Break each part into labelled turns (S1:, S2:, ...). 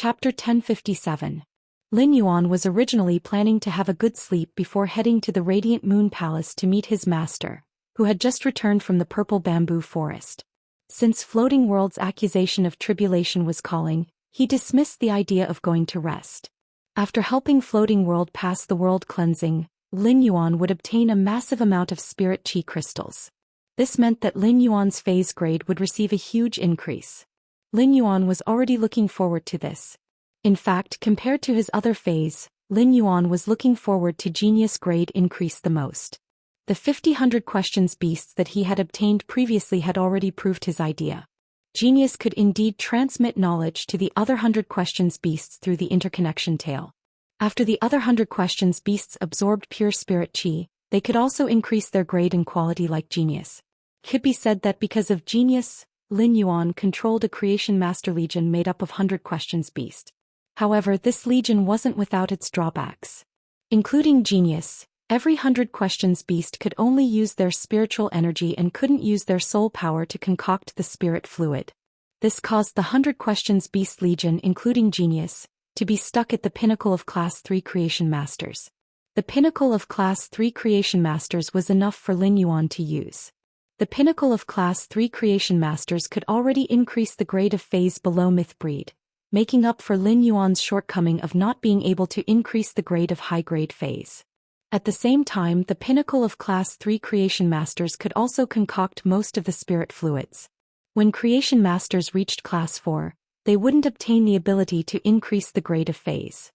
S1: Chapter 1057. Lin Yuan was originally planning to have a good sleep before heading to the Radiant Moon Palace to meet his master, who had just returned from the Purple Bamboo Forest. Since Floating World's accusation of tribulation was calling, he dismissed the idea of going to rest. After helping Floating World pass the world cleansing, Lin Yuan would obtain a massive amount of spirit chi crystals. This meant that Lin Yuan's phase grade would receive a huge increase. Lin Yuan was already looking forward to this. In fact, compared to his other phase, Lin Yuan was looking forward to genius grade increase the most. The 50-100 questions beasts that he had obtained previously had already proved his idea. Genius could indeed transmit knowledge to the other 100 questions beasts through the interconnection tail. After the other 100 questions beasts absorbed pure spirit chi, they could also increase their grade and quality like genius. It could be said that because of genius, Lin Yuan controlled a creation master legion made up of 100 questions beast. However, this legion wasn't without its drawbacks. Including genius, every 100 questions beast could only use their spiritual energy and couldn't use their soul power to concoct the spirit fluid. This caused the 100 questions beast legion, including genius, to be stuck at the pinnacle of Class 3 creation masters. The pinnacle of Class 3 creation masters was enough for Lin Yuan to use. The pinnacle of Class 3 creation masters could already increase the grade of phase below myth breed, making up for Lin Yuan's shortcoming of not being able to increase the grade of high-grade phase. At the same time, the pinnacle of Class 3 creation masters could also concoct most of the spirit fluids. When creation masters reached Class 4, they wouldn't obtain the ability to increase the grade of phase.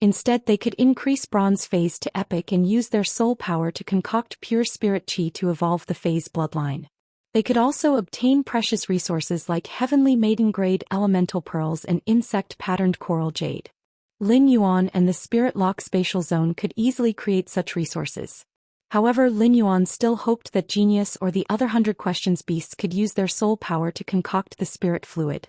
S1: Instead, they could increase bronze phase to epic and use their soul power to concoct pure spirit chi to evolve the phase bloodline. They could also obtain precious resources like heavenly maiden grade elemental pearls and insect-patterned coral jade. Lin Yuan and the Spirit Lock Spatial Zone could easily create such resources. However, Lin Yuan still hoped that Genius or the other 100 questions beasts could use their soul power to concoct the spirit fluid.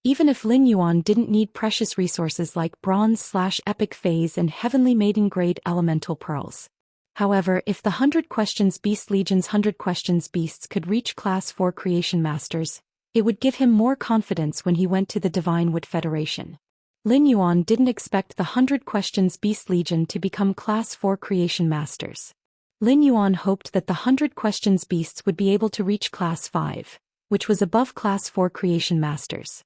S1: Even if Lin Yuan didn't need precious resources like bronze/epic phase and heavenly maiden grade elemental pearls. However, if the 100 questions beast legion's 100 questions beasts could reach Class 4 creation masters, it would give him more confidence when he went to the Divine Wood Federation. Lin Yuan didn't expect the 100 questions beast legion to become Class 4 creation masters. Lin Yuan hoped that the 100 questions beasts would be able to reach Class 5, which was above Class 4 creation masters.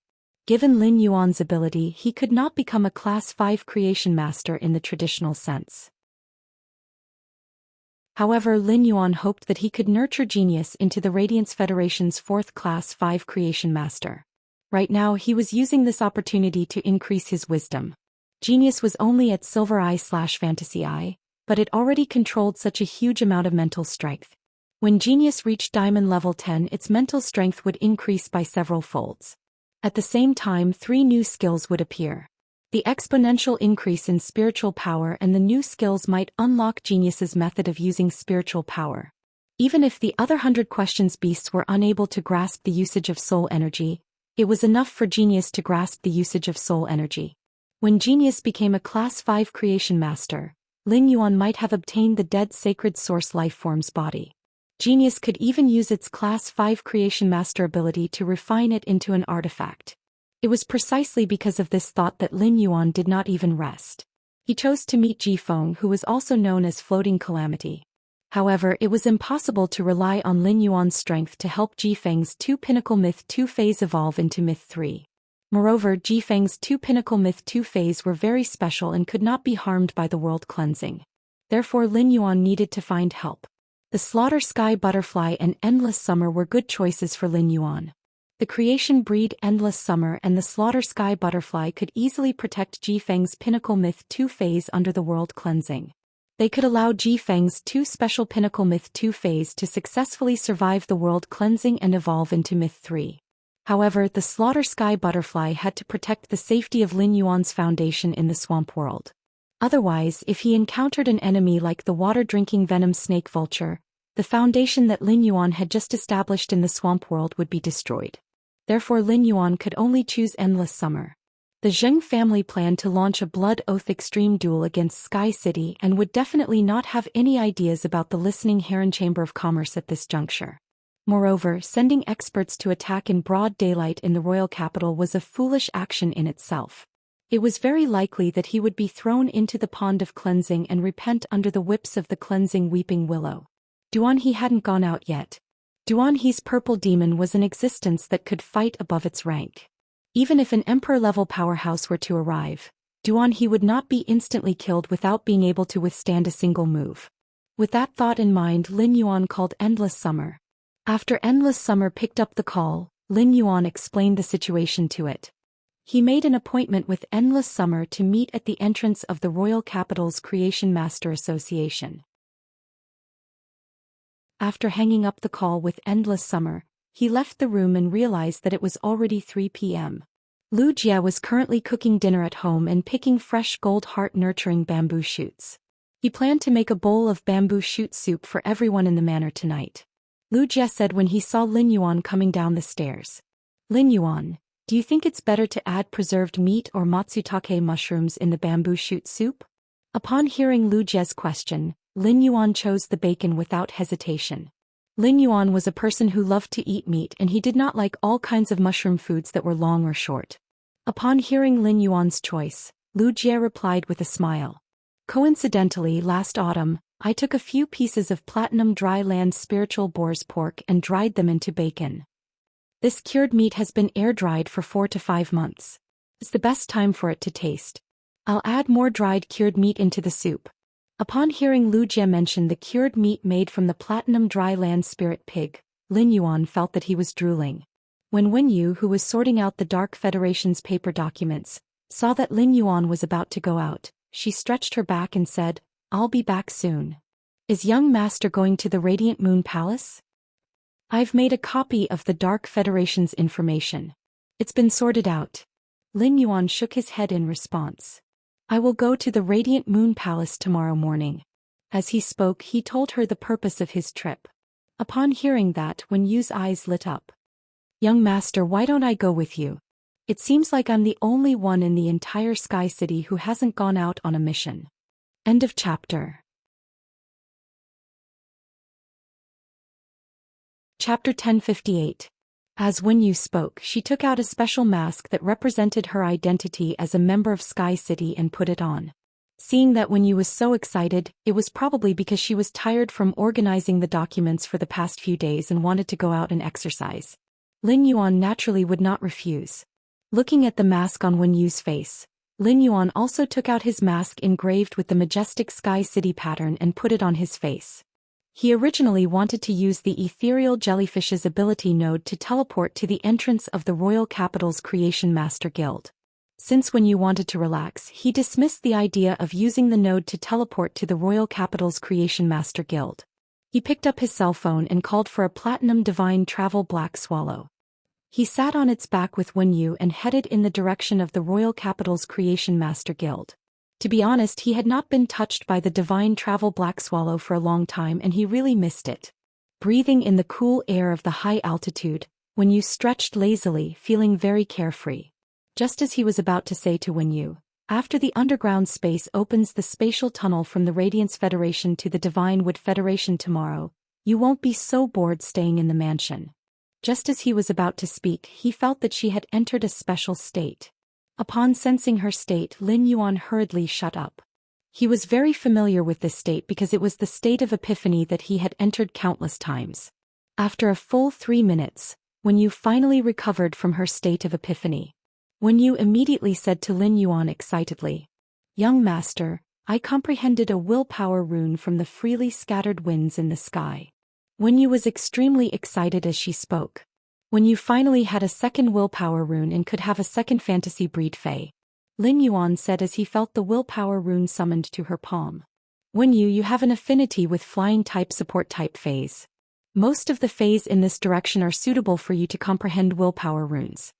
S1: Given Lin Yuan's ability, he could not become a Class 5 creation master in the traditional sense. However, Lin Yuan hoped that he could nurture Genius into the Radiance Federation's 4th Class 5 creation master. Right now, he was using this opportunity to increase his wisdom. Genius was only at Silver Eye/Fantasy Eye, but it already controlled such a huge amount of mental strength. When Genius reached Diamond level 10, its mental strength would increase by several folds. At the same time, 3 new skills would appear. The exponential increase in spiritual power and the new skills might unlock Genius's method of using spiritual power. Even if the other 100 questions beasts were unable to grasp the usage of soul energy, it was enough for Genius to grasp the usage of soul energy. When Genius became a Class 5 creation master, Lin Yuan might have obtained the dead sacred source lifeform's body. Genius could even use its Class 5 creation master ability to refine it into an artifact. It was precisely because of this thought that Lin Yuan did not even rest. He chose to meet Ji Feng, who was also known as Floating Calamity. However, it was impossible to rely on Lin Yuan's strength to help Ji Feng's 2 Pinnacle Myth 2 phase evolve into Myth 3. Moreover, Ji Feng's 2 Pinnacle Myth 2 phase were very special and could not be harmed by the world cleansing. Therefore, Lin Yuan needed to find help. The Slaughter Sky Butterfly and Endless Summer were good choices for Lin Yuan. The creation breed Endless Summer and the Slaughter Sky Butterfly could easily protect Ji Feng's Pinnacle Myth 2 phase under the world cleansing. They could allow Ji Feng's 2 special Pinnacle Myth 2 phase to successfully survive the world cleansing and evolve into Myth 3. However, the Slaughter Sky Butterfly had to protect the safety of Lin Yuan's foundation in the swamp world. Otherwise, if he encountered an enemy like the water-drinking venom snake vulture, the foundation that Lin Yuan had just established in the swamp world would be destroyed. Therefore, Lin Yuan could only choose Endless Summer. The Zheng family planned to launch a Blood Oath extreme duel against Sky City and would definitely not have any ideas about the Listening Heron Chamber of Commerce at this juncture. Moreover, sending experts to attack in broad daylight in the royal capital was a foolish action in itself. It was very likely that he would be thrown into the pond of cleansing and repent under the whips of the cleansing weeping willow. Duanhe hadn't gone out yet. Duanhe's purple demon was an existence that could fight above its rank. Even if an emperor-level powerhouse were to arrive, Duanhe would not be instantly killed without being able to withstand a single move. With that thought in mind, Lin Yuan called Endless Summer. After Endless Summer picked up the call, Lin Yuan explained the situation to it. He made an appointment with Endless Summer to meet at the entrance of the Royal Capital's Creation Master Association. After hanging up the call with Endless Summer, he left the room and realized that it was already 3 p.m. Lu Jie was currently cooking dinner at home and picking fresh gold heart-nurturing bamboo shoots. He planned to make a bowl of bamboo shoot soup for everyone in the manor tonight. Lu Jie said when he saw Lin Yuan coming down the stairs. Lin Yuan, do you think it's better to add preserved meat or matsutake mushrooms in the bamboo shoot soup? Upon hearing Lu Jie's question, Lin Yuan chose the bacon without hesitation. Lin Yuan was a person who loved to eat meat and he did not like all kinds of mushroom foods that were long or short. Upon hearing Lin Yuan's choice, Lu Jie replied with a smile. Coincidentally, last autumn, I took a few pieces of platinum dry land spiritual boar's pork and dried them into bacon. This cured meat has been air-dried for 4 to 5 months. It's the best time for it to taste. I'll add more dried cured meat into the soup. Upon hearing Lu Jie mention the cured meat made from the platinum dry land spirit pig, Lin Yuan felt that he was drooling. When Wen Yu, who was sorting out the Dark Federation's paper documents, saw that Lin Yuan was about to go out, she stretched her back and said, I'll be back soon. Is young master going to the Radiant Moon Palace? I've made a copy of the Dark Federation's information. It's been sorted out. Lin Yuan shook his head in response. I will go to the Radiant Moon Palace tomorrow morning. As he spoke, he told her the purpose of his trip. Upon hearing that, Wen Yu's eyes lit up. Young master, why don't I go with you? It seems like I'm the only one in the entire Sky City who hasn't gone out on a mission. End of chapter. Chapter 1058. As Wen Yu spoke, she took out a special mask that represented her identity as a member of Sky City and put it on. Seeing that Wen Yu was so excited, it was probably because she was tired from organizing the documents for the past few days and wanted to go out and exercise. Lin Yuan naturally would not refuse. Looking at the mask on Wen Yu's face, Lin Yuan also took out his mask engraved with the majestic Sky City pattern and put it on his face. He originally wanted to use the ethereal jellyfish's ability node to teleport to the entrance of the Royal Capital's Creation Master Guild. Since Wen Yu wanted to relax, he dismissed the idea of using the node to teleport to the Royal Capital's Creation Master Guild. He picked up his cell phone and called for a Platinum Divine Travel Black Swallow. He sat on its back with Wen Yu and headed in the direction of the Royal Capital's Creation Master Guild. To be honest, he had not been touched by the Divine Travel Black Swallow for a long time and he really missed it. Breathing in the cool air of the high altitude, Wen Yu stretched lazily, feeling very carefree. Just as he was about to say to Wen Yu, after the underground space opens the spatial tunnel from the Radiance Federation to the Divine Wood Federation tomorrow, you won't be so bored staying in the mansion. Just as he was about to speak, he felt that she had entered a special state. Upon sensing her state, Lin Yuan hurriedly shut up. He was very familiar with this state because it was the state of epiphany that he had entered countless times. After a full 3 minutes, Wen Yu finally recovered from her state of epiphany. Wen Yu immediately said to Lin Yuan excitedly, Young master, I comprehended a willpower rune from the freely scattered winds in the sky. Wen Yu was extremely excited as she spoke. Wen Yu finally had a second willpower rune and could have a second fantasy breed fae. Lin Yuan said as he felt the willpower rune summoned to her palm. Wen Yu, you have an affinity with flying type support type faes. Most of the faes in this direction are suitable for you to comprehend willpower runes.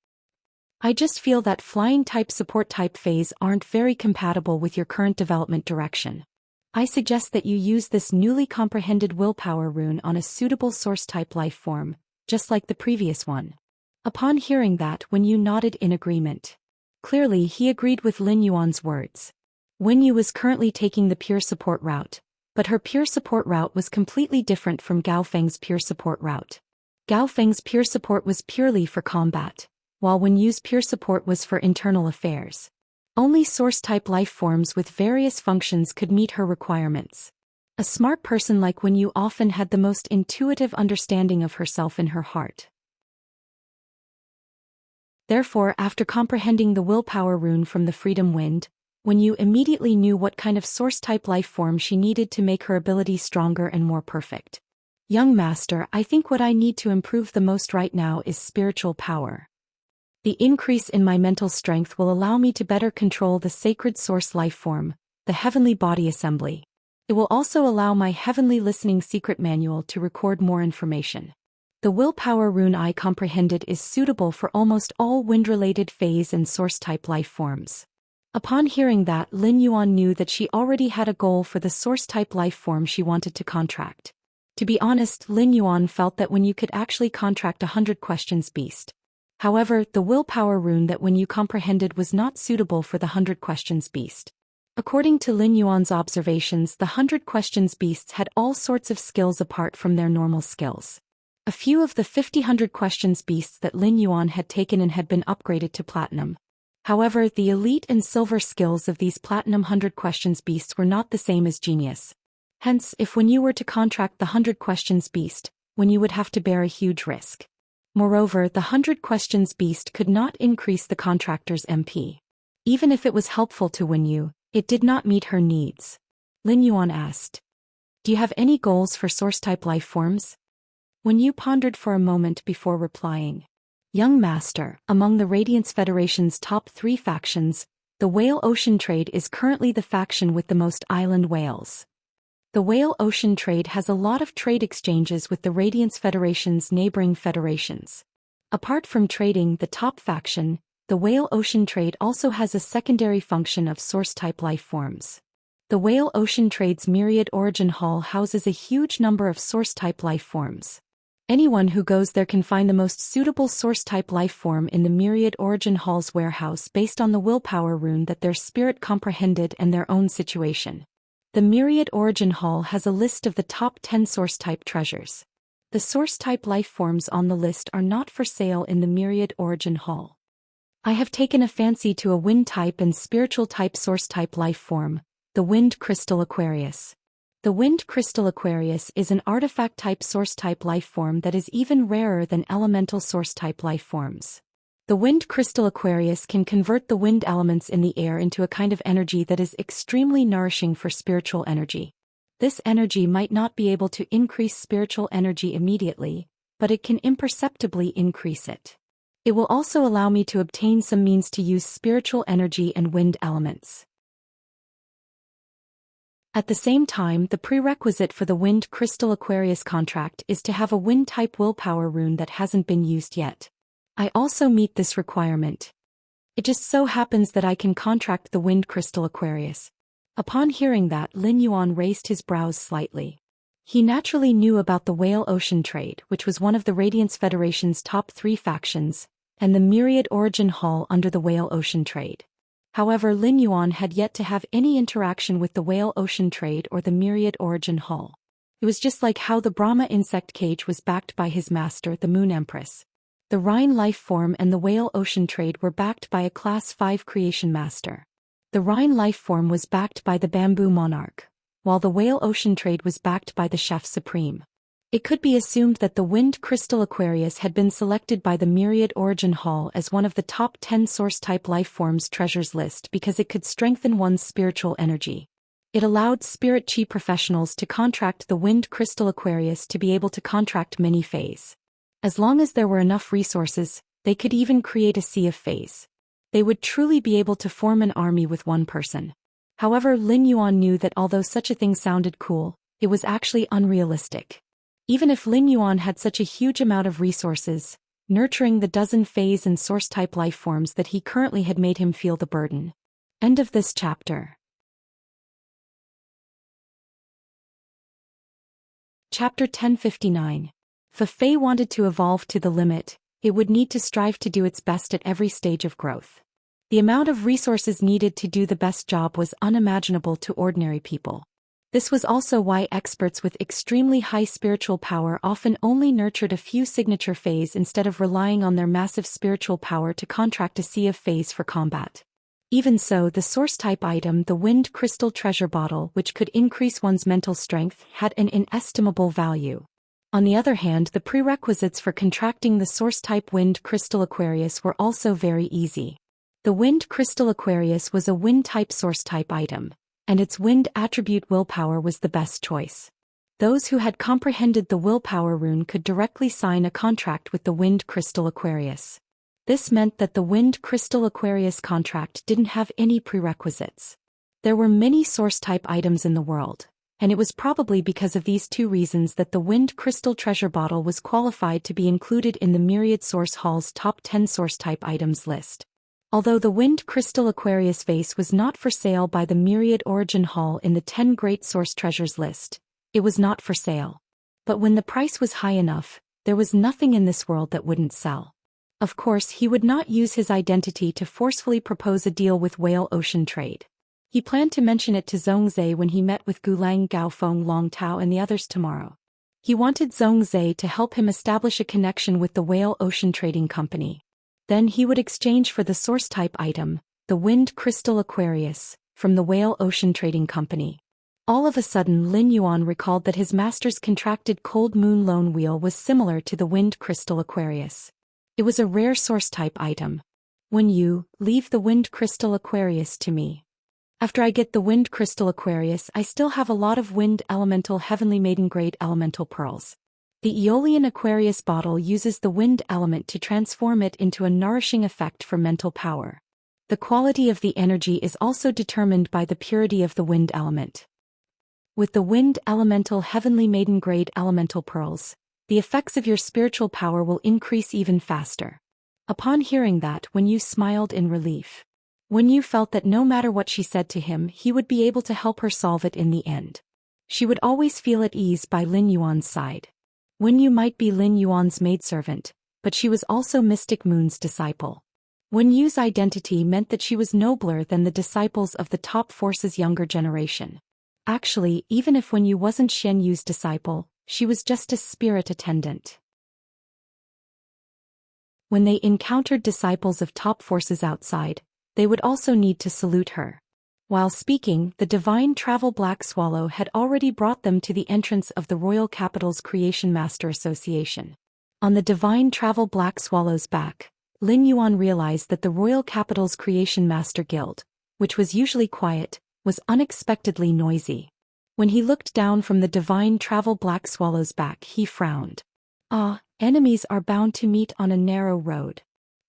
S1: I just feel that flying type support type faes aren't very compatible with your current development direction. I suggest that you use this newly comprehended willpower rune on a suitable source type life form, just like the previous one. Upon hearing that, Wen Yu nodded in agreement. Clearly, he agreed with Lin Yuan's words. Wen Yu was currently taking the pure support route, but her pure support route was completely different from Gao Feng's pure support route. Gao Feng's pure support was purely for combat, while Wen Yu's pure support was for internal affairs. Only source-type life forms with various functions could meet her requirements. A smart person like Wen Yu often had the most intuitive understanding of herself in her heart. Therefore, after comprehending the willpower rune from the freedom wind, Wen Yu immediately knew what kind of source-type life form she needed to make her ability stronger and more perfect. Young master, I think what I need to improve the most right now is spiritual power. The increase in my mental strength will allow me to better control the sacred source life form, the heavenly body assembly. It will also allow my heavenly listening secret manual to record more information. The willpower rune I comprehended is suitable for almost all wind-related phase and source-type life forms. Upon hearing that, Lin Yuan knew that she already had a goal for the source-type life form she wanted to contract. To be honest, Lin Yuan felt that Wen Yu could actually contract 100 questions beast. However, the willpower rune that Wen Yu comprehended was not suitable for the 100 questions beast. According to Lin Yuan's observations, the 100 questions beasts had all sorts of skills apart from their normal skills. A few of the 100 questions beasts that Lin Yuan had taken in had been upgraded to platinum. However, the elite and silver skills of these platinum 100 questions beasts were not the same as genius. Hence, if Wen Yu were to contract the 100 questions beast, Wen Yu would have to bear a huge risk. Moreover, the 100 questions beast could not increase the contractor's MP. Even if it was helpful to Wen Yu, it did not meet her needs. Lin Yuan asked, "Do you have any goals for source-type life forms?" Wen Yu pondered for a moment before replying. Young master, among the Radiance Federation's top 3 factions, the Whale Ocean Trade is currently the faction with the most island whales. The Whale Ocean Trade has a lot of trade exchanges with the Radiance Federation's neighboring federations. Apart from trading the top faction, the Whale Ocean Trade also has a secondary function of source-type life forms. The Whale Ocean Trade's Myriad Origin Hall houses a huge number of source-type life forms. Anyone who goes there can find the most suitable source-type life form in the Myriad Origin Hall's warehouse based on the willpower rune that their spirit comprehended and their own situation. The Myriad Origin Hall has a list of the top 10 source-type treasures. The source-type life forms on the list are not for sale in the Myriad Origin Hall. I have taken a fancy to a wind-type and spiritual-type source-type life form, the Wind Crystal Aquarius. The Wind Crystal Aquarius is an artifact-type source-type life form that is even rarer than elemental source-type life forms. The Wind Crystal Aquarius can convert the wind elements in the air into a kind of energy that is extremely nourishing for spiritual energy. This energy might not be able to increase spiritual energy immediately, but it can imperceptibly increase it. It will also allow me to obtain some means to use spiritual energy and wind elements. At the same time, the prerequisite for the Wind Crystal Aquarius contract is to have a wind-type willpower rune that hasn't been used yet. I also meet this requirement. It just so happens that I can contract the Wind Crystal Aquarius. Upon hearing that, Lin Yuan raised his brows slightly. He naturally knew about the Whale Ocean Trade, which was one of the Radiance Federation's top 3 factions, and the Myriad Origin Hall under the Whale Ocean Trade. However, Lin Yuan had yet to have any interaction with the Whale Ocean Trade or the Myriad Origin Hall. It was just like how the Brahma insect cage was backed by his master, the Moon Empress. The Rhine life form and the Whale Ocean Trade were backed by a Class 5 creation master. The Rhine life form was backed by the Bamboo Monarch, while the Whale Ocean Trade was backed by the Chef Supreme. It could be assumed that the Wind Crystal Aquarius had been selected by the Myriad Origin Hall as one of the top 10 source-type life forms treasures list because it could strengthen one's spiritual energy. It allowed spirit chi professionals to contract the Wind Crystal Aquarius to be able to contract many phase. As long as there were enough resources, they could even create a sea of phase. They would truly be able to form an army with one person. However, Lin Yuan knew that although such a thing sounded cool, it was actually unrealistic. Even if Lin Yuan had such a huge amount of resources, nurturing the dozen phase and source-type life forms that he currently had made him feel the burden. End of this chapter. Chapter 1059. If a Fae wanted to evolve to the limit, it would need to strive to do its best at every stage of growth. The amount of resources needed to do the best job was unimaginable to ordinary people. This was also why experts with extremely high spiritual power often only nurtured a few signature phase instead of relying on their massive spiritual power to contract a sea of phase for combat. Even so, the source-type item, the wind crystal treasure bottle, which could increase one's mental strength, had an inestimable value. On the other hand, the prerequisites for contracting the source-type wind crystal Aquarius were also very easy. The wind crystal Aquarius was a wind-type source-type item, and its wind attribute willpower was the best choice. Those who had comprehended the willpower rune could directly sign a contract with the wind crystal Aquarius. This meant that the wind crystal Aquarius contract didn't have any prerequisites. There were many source-type items in the world, and it was probably because of these two reasons that the wind crystal treasure bottle was qualified to be included in the Myriad Source Hall's top 10 source-type items list. Although the wind crystal Aquarius vase was not for sale by the Myriad Origin Hall in the 10 Great Source Treasures list, it was not for sale. But when the price was high enough, there was nothing in this world that wouldn't sell. Of course, he would not use his identity to forcefully propose a deal with Whale Ocean Trade. He planned to mention it to Zhongzhe when he met with Gulang Gaofeng Long Tao and the others tomorrow. He wanted Zhongzhe to help him establish a connection with the Whale Ocean Trading Company. Then he would exchange for the source-type item, the wind crystal Aquarius, from the Whale Ocean Trading Company. All of a sudden, Lin Yuan recalled that his master's contracted Cold Moon Lone Wheel was similar to the wind crystal Aquarius. It was a rare source-type item. When you leave the wind crystal Aquarius to me. After I get the wind crystal Aquarius, I still have a lot of wind elemental heavenly maiden grade elemental pearls. The Aeolian Aquarius bottle uses the wind element to transform it into a nourishing effect for mental power. The quality of the energy is also determined by the purity of the wind element. With the wind elemental heavenly maiden grade elemental pearls, the effects of your spiritual power will increase even faster. Upon hearing that, Wen Yu smiled in relief. Wen Yu felt that no matter what she said to him, he would be able to help her solve it in the end. She would always feel at ease by Lin Yuan's side. Wen Yu might be Lin Yuan's maidservant, but she was also Mystic Moon's disciple. Wen Yu's identity meant that she was nobler than the disciples of the top force's younger generation. Actually, even if Wen Yu wasn't Shen Yu's disciple, she was just a spirit attendant. When they encountered disciples of top forces outside, they would also need to salute her. While speaking, the divine travel Black Swallow had already brought them to the entrance of the Royal Capital's Creation Master Association. On the divine travel Black Swallow's back, Lin Yuan realized that the Royal Capital's Creation Master Guild, which was usually quiet, was unexpectedly noisy. When he looked down from the divine travel Black Swallow's back, he frowned. Enemies are bound to meet on a narrow road.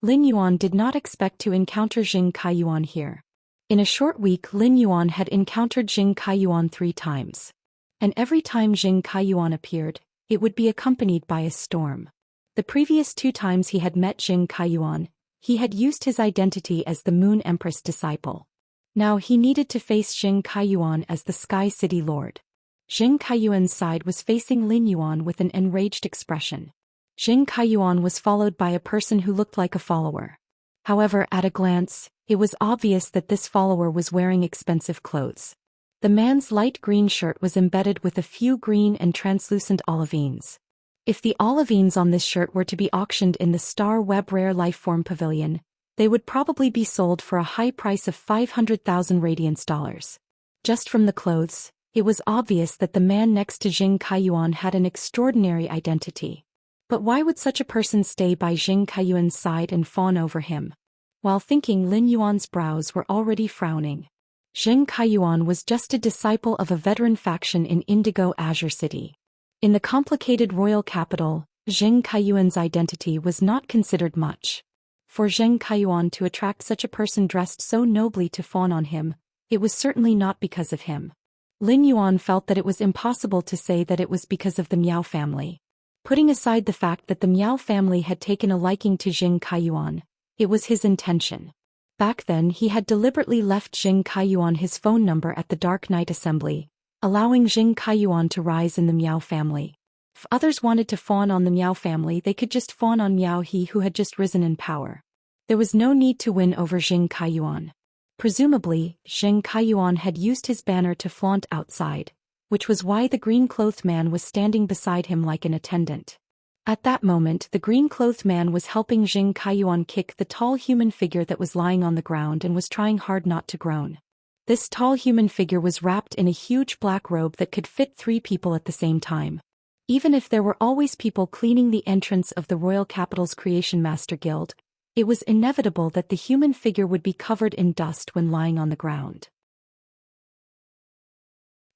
S1: Lin Yuan did not expect to encounter Jing Kaiyuan here. In a short week, Lin Yuan had encountered Jing Kaiyuan 3 times. And every time Jing Kaiyuan appeared, it would be accompanied by a storm. The previous 2 times he had met Jing Kaiyuan, he had used his identity as the Moon Empress disciple. Now he needed to face Jing Kaiyuan as the Sky City Lord. Jing Kaiyuan's side was facing Lin Yuan with an enraged expression. Jing Kaiyuan was followed by a person who looked like a follower. However, at a glance, it was obvious that this follower was wearing expensive clothes. The man's light green shirt was embedded with a few green and translucent olivines. If the olivines on this shirt were to be auctioned in the Star Web Rare Lifeform Pavilion, they would probably be sold for a high price of 500,000 radiance dollars. Just from the clothes, it was obvious that the man next to Jing Kaiyuan had an extraordinary identity. But why would such a person stay by Jing Kaiyuan's side and fawn over him? While thinking, Lin Yuan's brows were already frowning. Jing Kaiyuan was just a disciple of a veteran faction in Indigo Azure City. In the complicated royal capital, Jing Kaiyuan's identity was not considered much. For Jing Kaiyuan to attract such a person dressed so nobly to fawn on him, it was certainly not because of him. Lin Yuan felt that it was impossible to say that it was because of the Miao family. Putting aside the fact that the Miao family had taken a liking to Jing Kaiyuan, it was his intention. Back then he had deliberately left Jing Kaiyuan his phone number at the Dark Knight Assembly, allowing Jing Kaiyuan to rise in the Miao family. If others wanted to fawn on the Miao family, they could just fawn on Miao He, who had just risen in power. There was no need to win over Jing Kaiyuan. Presumably, Jing Kaiyuan had used his banner to flaunt outside, which was why the green-clothed man was standing beside him like an attendant. At that moment, the green-clothed man was helping Jing Kaiyuan kick the tall human figure that was lying on the ground and was trying hard not to groan. This tall human figure was wrapped in a huge black robe that could fit 3 people at the same time. Even if there were always people cleaning the entrance of the royal capital's Creation Master Guild, it was inevitable that the human figure would be covered in dust when lying on the ground.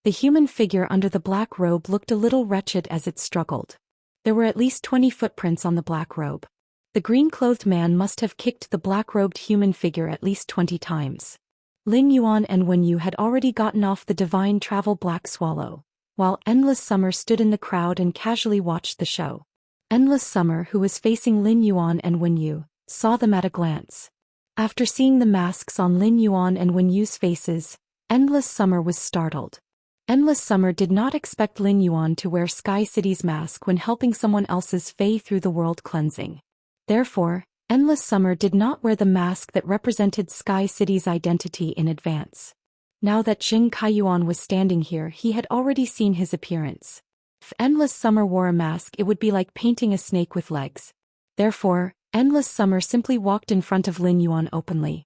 S1: The human figure under the black robe looked a little wretched as it struggled. There were at least 20 footprints on the black robe. The green-clothed man must have kicked the black-robed human figure at least 20 times. Lin Yuan and Wen Yu had already gotten off the divine travel Black Swallow, while Endless Summer stood in the crowd and casually watched the show. Endless Summer, who was facing Lin Yuan and Wen Yu, saw them at a glance. After seeing the masks on Lin Yuan and Wen Yu's faces, Endless Summer was startled. Endless Summer did not expect Lin Yuan to wear Sky City's mask when helping someone else's Fae through the world cleansing. Therefore, Endless Summer did not wear the mask that represented Sky City's identity in advance. Now that Jing Kaiyuan was standing here, he had already seen his appearance. If Endless Summer wore a mask, it would be like painting a snake with legs. Therefore, Endless Summer simply walked in front of Lin Yuan openly.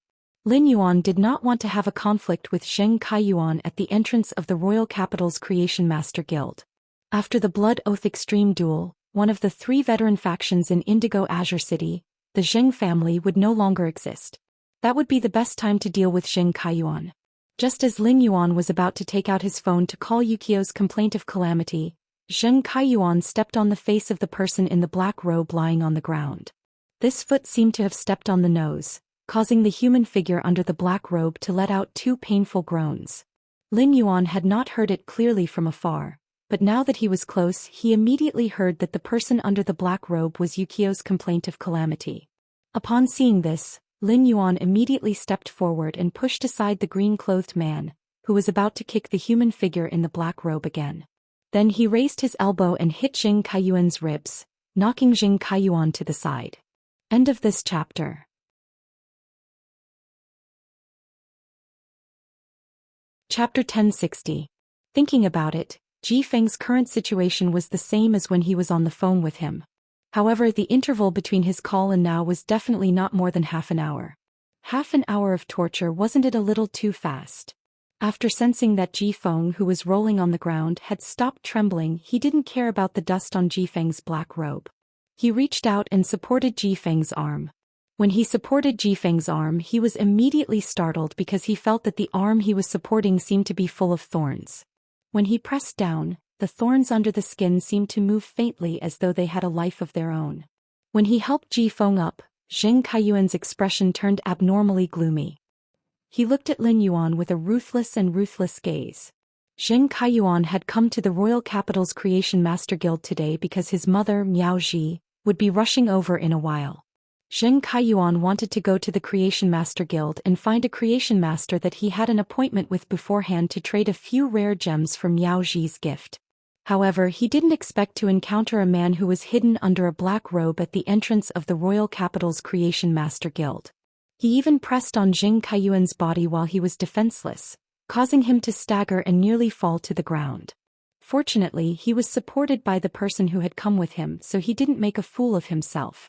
S1: Lin Yuan did not want to have a conflict with Jing Kaiyuan at the entrance of the royal capital's Creation Master Guild. After the Blood Oath Extreme Duel, one of the 3 veteran factions in Indigo Azure City, the Zheng family would no longer exist. That would be the best time to deal with Jing Kaiyuan. Just as Lin Yuan was about to take out his phone to call Yukio's complaint of calamity, Jing Kaiyuan stepped on the face of the person in the black robe lying on the ground. This foot seemed to have stepped on the nose, causing the human figure under the black robe to let out 2 painful groans. Lin Yuan had not heard it clearly from afar, but now that he was close, he immediately heard that the person under the black robe was Yukio's complaint of calamity. Upon seeing this, Lin Yuan immediately stepped forward and pushed aside the green-clothed man, who was about to kick the human figure in the black robe again. Then he raised his elbow and hit Jing Kaiyuan's ribs, knocking Jing Kaiyuan to the side. End of this chapter. Chapter 1060. Thinking about it, Ji Feng's current situation was the same as when he was on the phone with him. However, the interval between his call and now was definitely not more than half an hour. Half an hour of torture, wasn't it a little too fast? After sensing that Ji Feng, who was rolling on the ground, had stopped trembling, he didn't care about the dust on Ji Feng's black robe. He reached out and supported Ji Feng's arm. When he supported Ji Feng's arm, he was immediately startled because he felt that the arm he was supporting seemed to be full of thorns. When he pressed down, the thorns under the skin seemed to move faintly as though they had a life of their own. When he helped Ji Feng up, Jing Kaiyuan's expression turned abnormally gloomy. He looked at Lin Yuan with a ruthless gaze. Jing Kaiyuan had come to the royal capital's Creation Master Guild today because his mother, Miao Ji, would be rushing over in a while. Jing Kaiyuan wanted to go to the Creation Master Guild and find a Creation Master that he had an appointment with beforehand to trade a few rare gems for Miao Ji's gift. However, he didn't expect to encounter a man who was hidden under a black robe at the entrance of the royal capital's Creation Master Guild. He even pressed on Jing Kaiyuan's body while he was defenseless, causing him to stagger and nearly fall to the ground. Fortunately, he was supported by the person who had come with him, so he didn't make a fool of himself.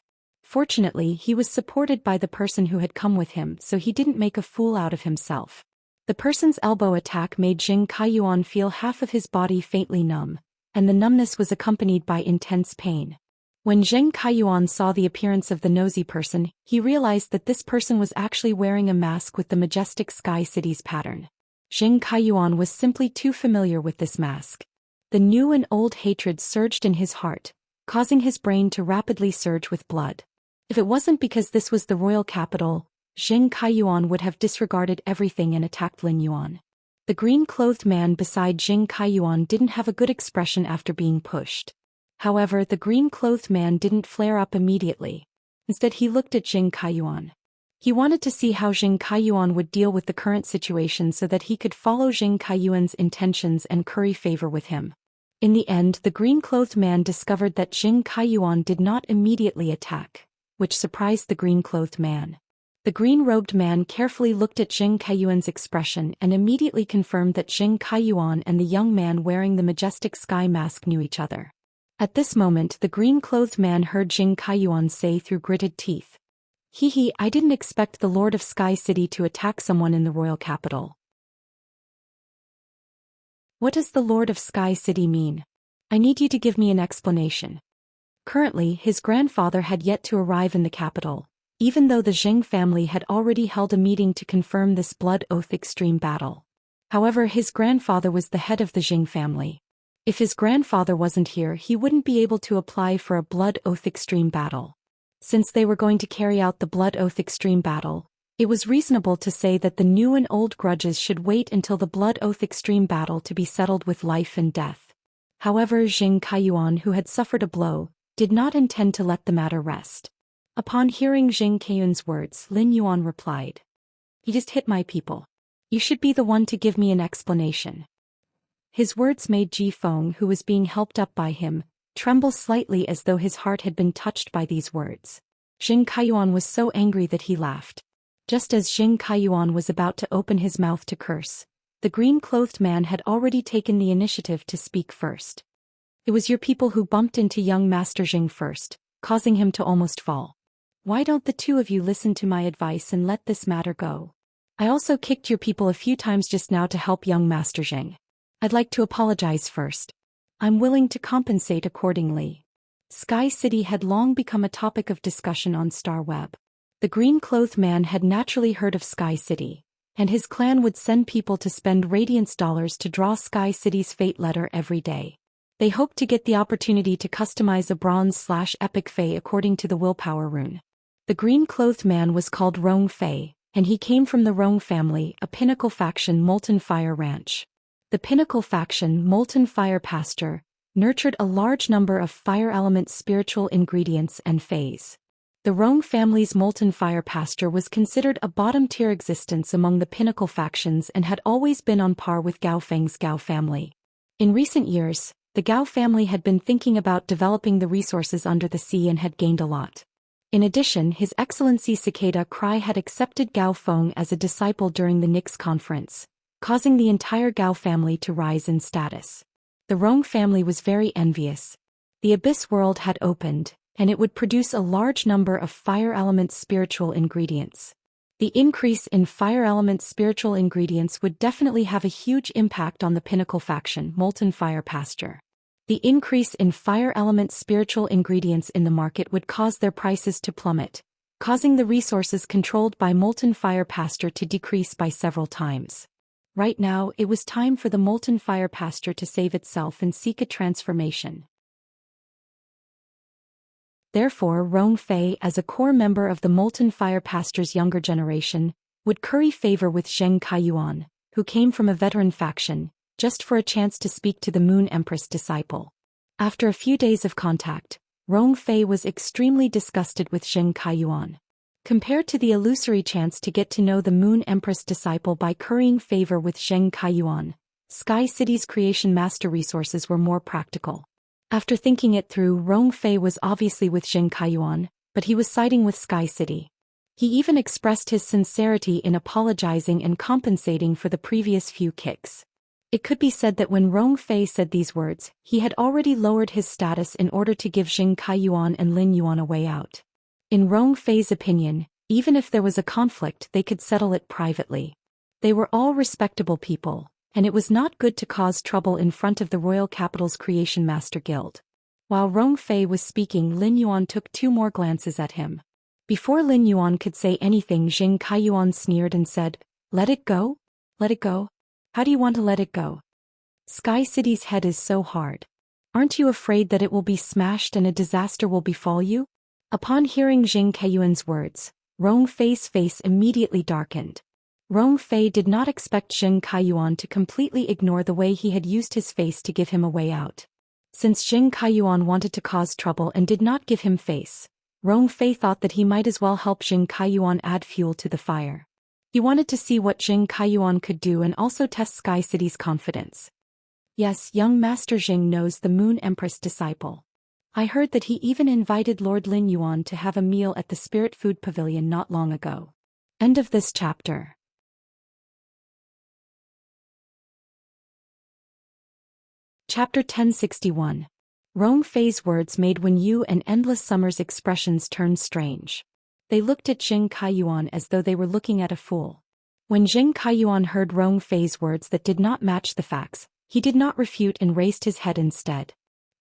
S1: The person's elbow attack made Jing Kaiyuan feel half of his body faintly numb, and the numbness was accompanied by intense pain. When Jing Kaiyuan saw the appearance of the nosy person, he realized that this person was actually wearing a mask with the majestic Sky City's pattern. Jing Kaiyuan was simply too familiar with this mask. The new and old hatred surged in his heart, causing his brain to rapidly surge with blood. If it wasn't because this was the royal capital, Jing Kaiyuan would have disregarded everything and attacked Lin Yuan. The green-clothed man beside Jing Kaiyuan didn't have a good expression after being pushed. However, the green-clothed man didn't flare up immediately. Instead, he looked at Jing Kaiyuan. He wanted to see how Jing Kaiyuan would deal with the current situation so that he could follow Jing Kaiyuan's intentions and curry favor with him. In the end, the green-clothed man discovered that Jing Kaiyuan did not immediately attack, which surprised the green-clothed man. The green-robed man carefully looked at Jing Kaiyuan's expression and immediately confirmed that Jing Kaiyuan and the young man wearing the majestic sky mask knew each other. At this moment the green-clothed man heard Jing Kaiyuan say through gritted teeth. Hee, I didn't expect the Lord of Sky City to attack someone in the royal capital. What does the Lord of Sky City mean? I need you to give me an explanation. Currently, his grandfather had yet to arrive in the capital, even though the Zheng family had already held a meeting to confirm this blood oath extreme battle. However, his grandfather was the head of the Zheng family. If his grandfather wasn't here, he wouldn't be able to apply for a blood oath extreme battle. Since they were going to carry out the blood oath extreme battle, it was reasonable to say that the new and old grudges should wait until the blood oath extreme battle to be settled with life and death. However, Jing Kaiyuan, who had suffered a blow, did not intend to let the matter rest. Upon hearing Jing Kaiyuan's words, Lin Yuan replied, "He just hit my people. You should be the one to give me an explanation." His words made Ji Feng, who was being helped up by him, tremble slightly as though his heart had been touched by these words. Jing Kaiyuan was so angry that he laughed. Just as Jing Kaiyuan was about to open his mouth to curse, the green-clothed man had already taken the initiative to speak first. "It was your people who bumped into young Master Jing first, causing him to almost fall. Why don't the two of you listen to my advice and let this matter go? I also kicked your people a few times just now to help young Master Jing. I'd like to apologize first. I'm willing to compensate accordingly." Sky City had long become a topic of discussion on Star Web. The green-clothed man had naturally heard of Sky City, and his clan would send people to spend Radiance dollars to draw Sky City's fate letter every day. They hoped to get the opportunity to customize a bronze/epic Fey according to the willpower rune. The green-clothed man was called Rong Fei, and he came from the Rong family, a pinnacle faction Molten Fire Ranch. The pinnacle faction Molten Fire Pasture nurtured a large number of fire element spiritual ingredients and Feys. The Rong family's Molten Fire Pasture was considered a bottom-tier existence among the pinnacle factions and had always been on par with Gao Feng's Gao family. In recent years, the Gao family had been thinking about developing the resources under the sea and had gained a lot. In addition, His Excellency Cicada Cry had accepted Gao Feng as a disciple during the Nix conference, causing the entire Gao family to rise in status. The Rong family was very envious. The Abyss world had opened, and it would produce a large number of fire element spiritual ingredients. The increase in fire element spiritual ingredients would definitely have a huge impact on the pinnacle faction, Molten Fire Pasture. The increase in fire element spiritual ingredients in the market would cause their prices to plummet, causing the resources controlled by Molten Fire Pasture to decrease by several times. Right now, it was time for the Molten Fire Pasture to save itself and seek a transformation. Therefore, Rong Fei, as a core member of the Molten Fire Pasture's younger generation, would curry favor with Zheng Kaiyuan, who came from a veteran faction, just for a chance to speak to the Moon Empress disciple. After a few days of contact, Rong Fei was extremely disgusted with Zheng Kaiyuan. Compared to the illusory chance to get to know the Moon Empress disciple by currying favor with Zheng Kaiyuan, Sky City's creation master resources were more practical. After thinking it through, Rong Fei was obviously with Zheng Kaiyuan, but he was siding with Sky City. He even expressed his sincerity in apologizing and compensating for the previous few kicks. It could be said that when Rong Fei said these words, he had already lowered his status in order to give Zheng Kaiyuan and Lin Yuan a way out. In Rong Fei's opinion, even if there was a conflict, they could settle it privately. They were all respectable people, and it was not good to cause trouble in front of the royal capital's Creation Master Guild. While Rong Fei was speaking, Lin Yuan took 2 more glances at him. Before Lin Yuan could say anything, Zheng Kaiyuan sneered and said, "Let it go? Let it go? How do you want to let it go? Sky City's head is so hard. Aren't you afraid that it will be smashed and a disaster will befall you?" Upon hearing Zheng Kaiyuan's words, Rong Fei's face immediately darkened. Rong Fei did not expect Zheng Kaiyuan to completely ignore the way he had used his face to give him a way out. Since Zheng Kaiyuan wanted to cause trouble and did not give him face, Rong Fei thought that he might as well help Zheng Kaiyuan add fuel to the fire. He wanted to see what Zheng Kaiyuan could do and also test Sky City's confidence. "Yes, young Master Zheng knows the Moon Empress disciple. I heard that he even invited Lord Lin Yuan to have a meal at the Spirit Food Pavilion not long ago." End of this chapter. Chapter 1061. Rong Fei's words made Wen Yu and Endless Summer's expressions turn strange. They looked at Jing Kaiyuan as though they were looking at a fool. When Jing Kaiyuan heard Rong Fei's words that did not match the facts, he did not refute and raised his head instead.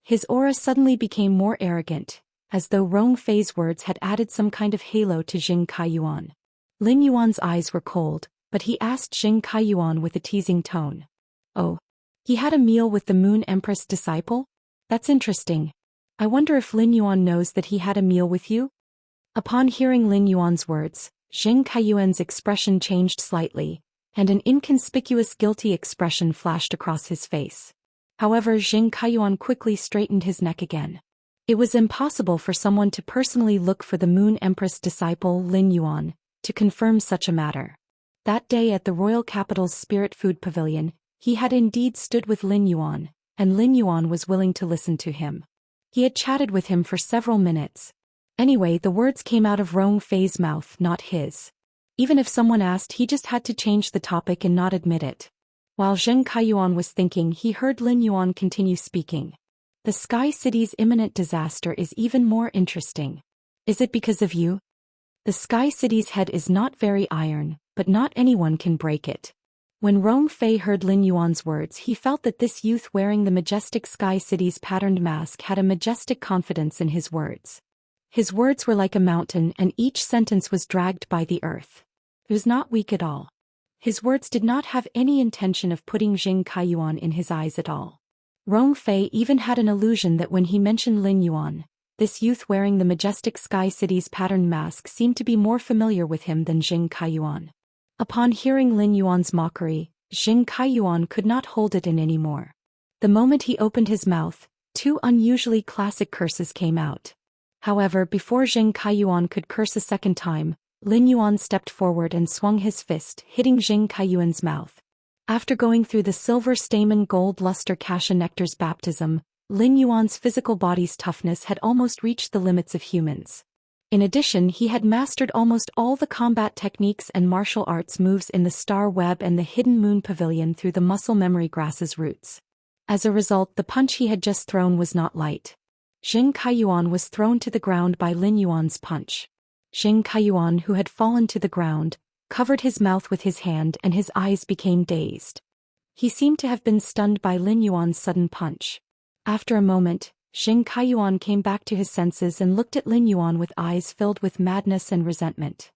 S1: His aura suddenly became more arrogant, as though Rong Fei's words had added some kind of halo to Jing Kaiyuan. Lin Yuan's eyes were cold, but he asked Jing Kaiyuan with a teasing tone. "Oh, he had a meal with the Moon Empress disciple? That's interesting. I wonder if Lin Yuan knows that he had a meal with you?" Upon hearing Lin Yuan's words, Jing Kaiyuan's expression changed slightly, and an inconspicuous guilty expression flashed across his face. However, Jing Kaiyuan quickly straightened his neck again. It was impossible for someone to personally look for the Moon Empress disciple Lin Yuan to confirm such a matter. That day at the royal capital's spirit food pavilion, he had indeed stood with Lin Yuan, and Lin Yuan was willing to listen to him. He had chatted with him for several minutes. Anyway, the words came out of Rong Fei's mouth, not his. Even if someone asked, he just had to change the topic and not admit it. While Jing Kaiyuan was thinking, he heard Lin Yuan continue speaking. "The Sky City's imminent disaster is even more interesting. Is it because of you? The Sky City's head is not very iron, but not anyone can break it." When Rong Fei heard Lin Yuan's words, he felt that this youth wearing the majestic Sky City's patterned mask had a majestic confidence in his words. His words were like a mountain, and each sentence was dragged by the earth. He was not weak at all. His words did not have any intention of putting Jing Kaiyuan in his eyes at all. Rong Fei even had an illusion that when he mentioned Lin Yuan, this youth wearing the majestic Sky City's patterned mask seemed to be more familiar with him than Jing Kaiyuan. Upon hearing Lin Yuan's mockery, Jing Kaiyuan could not hold it in anymore. The moment he opened his mouth, two unusually classic curses came out. However, before Jing Kaiyuan could curse a second time, Lin Yuan stepped forward and swung his fist, hitting Jing Kaiyuan's mouth. After going through the silver stamen gold luster Kasha Nectar's baptism, Lin Yuan's physical body's toughness had almost reached the limits of humans. In addition, he had mastered almost all the combat techniques and martial arts moves in the Star Web and the Hidden Moon Pavilion through the muscle memory grass's roots. As a result, the punch he had just thrown was not light. Jing Kaiyuan was thrown to the ground by Lin Yuan's punch. Jing Kaiyuan, who had fallen to the ground, covered his mouth with his hand and his eyes became dazed. He seemed to have been stunned by Lin Yuan's sudden punch. After a moment, Jing Kaiyuan came back to his senses and looked at Lin Yuan with eyes filled with madness and resentment.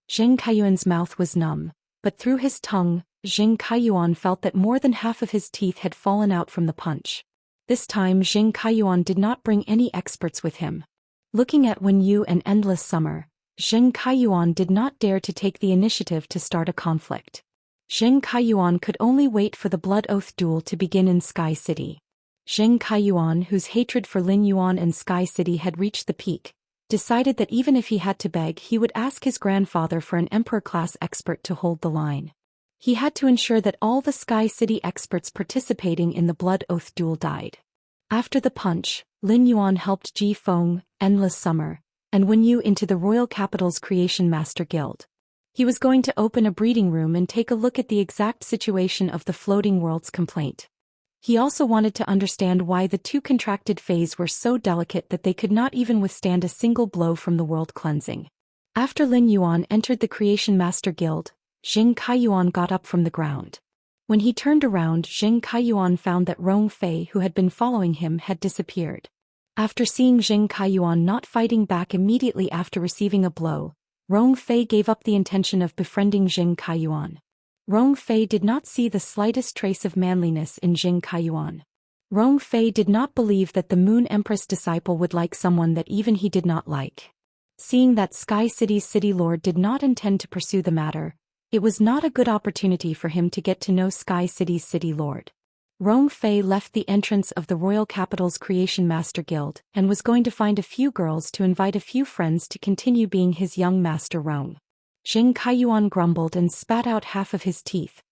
S1: Jing Kaiyuan's mouth was numb, but through his tongue, Jing Kaiyuan felt that more than half of his teeth had fallen out from the punch. This time Jing Kaiyuan did not bring any experts with him. Looking at Wen Yu and Endless Summer, Jing Kaiyuan did not dare to take the initiative to start a conflict. Jing Kaiyuan could only wait for the Blood Oath duel to begin in Sky City. Jing Kaiyuan, whose hatred for Lin Yuan and Sky City had reached the peak, decided that even if he had to beg, he would ask his grandfather for an Emperor-class expert to hold the line. He had to ensure that all the Sky City experts participating in the Blood Oath duel died. After the punch, Lin Yuan helped Ji Feng, Endless Summer, and Wen Yu into the royal capital's Creation Master Guild. He was going to open a breeding room and take a look at the exact situation of the Floating World's complaint. He also wanted to understand why the two contracted Fays were so delicate that they could not even withstand a single blow from the world cleansing. After Lin Yuan entered the Creation Master Guild, Jing Kaiyuan got up from the ground. When he turned around, Jing Kaiyuan found that Rong Fei, who had been following him, had disappeared. After seeing Jing Kaiyuan not fighting back immediately after receiving a blow, Rong Fei gave up the intention of befriending Jing Kaiyuan. Rong Fei did not see the slightest trace of manliness in Jing Kaiyuan. Rong Fei did not believe that the Moon Empress disciple would like someone that even he did not like. Seeing that Sky City's city lord did not intend to pursue the matter, it was not a good opportunity for him to get to know Sky City's city lord. Rong Fei left the entrance of the royal capital's Creation Master Guild and was going to find a few girls to invite a few friends to continue being his young master Rong. Jing Kaiyuan grumbled and spat out half of his teeth.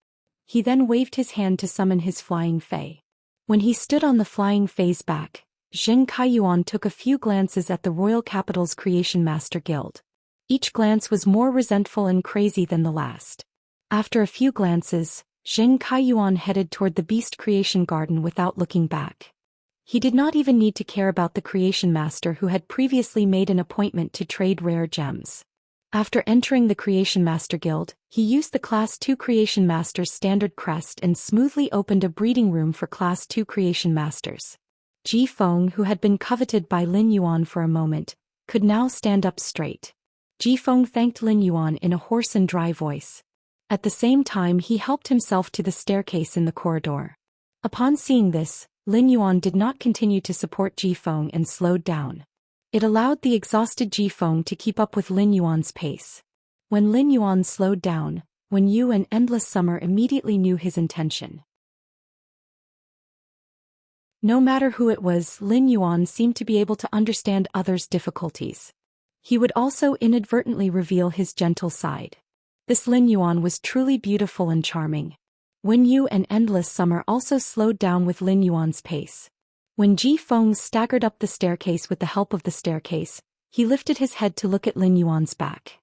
S1: He then waved his hand to summon his Flying Fei. When he stood on the Flying Fei's back, Jing Kaiyuan took a few glances at the royal capital's Creation Master Guild. Each glance was more resentful and crazy than the last. After a few glances, Zheng Kaiyuan headed toward the beast creation garden without looking back. He did not even need to care about the creation master who had previously made an appointment to trade rare gems. After entering the Creation Master Guild, he used the Class 2 Creation Master's standard crest and smoothly opened a breeding room for Class 2 Creation Masters. Ji Feng, who had been coveted by Lin Yuan for a moment, could now stand up straight. Ji Feng thanked Lin Yuan in a hoarse and dry voice. At the same time he helped himself to the staircase in the corridor. Upon seeing this, Lin Yuan did not continue to support Ji Feng and slowed down. It allowed the exhausted Ji Feng to keep up with Lin Yuan's pace. When Lin Yuan slowed down, Wen Yu and Endless Summer immediately knew his intention. No matter who it was, Lin Yuan seemed to be able to understand others' difficulties. He would also inadvertently reveal his gentle side. This Lin Yuan was truly beautiful and charming. Wen Yu and Endless Summer also slowed down with Lin Yuan's pace. When Ji Feng staggered up the staircase with the help of the staircase, he lifted his head to look at Lin Yuan's back.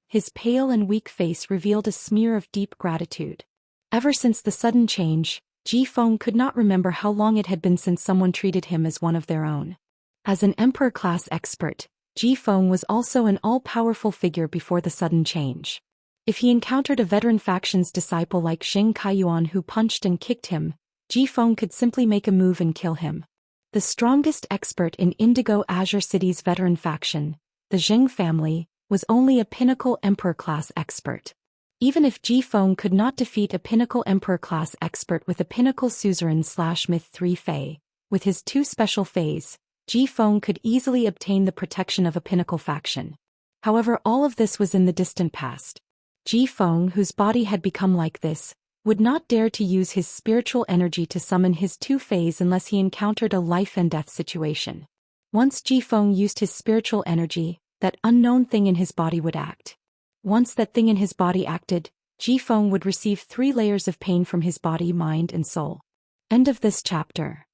S1: His pale and weak face revealed a smear of deep gratitude. Ever since the sudden change, Ji Feng could not remember how long it had been since someone treated him as one of their own. As an Emperor-class expert, Ji Feng was also an all-powerful figure before the sudden change. If he encountered a veteran faction's disciple like Zheng Kaiyuan who punched and kicked him, Ji Feng could simply make a move and kill him. The strongest expert in Indigo Azure City's veteran faction, the Zheng family, was only a pinnacle Emperor-class expert. Even if Ji Feng could not defeat a pinnacle Emperor-class expert with a pinnacle Suzerain/Myth 3 Fei, with his 2 special Feis, Ji Feng could easily obtain the protection of a pinnacle faction. However, all of this was in the distant past. Ji Feng, whose body had become like this, would not dare to use his spiritual energy to summon his 2 Feis unless he encountered a life-and-death situation. Once Ji Feng used his spiritual energy, that unknown thing in his body would act. Once that thing in his body acted, Ji Feng would receive 3 layers of pain from his body, mind and soul. End of this chapter.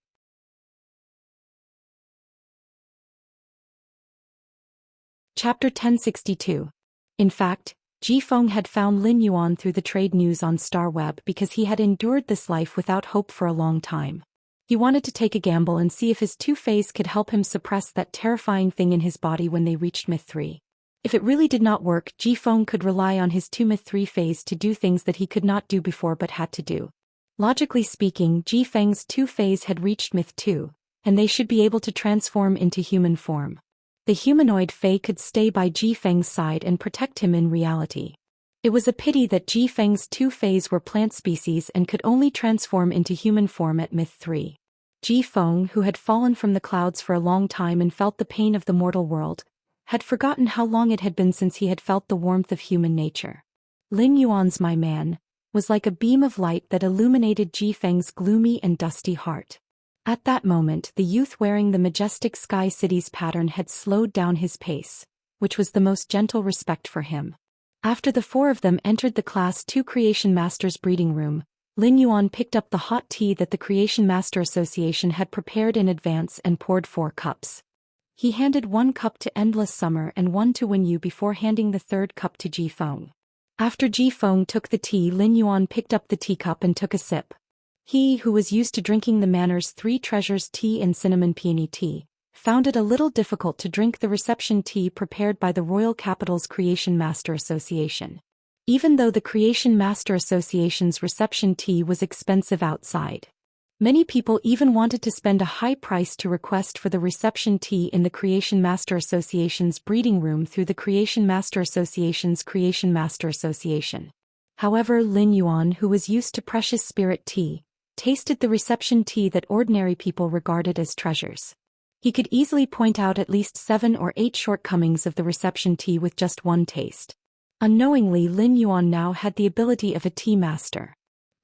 S1: Chapter 1062. In fact, Ji Feng had found Lin Yuan through the trade news on Star Web because he had endured this life without hope for a long time. He wanted to take a gamble and see if his 2 Feis could help him suppress that terrifying thing in his body when they reached Myth 3. If it really did not work, Ji Feng could rely on his 2 Myth 3 Feis to do things that he could not do before but had to do. Logically speaking, Ji Feng's 2 Feis had reached Myth 2, and they should be able to transform into human form. The humanoid Fei could stay by Ji Feng's side and protect him in reality. It was a pity that Ji Feng's 2 Feis were plant species and could only transform into human form at Myth 3. Ji Feng, who had fallen from the clouds for a long time and felt the pain of the mortal world, had forgotten how long it had been since he had felt the warmth of human nature. Lin Yuan's "my man" was like a beam of light that illuminated Ji Feng's gloomy and dusty heart. At that moment, the youth wearing the majestic Sky City's pattern had slowed down his pace, which was the most gentle respect for him. After the 4 of them entered the Class 2 Creation Master's breeding room, Lin Yuan picked up the hot tea that the Creation Master Association had prepared in advance and poured 4 cups. He handed 1 cup to Endless Summer and 1 to Wen Yu before handing the 3rd cup to Ji Feng. After Ji Feng took the tea, Lin Yuan picked up the teacup and took a sip. He, who was used to drinking the Manor's 3 treasures tea and cinnamon peony tea, found it a little difficult to drink the reception tea prepared by the Royal Capital's Creation Master Association. Even though the Creation Master Association's reception tea was expensive outside, many people even wanted to spend a high price to request for the reception tea in the Creation Master Association's breeding room through the Creation Master Association's Creation Master Association. However, Lin Yuan, who was used to precious spirit tea, tasted the reception tea that ordinary people regarded as treasures. He could easily point out at least 7 or 8 shortcomings of the reception tea with just 1 taste. Unknowingly, Lin Yuan now had the ability of a tea master.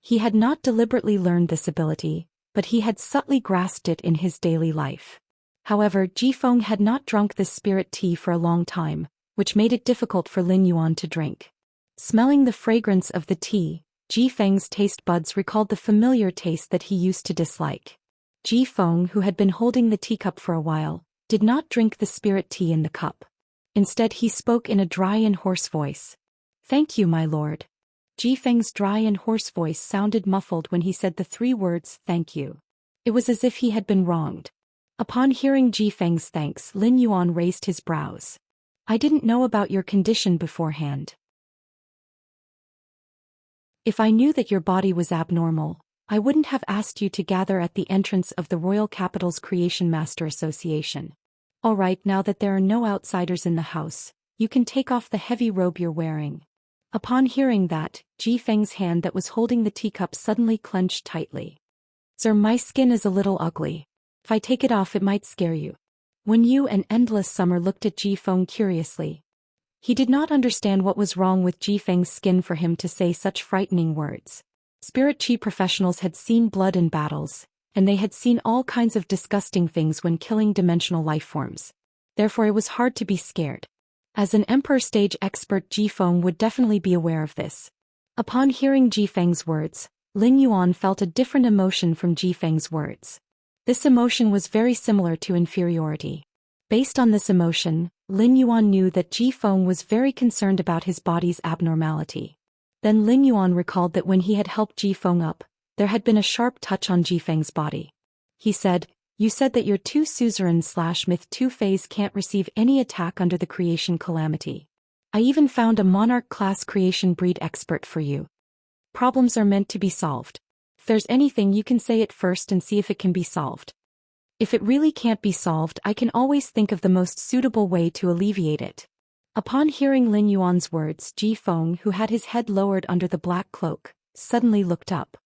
S1: He had not deliberately learned this ability, but he had subtly grasped it in his daily life. However, Ji Feng had not drunk this spirit tea for a long time, which made it difficult for Lin Yuan to drink. Smelling the fragrance of the tea, Ji Feng's taste buds recalled the familiar taste that he used to dislike. Ji Feng, who had been holding the teacup for a while, did not drink the spirit tea in the cup. Instead, he spoke in a dry and hoarse voice. "Thank you, my lord." Ji Feng's dry and hoarse voice sounded muffled when he said the three words, "Thank you." It was as if he had been wronged. Upon hearing Ji Feng's thanks, Lin Yuan raised his brows. "I didn't know about your condition beforehand. If I knew that your body was abnormal, I wouldn't have asked you to gather at the entrance of the Royal Capital's Creation Master Association. All right, now that there are no outsiders in the house, you can take off the heavy robe you're wearing." Upon hearing that, Ji Feng's hand that was holding the teacup suddenly clenched tightly. "Sir, my skin is a little ugly. If I take it off it might scare you." When Yu and Endless Summer looked at Ji Feng curiously. He did not understand what was wrong with Ji Feng's skin for him to say such frightening words. Spirit Chi professionals had seen blood in battles, and they had seen all kinds of disgusting things when killing dimensional life forms. Therefore it was hard to be scared. As an Emperor stage expert, Ji Feng would definitely be aware of this. Upon hearing Ji Feng's words, Lin Yuan felt a different emotion from Ji Feng's words. This emotion was very similar to inferiority. Based on this emotion, Lin Yuan knew that Ji Feng was very concerned about his body's abnormality. Then Lin Yuan recalled that when he had helped Ji Feng up, there had been a sharp touch on Ji Feng's body. He said, "You said that your two suzerain/myth 2 phase can't receive any attack under the creation calamity. I even found a monarch-class creation breed expert for you. Problems are meant to be solved. If there's anything you can say it first and see if it can be solved. If it really can't be solved, I can always think of the most suitable way to alleviate it." Upon hearing Lin Yuan's words, Ji Feng, who had his head lowered under the black cloak, suddenly looked up.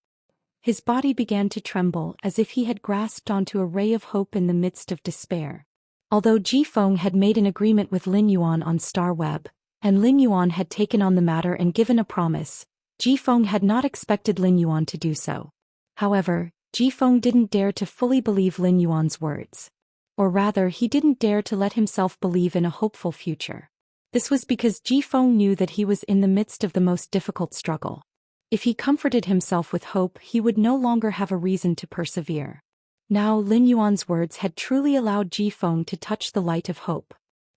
S1: His body began to tremble as if he had grasped onto a ray of hope in the midst of despair. Although Ji Feng had made an agreement with Lin Yuan on Star Web, and Lin Yuan had taken on the matter and given a promise, Ji Feng had not expected Lin Yuan to do so. However, Ji Feng didn't dare to fully believe Lin Yuan's words. Or rather, he didn't dare to let himself believe in a hopeful future. This was because Ji Feng knew that he was in the midst of the most difficult struggle. If he comforted himself with hope, he would no longer have a reason to persevere. Now Lin Yuan's words had truly allowed Ji Feng to touch the light of hope.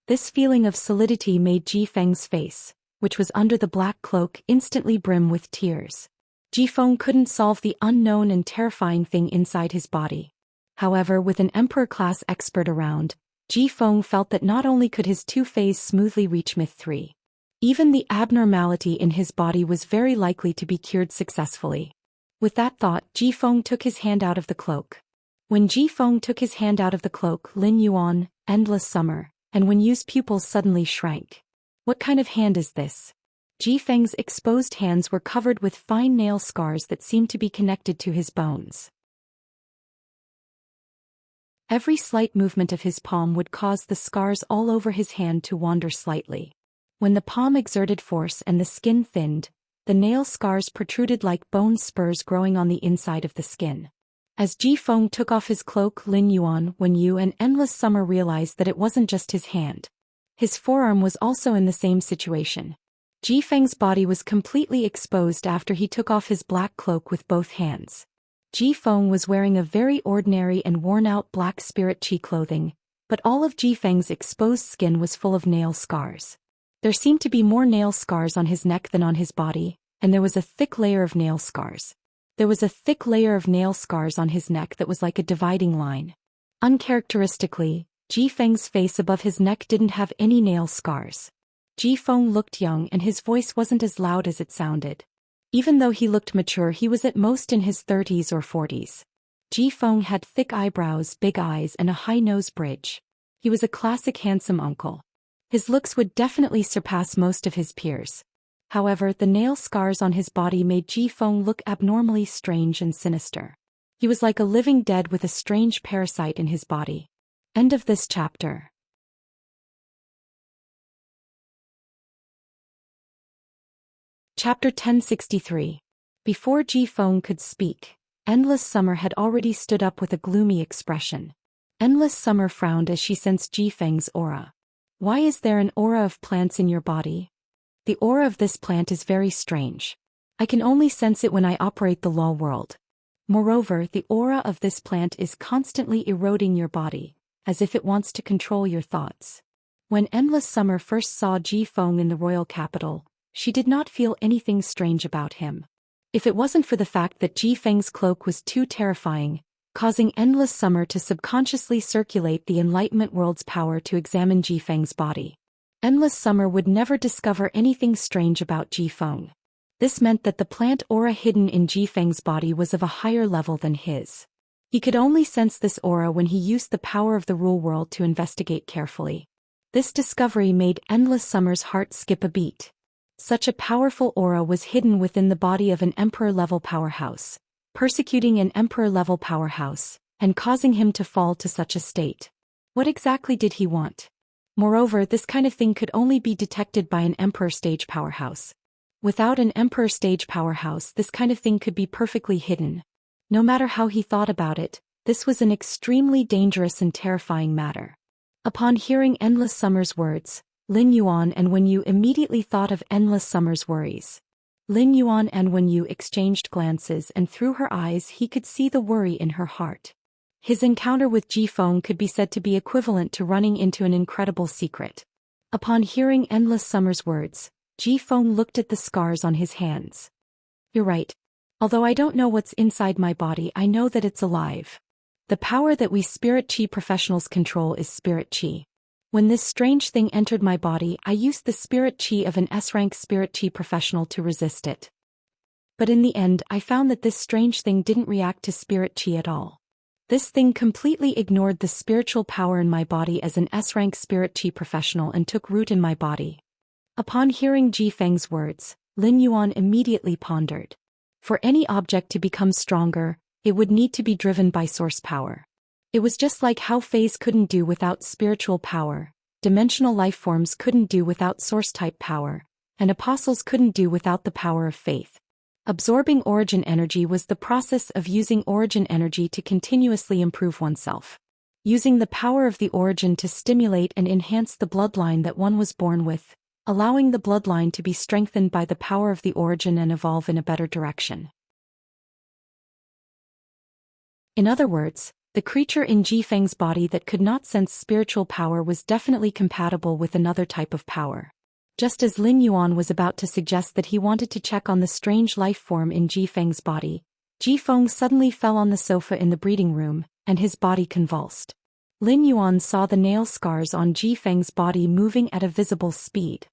S1: This feeling of solidity made Ji Feng's face, which was under the black cloak, instantly brim with tears. Ji Feng couldn't solve the unknown and terrifying thing inside his body. However, with an Emperor-class expert around, Ji Feng felt that not only could his 2 phase smoothly reach Myth 3, even the abnormality in his body was very likely to be cured successfully. With that thought, Ji Feng took his hand out of the cloak. When Ji Feng took his hand out of the cloak, Lin Yuan, Endless Summer, and Wen Yu's pupils suddenly shrank. What kind of hand is this? Ji Feng's exposed hands were covered with fine nail scars that seemed to be connected to his bones. Every slight movement of his palm would cause the scars all over his hand to wander slightly. When the palm exerted force and the skin thinned, the nail scars protruded like bone spurs growing on the inside of the skin. As Ji Feng took off his cloak, Lin Yuan, Wen Yu and Endless Summer realized that it wasn't just his hand. His forearm was also in the same situation. Ji Feng's body was completely exposed after he took off his black cloak with both hands. Ji Feng was wearing a very ordinary and worn-out black spirit chi clothing, but all of Ji Feng's exposed skin was full of nail scars. There seemed to be more nail scars on his neck than on his body, and there was a thick layer of nail scars. There was a thick layer of nail scars on his neck that was like a dividing line. Uncharacteristically, Ji Feng's face above his neck didn't have any nail scars. Ji Feng looked young and his voice wasn't as loud as it sounded. Even though he looked mature, he was at most in his 30s or 40s. Ji Feng had thick eyebrows, big eyes and a high nose bridge. He was a classic handsome uncle. His looks would definitely surpass most of his peers. However, the nail scars on his body made Ji Feng look abnormally strange and sinister. He was like a living dead with a strange parasite in his body. End of this chapter. Chapter 1063. Before Ji Feng could speak, Endless Summer had already stood up with a gloomy expression. Endless Summer frowned as she sensed Ji Feng's aura. Why is there an aura of plants in your body? The aura of this plant is very strange. I can only sense it when I operate the law world. Moreover, the aura of this plant is constantly eroding your body, as if it wants to control your thoughts. When Endless Summer first saw Ji Feng in the royal capital, she did not feel anything strange about him. If it wasn't for the fact that Ji Feng's cloak was too terrifying, causing Endless Summer to subconsciously circulate the Enlightenment World's power to examine Ji Feng's body. Endless Summer would never discover anything strange about Ji Feng. This meant that the plant aura hidden in Ji Feng's body was of a higher level than his. He could only sense this aura when he used the power of the Rule World to investigate carefully. This discovery made Endless Summer's heart skip a beat. Such a powerful aura was hidden within the body of an Emperor-level powerhouse, persecuting an Emperor-level powerhouse, and causing him to fall to such a state. What exactly did he want? Moreover, this kind of thing could only be detected by an Emperor-stage powerhouse. Without an Emperor-stage powerhouse, this kind of thing could be perfectly hidden. No matter how he thought about it, this was an extremely dangerous and terrifying matter. Upon hearing Endless Summer's words, Lin Yuan and Wenyu immediately thought of Endless Summer's worries. Lin Yuan and Wenyu exchanged glances, and through her eyes he could see the worry in her heart. His encounter with Ji Feng could be said to be equivalent to running into an incredible secret. Upon hearing Endless Summer's words, Ji Feng looked at the scars on his hands. "You're right. Although I don't know what's inside my body, I know that it's alive. The power that we Spirit Chi professionals control is Spirit Chi. When this strange thing entered my body, I used the Spirit Chi of an S-rank Spirit Chi professional to resist it. But in the end, I found that this strange thing didn't react to Spirit Chi at all. This thing completely ignored the spiritual power in my body as an S-rank Spirit Chi professional and took root in my body." Upon hearing Ji Feng's words, Lin Yuan immediately pondered. For any object to become stronger, it would need to be driven by source power. It was just like how phase couldn't do without spiritual power, dimensional life forms couldn't do without source-type power, and apostles couldn't do without the power of faith. Absorbing origin energy was the process of using origin energy to continuously improve oneself. Using the power of the origin to stimulate and enhance the bloodline that one was born with, allowing the bloodline to be strengthened by the power of the origin and evolve in a better direction. In other words, the creature in Ji Feng's body that could not sense spiritual power was definitely compatible with another type of power. Just as Lin Yuan was about to suggest that he wanted to check on the strange life form in Ji Feng's body, Ji Feng suddenly fell on the sofa in the breeding room, and his body convulsed. Lin Yuan saw the nail scars on Ji Feng's body moving at a visible speed.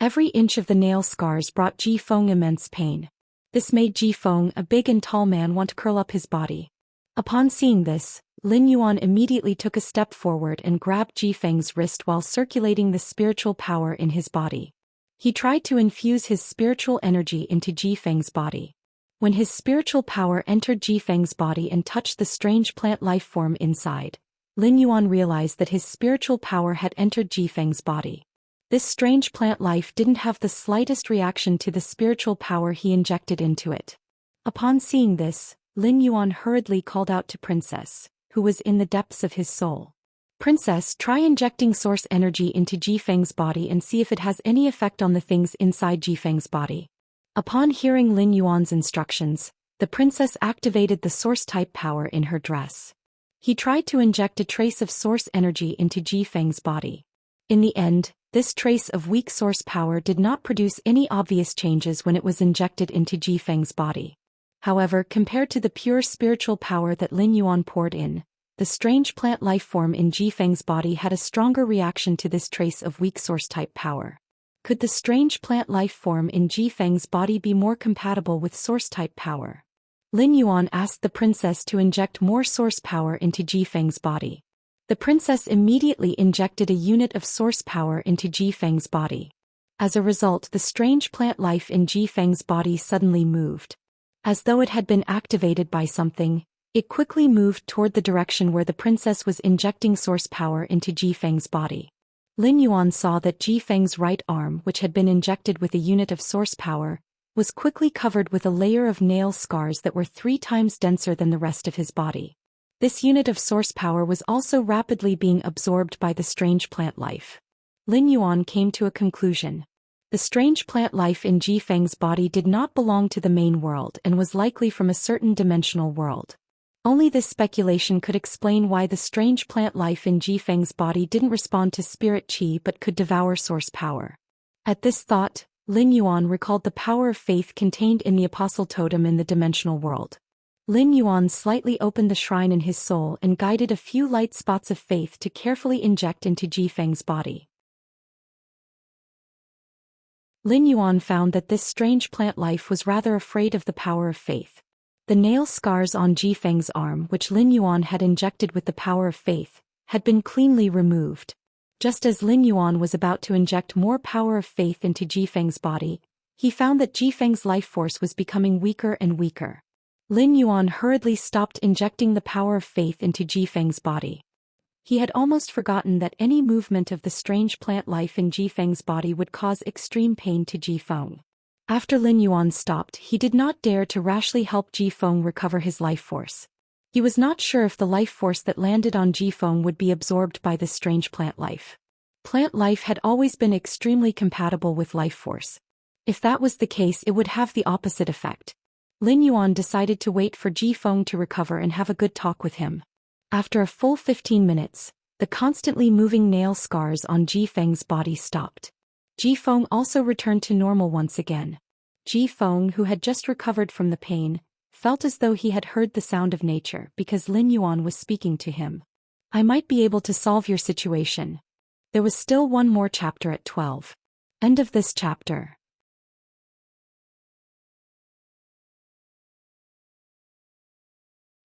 S1: Every inch of the nail scars brought Ji Feng immense pain. This made Ji Feng, a big and tall man, want to curl up his body. Upon seeing this, Lin Yuan immediately took a step forward and grabbed Ji Feng's wrist while circulating the spiritual power in his body. He tried to infuse his spiritual energy into Ji Feng's body. When his spiritual power entered Ji Feng's body and touched the strange plant life form inside, Lin Yuan realized that his spiritual power had entered Ji Feng's body. This strange plant life didn't have the slightest reaction to the spiritual power he injected into it. Upon seeing this, Lin Yuan hurriedly called out to Princess, who was in the depths of his soul. "Princess, try injecting source energy into Ji Feng's body and see if it has any effect on the things inside Ji Feng's body." Upon hearing Lin Yuan's instructions, the princess activated the source-type power in her dress. He tried to inject a trace of source energy into Ji Feng's body. In the end, this trace of weak source power did not produce any obvious changes when it was injected into Ji Feng's body. However, compared to the pure spiritual power that Lin Yuan poured in, the strange plant life form in Ji Feng's body had a stronger reaction to this trace of weak source-type power. Could the strange plant life form in Ji Feng's body be more compatible with source-type power? Lin Yuan asked the princess to inject more source power into Ji Feng's body. The princess immediately injected a unit of source power into Ji Feng's body. As a result, the strange plant life in Ji Feng's body suddenly moved. As though it had been activated by something, it quickly moved toward the direction where the princess was injecting source power into Ji Feng's body. Lin Yuan saw that Ji Feng's right arm, which had been injected with a unit of source power, was quickly covered with a layer of nail scars that were 3 times denser than the rest of his body. This unit of source power was also rapidly being absorbed by the strange plant life. Lin Yuan came to a conclusion. The strange plant life in Ji Feng's body did not belong to the main world and was likely from a certain dimensional world. Only this speculation could explain why the strange plant life in Ji Feng's body didn't respond to spirit qi but could devour source power. At this thought, Lin Yuan recalled the power of faith contained in the apostle totem in the dimensional world. Lin Yuan slightly opened the shrine in his soul and guided a few light spots of faith to carefully inject into Jifeng's body. Lin Yuan found that this strange plant life was rather afraid of the power of faith. The nail scars on Jifeng's arm, which Lin Yuan had injected with the power of faith, had been cleanly removed. Just as Lin Yuan was about to inject more power of faith into Jifeng's body, he found that Jifeng's life force was becoming weaker and weaker. Lin Yuan hurriedly stopped injecting the power of faith into Jifeng's body. He had almost forgotten that any movement of the strange plant life in Jifeng's body would cause extreme pain to Jifeng. After Lin Yuan stopped, he did not dare to rashly help Jifeng recover his life force. He was not sure if the life force that landed on Jifeng would be absorbed by this strange plant life. Plant life had always been extremely compatible with life force. If that was the case, it would have the opposite effect. Lin Yuan decided to wait for Jifeng to recover and have a good talk with him. After a full 15 minutes, the constantly moving nail scars on Jifeng's body stopped. Jifeng also returned to normal once again. Jifeng, who had just recovered from the pain, felt as though he had heard the sound of nature because Lin Yuan was speaking to him. I might be able to solve your situation. There was still one more chapter at 12. End of this chapter.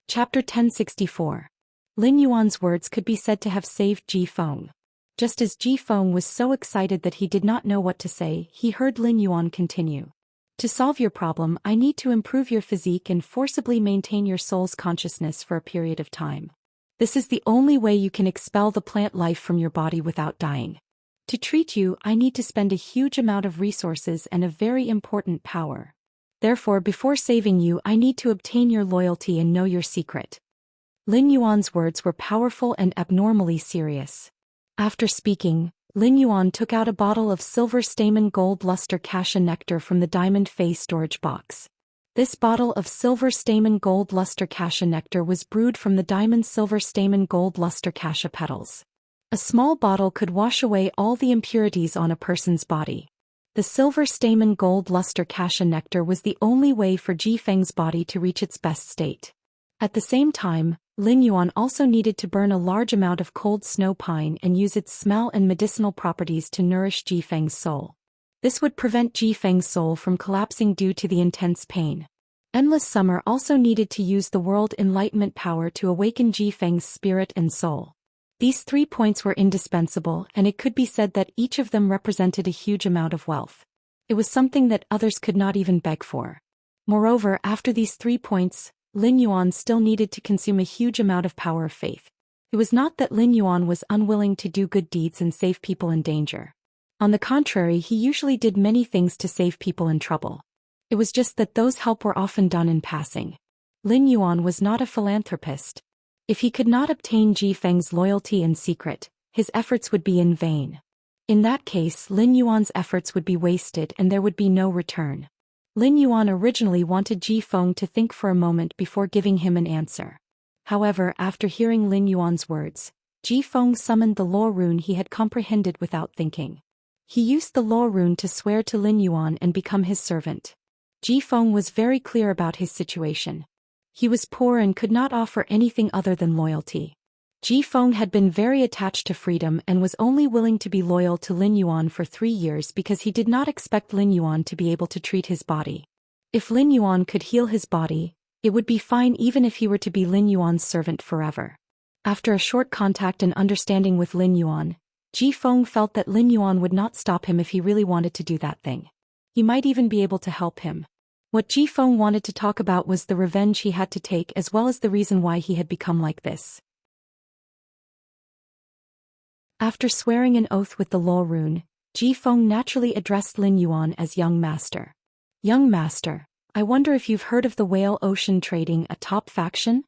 S1: Chapter 1064. Lin Yuan's words could be said to have saved Jifeng. Just as Jifeng was so excited that he did not know what to say, he heard Lin Yuan continue. To solve your problem, I need to improve your physique and forcibly maintain your soul's consciousness for a period of time. This is the only way you can expel the plant life from your body without dying. To treat you, I need to spend a huge amount of resources and a very important power. Therefore, before saving you, I need to obtain your loyalty and know your secret. Lin Yuan's words were powerful and abnormally serious. After speaking, Lin Yuan took out a bottle of silver stamen gold luster cassia nectar from the diamond face storage box. This bottle of silver stamen gold luster cassia nectar was brewed from the diamond silver stamen gold luster cassia petals. A small bottle could wash away all the impurities on a person's body. The silver stamen gold luster cassia nectar was the only way for Jifeng's body to reach its best state. At the same time, Lin Yuan also needed to burn a large amount of cold snow pine and use its smell and medicinal properties to nourish Jifeng's soul. This would prevent Jifeng's soul from collapsing due to the intense pain. Endless Summer also needed to use the world enlightenment power to awaken Jifeng's spirit and soul. These 3 points were indispensable, and it could be said that each of them represented a huge amount of wealth. It was something that others could not even beg for. Moreover, after these 3 points, Lin Yuan still needed to consume a huge amount of power of faith. It was not that Lin Yuan was unwilling to do good deeds and save people in danger. On the contrary, he usually did many things to save people in trouble. It was just that those help were often done in passing. Lin Yuan was not a philanthropist. If he could not obtain Jifeng's loyalty in secret, his efforts would be in vain. In that case, Lin Yuan's efforts would be wasted and there would be no return. Lin Yuan originally wanted Jifeng to think for a moment before giving him an answer. However, after hearing Lin Yuan's words, Jifeng summoned the law rune he had comprehended without thinking. He used the law rune to swear to Lin Yuan and become his servant. Jifeng was very clear about his situation. He was poor and could not offer anything other than loyalty. Jifeng had been very attached to freedom and was only willing to be loyal to Lin Yuan for 3 years because he did not expect Lin Yuan to be able to treat his body. If Lin Yuan could heal his body, it would be fine even if he were to be Lin Yuan's servant forever. After a short contact and understanding with Lin Yuan, Jifeng felt that Lin Yuan would not stop him if he really wanted to do that thing. He might even be able to help him. What Jifeng wanted to talk about was the revenge he had to take as well as the reason why he had become like this. After swearing an oath with the law rune, Jifeng naturally addressed Lin Yuan as Young Master. Young Master, I wonder if you've heard of the Whale Ocean Trading, a top faction?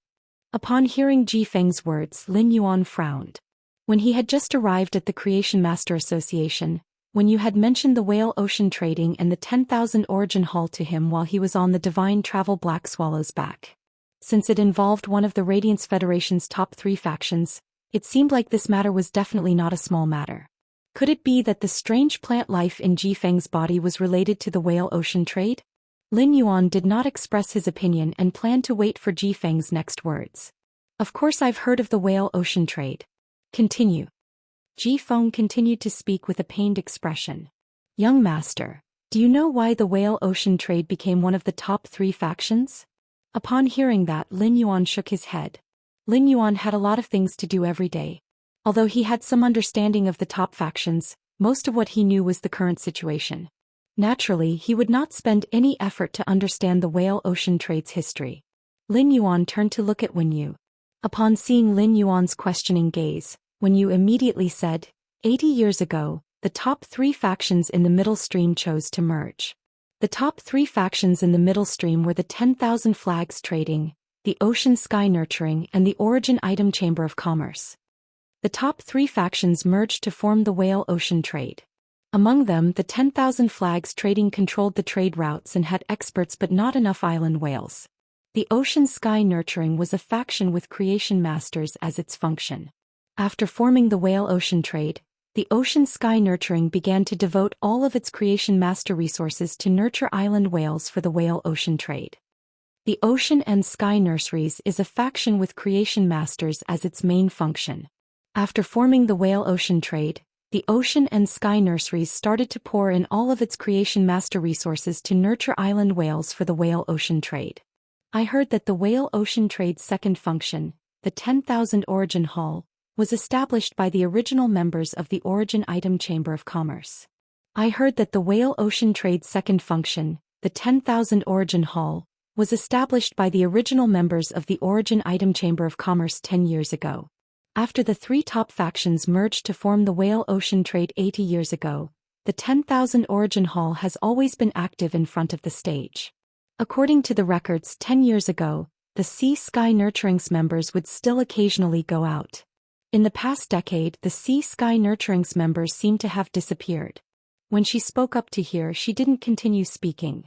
S1: Upon hearing Jifeng's words, Lin Yuan frowned. When he had just arrived at the Creation Master Association, when you had mentioned the Whale Ocean Trading and the 10,000 origin hull to him while he was on the Divine Travel Black Swallow's back. Since it involved one of the Radiance Federation's top 3 factions, it seemed like this matter was definitely not a small matter. Could it be that the strange plant life in Ji Feng's body was related to the whale ocean trade? Lin Yuan did not express his opinion and planned to wait for Ji Feng's next words. Of course I've heard of the whale ocean trade. Continue. Ji Feng continued to speak with a pained expression. Young master, do you know why the whale ocean trade became one of the top 3 factions? Upon hearing that, Lin Yuan shook his head. Lin Yuan had a lot of things to do every day. Although he had some understanding of the top factions, most of what he knew was the current situation. Naturally, he would not spend any effort to understand the whale ocean trade's history. Lin Yuan turned to look at Wen Yu. Upon seeing Lin Yuan's questioning gaze, Wen Yu immediately said, 80 years ago, the top 3 factions in the middle stream chose to merge. The top 3 factions in the middle stream were the 10,000 Flags Trading, the Ocean Sky Nurturing and the Origin Item Chamber of Commerce. The top 3 factions merged to form the Whale Ocean Trade. Among them, the 10,000 Flags Trading controlled the trade routes and had experts but not enough island whales. The Ocean Sky Nurturing was a faction with creation masters as its function. After forming the Whale Ocean Trade, the Ocean Sky Nurturing began to devote all of its creation master resources to nurture island whales for the Whale Ocean Trade. The Ocean and Sky Nurseries is a faction with creation masters as its main function. After forming the Whale Ocean Trade, the Ocean and Sky Nurseries started to pour in all of its creation master resources to nurture island whales for the Whale Ocean Trade. I heard that the Whale Ocean Trade's second function, the 10,000 Origin Hall, was established by the original members of the Origin Item Chamber of Commerce. I heard that the Whale Ocean Trade's second function, the 10,000 Origin Hall, was established by the original members of the Origin Item Chamber of Commerce 10 years ago. After the 3 top factions merged to form the Whale Ocean Trade 80 years ago, the 10,000 Origin Hall has always been active in front of the stage. According to the records 10 years ago, the Sea Sky Nurturing's members would still occasionally go out. In the past decade, the Sea Sky Nurturing's members seemed to have disappeared. When she spoke up to hear, she didn't continue speaking.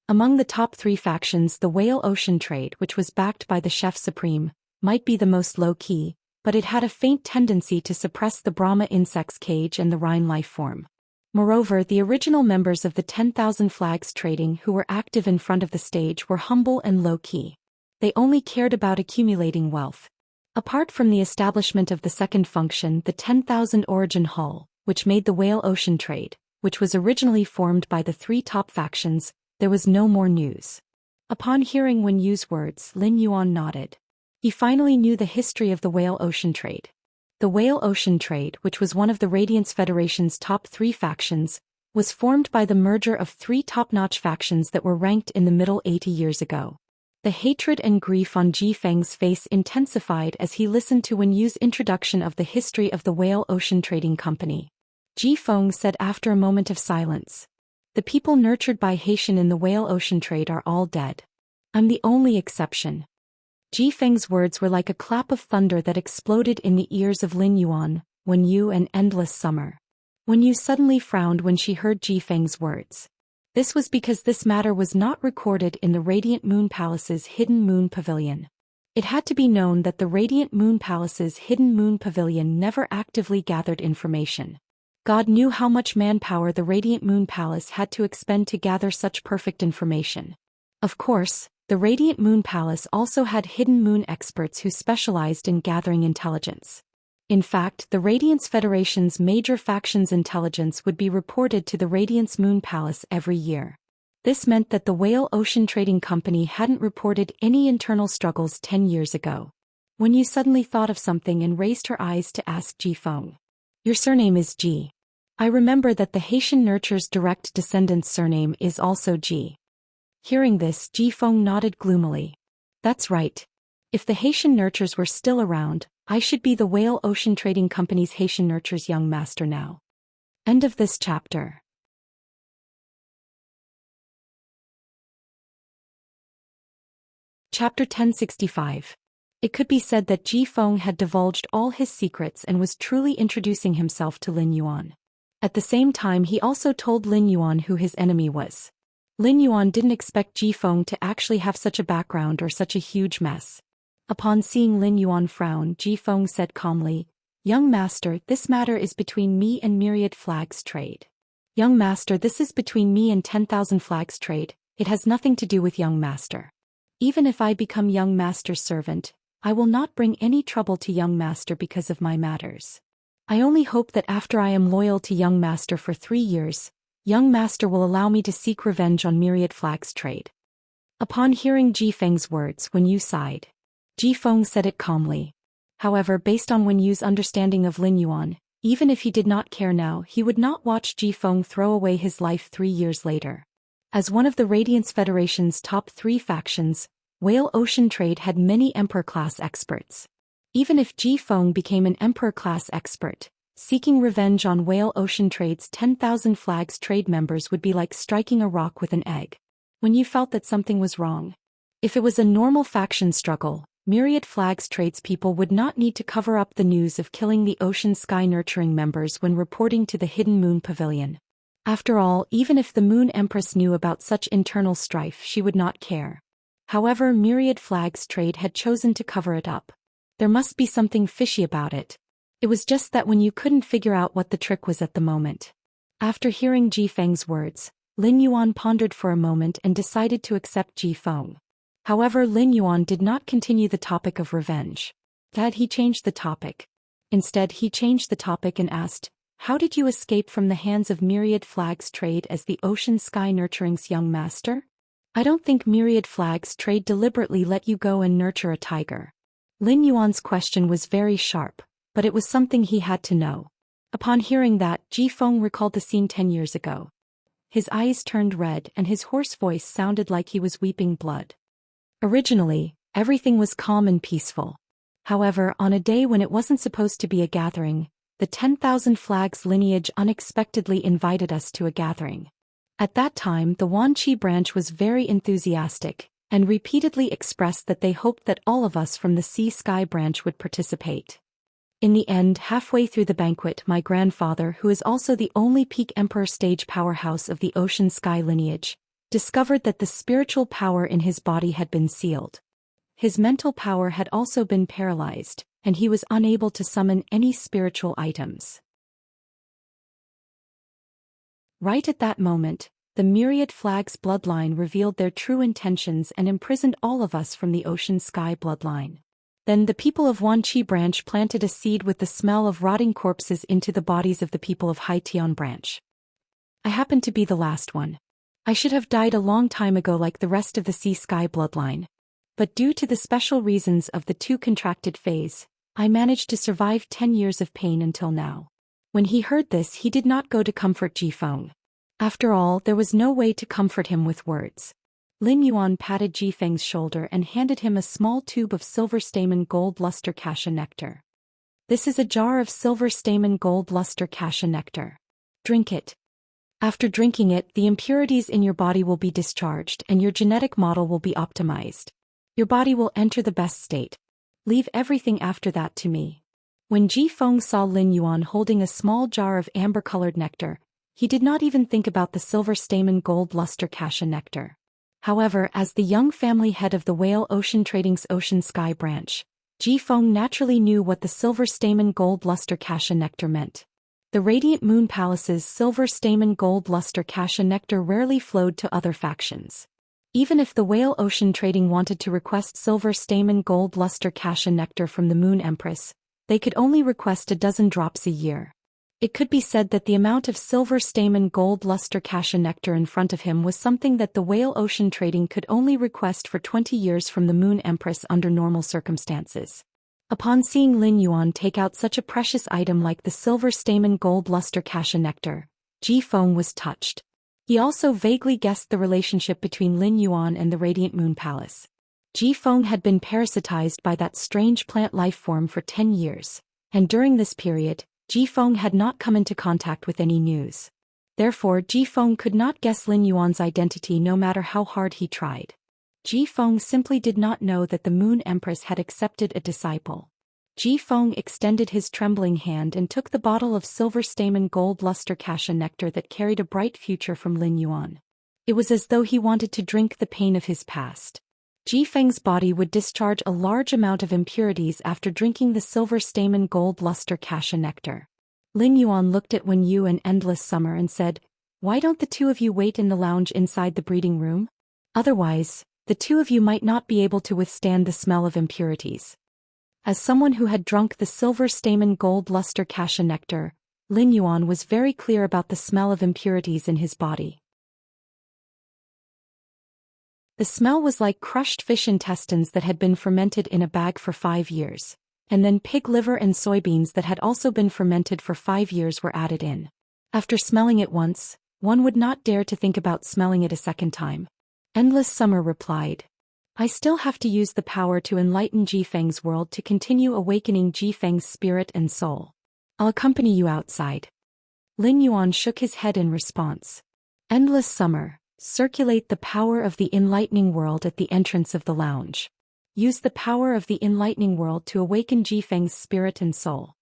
S1: Among the top 3 factions, the Whale Ocean Trade, which was backed by the Chef Supreme, might be the most low-key, but it had a faint tendency to suppress the Brahma insect's cage and the Rhine life form. Moreover, the original members of the 10,000 Flags Trading who were active in front of the stage were humble and low-key. They only cared about accumulating wealth. Apart from the establishment of the second function, the 10,000 Origin Hall, which made the Whale Ocean Trade, which was originally formed by the 3 top factions, there was no more news. Upon hearing Wen Yu's words, Lin Yuan nodded. He finally knew the history of the Whale Ocean Trade. The Whale Ocean Trade, which was one of the Radiance Federation's top 3 factions, was formed by the merger of 3 top-notch factions that were ranked in the middle 80 years ago. The hatred and grief on Ji Feng's face intensified as he listened to Wen Yu's introduction of the history of the Whale Ocean Trading Company. Ji Feng said after a moment of silence, "The people nurtured by Haitian in the Whale Ocean Trade are all dead. I'm the only exception." Ji Feng's words were like a clap of thunder that exploded in the ears of Lin Yuan, Wen Yu and Endless Summer. Wen Yu suddenly frowned when she heard Ji Feng's words. This was because this matter was not recorded in the Radiant Moon Palace's Hidden Moon Pavilion. It had to be known that the Radiant Moon Palace's Hidden Moon Pavilion never actively gathered information. God knew how much manpower the Radiant Moon Palace had to expend to gather such perfect information. Of course, the Radiant Moon Palace also had Hidden Moon experts who specialized in gathering intelligence. In fact, the Radiance Federation's major faction's intelligence would be reported to the Radiance Moon Palace every year. This meant that the Whale Ocean Trading Company hadn't reported any internal struggles 10 years ago. Wen Yu suddenly thought of something and raised her eyes to ask Ji Feng. "Your surname is Ji. I remember that the Haitian Nurture's direct descendant's surname is also Ji." Hearing this, Ji Feng nodded gloomily. "That's right. If the Haitian Nurtures were still around, I should be the Whale Ocean Trading Company's Haitian Nurture's young master now." End of this chapter. Chapter 1065. It could be said that Ji Feng had divulged all his secrets and was truly introducing himself to Lin Yuan. At the same time, he also told Lin Yuan who his enemy was. Lin Yuan didn't expect Ji Feng to actually have such a background or such a huge mess. Upon seeing Lin Yuan frown, Ji Feng said calmly, Young master, this matter is between me and Myriad Flags trade. Young master, this is between me and 10,000 flags trade, it has nothing to do with young master. Even if I become young master's servant, I will not bring any trouble to young master because of my matters. I only hope that after I am loyal to young master for 3 years, young master will allow me to seek revenge on Myriad Flags trade. Upon hearing Ji Feng's words, Wen Yu sighed. Ji Feng said it calmly. However, based on Wen Yu's understanding of Lin Yuan, even if he did not care now, he would not watch Ji Feng throw away his life 3 years later. As one of the Radiance Federation's top 3 factions, Whale Ocean Trade had many Emperor-class experts. Even if Ji Feng became an Emperor-class expert, seeking revenge on Whale Ocean Trade's 10,000 flags trade members would be like striking a rock with an egg. When you felt that something was wrong. If it was a normal faction struggle, Myriad Flags tradespeople would not need to cover up the news of killing the Ocean Sky Nurturing members when reporting to the Hidden Moon Pavilion. After all, even if the Moon Empress knew about such internal strife, she would not care. However, Myriad Flags trade had chosen to cover it up. There must be something fishy about it. It was just that when you couldn't figure out what the trick was at the moment. After hearing Ji Feng's words, Lin Yuan pondered for a moment and decided to accept Ji Feng. However, Lin Yuan did not continue the topic of revenge. Instead, he changed the topic. And asked, how did you escape from the hands of Myriad Flags trade as the Ocean Sky Nurturing's young master? I don't think Myriad Flags trade deliberately let you go and nurture a tiger. Lin Yuan's question was very sharp, but it was something he had to know. Upon hearing that, Ji Feng recalled the scene 10 years ago. His eyes turned red and his hoarse voice sounded like he was weeping blood. Originally, everything was calm and peaceful. However, on a day when it wasn't supposed to be a gathering, the 10,000 Flags lineage unexpectedly invited us to a gathering. At that time, the Wanqi branch was very enthusiastic, and repeatedly expressed that they hoped that all of us from the Sea Sky branch would participate. In the end, halfway through the banquet, my grandfather, who is also the only peak Emperor stage powerhouse of the Ocean Sky lineage, discovered that the spiritual power in his body had been sealed. His mental power had also been paralyzed, and he was unable to summon any spiritual items. Right at that moment, the Myriad Flags bloodline revealed their true intentions and imprisoned all of us from the Ocean Sky bloodline. Then the people of Wanqi branch planted a seed with the smell of rotting corpses into the bodies of the people of Haitian branch. I happened to be the last one. I should have died a long time ago like the rest of the Sea Sky bloodline. But due to the special reasons of the 2 contracted phase, I managed to survive 10 years of pain until now. When he heard this, he did not go to comfort Ji Feng. After all, there was no way to comfort him with words. Lin Yuan patted Ji Feng's shoulder and handed him a small tube of silver stamen gold luster cassia nectar. This is a jar of silver stamen gold luster cassia nectar. Drink it. After drinking it, the impurities in your body will be discharged and your genetic model will be optimized. Your body will enter the best state. Leave everything after that to me. When Ji Feng saw Lin Yuan holding a small jar of amber-colored nectar, he did not even think about the silver stamen gold luster cassia nectar. However, as the young family head of the Whale Ocean Trading's Ocean Sky branch, Ji Feng naturally knew what the silver stamen gold luster cassia nectar meant. The Radiant Moon Palace's silver stamen gold luster cassia nectar rarely flowed to other factions. Even if the Whale Ocean Trading wanted to request silver stamen gold luster cassia nectar from the Moon Empress, they could only request a dozen drops a year. It could be said that the amount of silver stamen gold luster cassia nectar in front of him was something that the Whale Ocean Trading could only request for 20 years from the Moon Empress under normal circumstances. Upon seeing Lin Yuan take out such a precious item like the silver stamen gold luster cassia nectar, Ji Feng was touched. He also vaguely guessed the relationship between Lin Yuan and the Radiant Moon Palace. Ji Feng had been parasitized by that strange plant life form for 10 years, and during this period, Ji Feng had not come into contact with any news. Therefore, Ji Feng could not guess Lin Yuan's identity no matter how hard he tried. Ji Feng simply did not know that the Moon Empress had accepted a disciple. Ji Feng extended his trembling hand and took the bottle of silver stamen gold luster cassia nectar that carried a bright future from Lin Yuan. It was as though he wanted to drink the pain of his past. Ji Feng's body would discharge a large amount of impurities after drinking the silver stamen gold luster cassia nectar. Lin Yuan looked at Wen Yu and Endless Summer and said, "Why don't the two of you wait in the lounge inside the breeding room? Otherwise, the two of you might not be able to withstand the smell of impurities." As someone who had drunk the silver stamen gold luster cassia nectar, Lin Yuan was very clear about the smell of impurities in his body. The smell was like crushed fish intestines that had been fermented in a bag for 5 years, and then pig liver and soybeans that had also been fermented for 5 years were added in. After smelling it once, one would not dare to think about smelling it a second time. Endless Summer replied, "I still have to use the power to enlighten Ji Feng's world to continue awakening Ji Feng's spirit and soul. I'll accompany you outside." Lin Yuan shook his head in response. Endless Summer, circulate the power of the enlightening world at the entrance of the lounge. Use the power of the enlightening world to awaken Ji Feng's spirit and soul.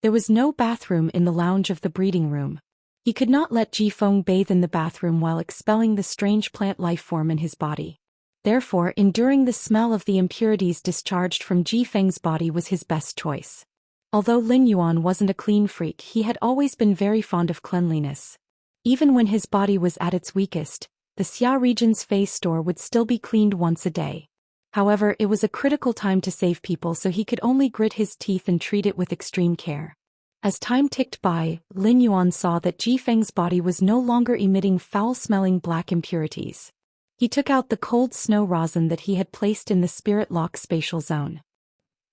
S1: There was no bathroom in the lounge of the breeding room. He could not let Ji Feng bathe in the bathroom while expelling the strange plant life form in his body. Therefore, enduring the smell of the impurities discharged from Ji Feng's body was his best choice. Although Lin Yuan wasn't a clean freak, he had always been very fond of cleanliness. Even when his body was at its weakest, the Xia region's face store would still be cleaned once a day. However, it was a critical time to save people, so he could only grit his teeth and treat it with extreme care. As time ticked by, Lin Yuan saw that Ji Feng's body was no longer emitting foul-smelling black impurities. He took out the cold snow rosin that he had placed in the spirit lock spatial zone.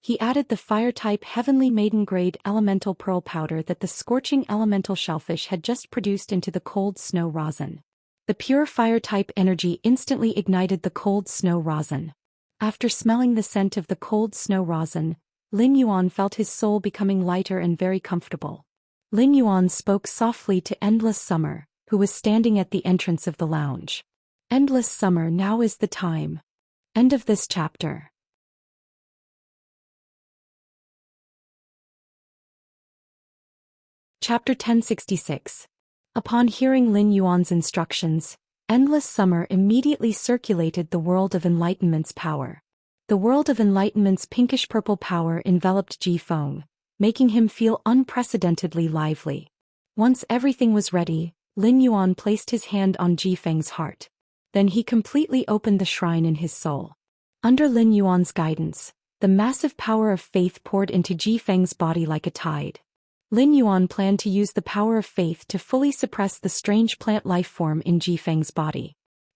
S1: He added the fire-type Heavenly Maiden grade elemental pearl powder that the scorching elemental shellfish had just produced into the cold snow rosin. The pure fire-type energy instantly ignited the cold snow rosin. After smelling the scent of the cold snow rosin, Lin Yuan felt his soul becoming lighter and very comfortable. Lin Yuan spoke softly to Endless Summer, who was standing at the entrance of the lounge. "Endless Summer, now is the time." End of this chapter. Chapter 1066. Upon hearing Lin Yuan's instructions, Endless Summer immediately circulated the world of enlightenment's power. The world of enlightenment's pinkish-purple power enveloped Ji Feng, making him feel unprecedentedly lively. Once everything was ready, Lin Yuan placed his hand on Ji Feng's heart. Then he completely opened the shrine in his soul. Under Lin Yuan's guidance, the massive power of faith poured into Ji Feng's body like a tide. Lin Yuan planned to use the power of faith to fully suppress the strange plant life form in Ji Feng's body.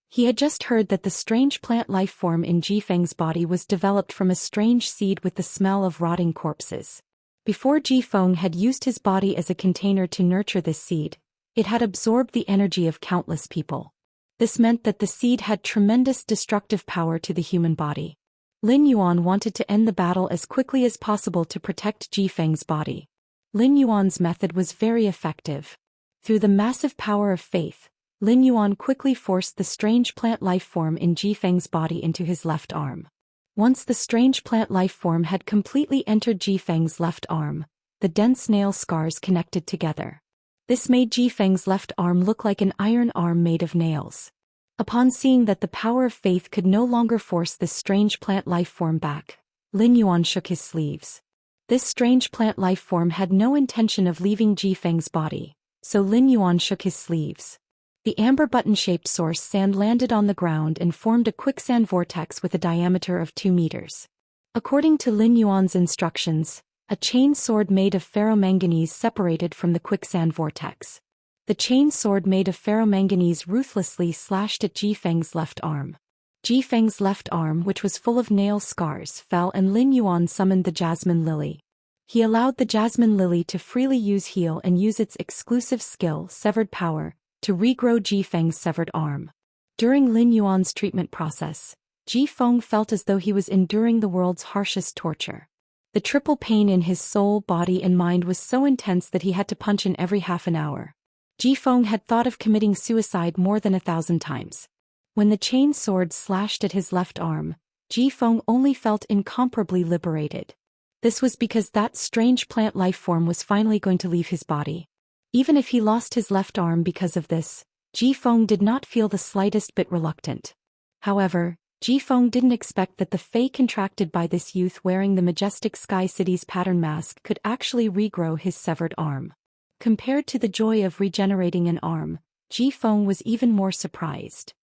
S1: He had just heard that the strange plant life form in Ji Feng's body was developed from a strange seed with the smell of rotting corpses. Before Ji Feng had used his body as a container to nurture this seed, it had absorbed the energy of countless people. This meant that the seed had tremendous destructive power to the human body. Lin Yuan wanted to end the battle as quickly as possible to protect Ji Feng's body. Lin Yuan's method was very effective. Through the massive power of faith, Lin Yuan quickly forced the strange plant life form in Ji Feng's body into his left arm. Once the strange plant life form had completely entered Ji Feng's left arm, the dense nail scars connected together. This made Ji Feng's left arm look like an iron arm made of nails. Upon seeing that the power of faith could no longer force this strange plant life form back, Lin Yuan shook his sleeves. This strange plant life form had no intention of leaving Ji Feng's body, so Lin Yuan shook his sleeves. The amber button-shaped source sand landed on the ground and formed a quicksand vortex with a diameter of 2 meters. According to Lin Yuan's instructions, a chain sword made of ferromanganese separated from the quicksand vortex. The chain sword made of ferromanganese ruthlessly slashed at Ji Feng's left arm. Ji Feng's left arm, which was full of nail scars, fell and Lin Yuan summoned the Jasmine Lily. He allowed the Jasmine Lily to freely heal and use its exclusive skill, Severed Power, to regrow Ji Feng's severed arm. During Lin Yuan's treatment process, Ji Feng felt as though he was enduring the world's harshest torture. The triple pain in his soul, body and mind was so intense that he had to punch in every half an hour. Ji Feng had thought of committing suicide more than 1,000 times. When the chain sword slashed at his left arm, Ji Feng only felt incomparably liberated. This was because that strange plant life form was finally going to leave his body. Even if he lost his left arm because of this, Ji Feng did not feel the slightest bit reluctant. However, Jifeng didn't expect that the fey contracted by this youth wearing the majestic Sky City's pattern mask could actually regrow his severed arm. Compared to the joy of regenerating an arm, Jifeng was even more surprised.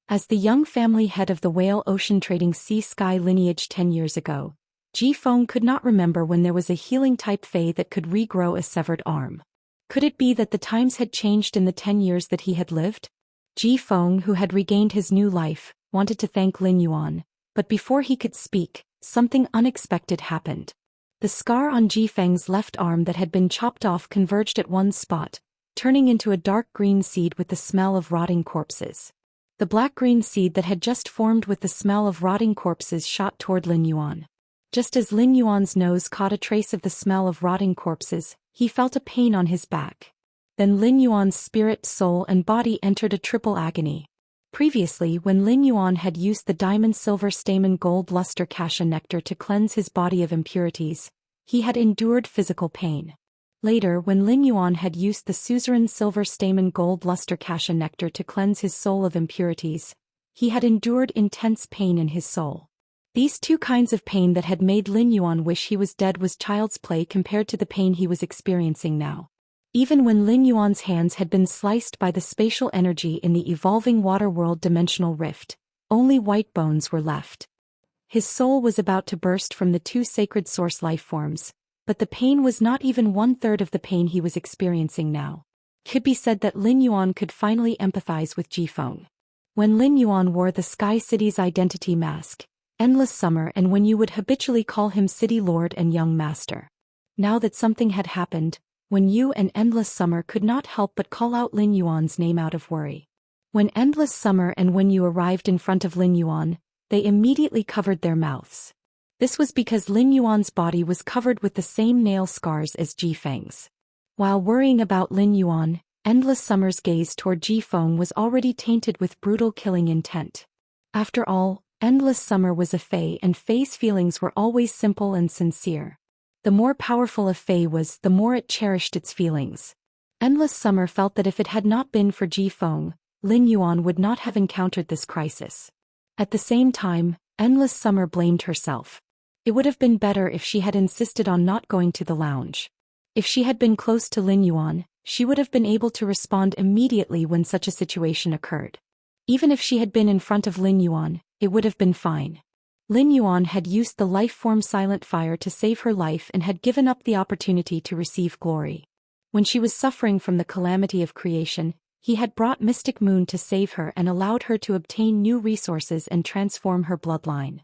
S1: As the young family head of the Whale Ocean Trading Sea Sky lineage 10 years ago, Jifeng could not remember when there was a healing-type fey that could regrow a severed arm. Could it be that the times had changed in the 10 years that he had lived? Jifeng, who had regained his new life, wanted to thank Lin Yuan, but before he could speak, something unexpected happened. The scar on Jifeng's left arm that had been chopped off converged at one spot, turning into a dark green seed with the smell of rotting corpses. The black-green seed that had just formed with the smell of rotting corpses shot toward Lin Yuan. Just as Lin Yuan's nose caught a trace of the smell of rotting corpses, he felt a pain on his back. Then Lin Yuan's spirit, soul and body entered a triple agony. Previously, when Lin Yuan had used the diamond silver stamen gold luster kasha nectar to cleanse his body of impurities, he had endured physical pain. Later, when Lin Yuan had used the suzerain silver stamen gold luster kasha nectar to cleanse his soul of impurities, he had endured intense pain in his soul. These two kinds of pain that had made Lin Yuan wish he was dead was child's play compared to the pain he was experiencing now. Even when Lin Yuan's hands had been sliced by the spatial energy in the evolving water-world dimensional rift, only white bones were left. His soul was about to burst from the two sacred source life forms, but the pain was not even one-third of the pain he was experiencing now. It could be said that Lin Yuan could finally empathize with Jifeng. When Lin Yuan wore the Sky City's identity mask, Endless Summer, and when you would habitually call him City Lord and Young Master. Now that something had happened, when you and Endless Summer could not help but call out Lin Yuan's name out of worry. When Endless Summer and when you arrived in front of Lin Yuan, they immediately covered their mouths. This was because Lin Yuan's body was covered with the same nail scars as Jifeng's. While worrying about Lin Yuan, Endless Summer's gaze toward Jifeng was already tainted with brutal killing intent. After all, Endless Summer was a fey, and fey's feelings were always simple and sincere. The more powerful a fey was, the more it cherished its feelings. Endless Summer felt that if it had not been for Jifeng, Lin Yuan would not have encountered this crisis. At the same time, Endless Summer blamed herself. It would have been better if she had insisted on not going to the lounge. If she had been close to Lin Yuan, she would have been able to respond immediately when such a situation occurred. Even if she had been in front of Lin Yuan, it would have been fine. Lin Yuan had used the life form Silent Fire to save her life and had given up the opportunity to receive glory. When she was suffering from the calamity of creation, he had brought Mystic Moon to save her and allowed her to obtain new resources and transform her bloodline.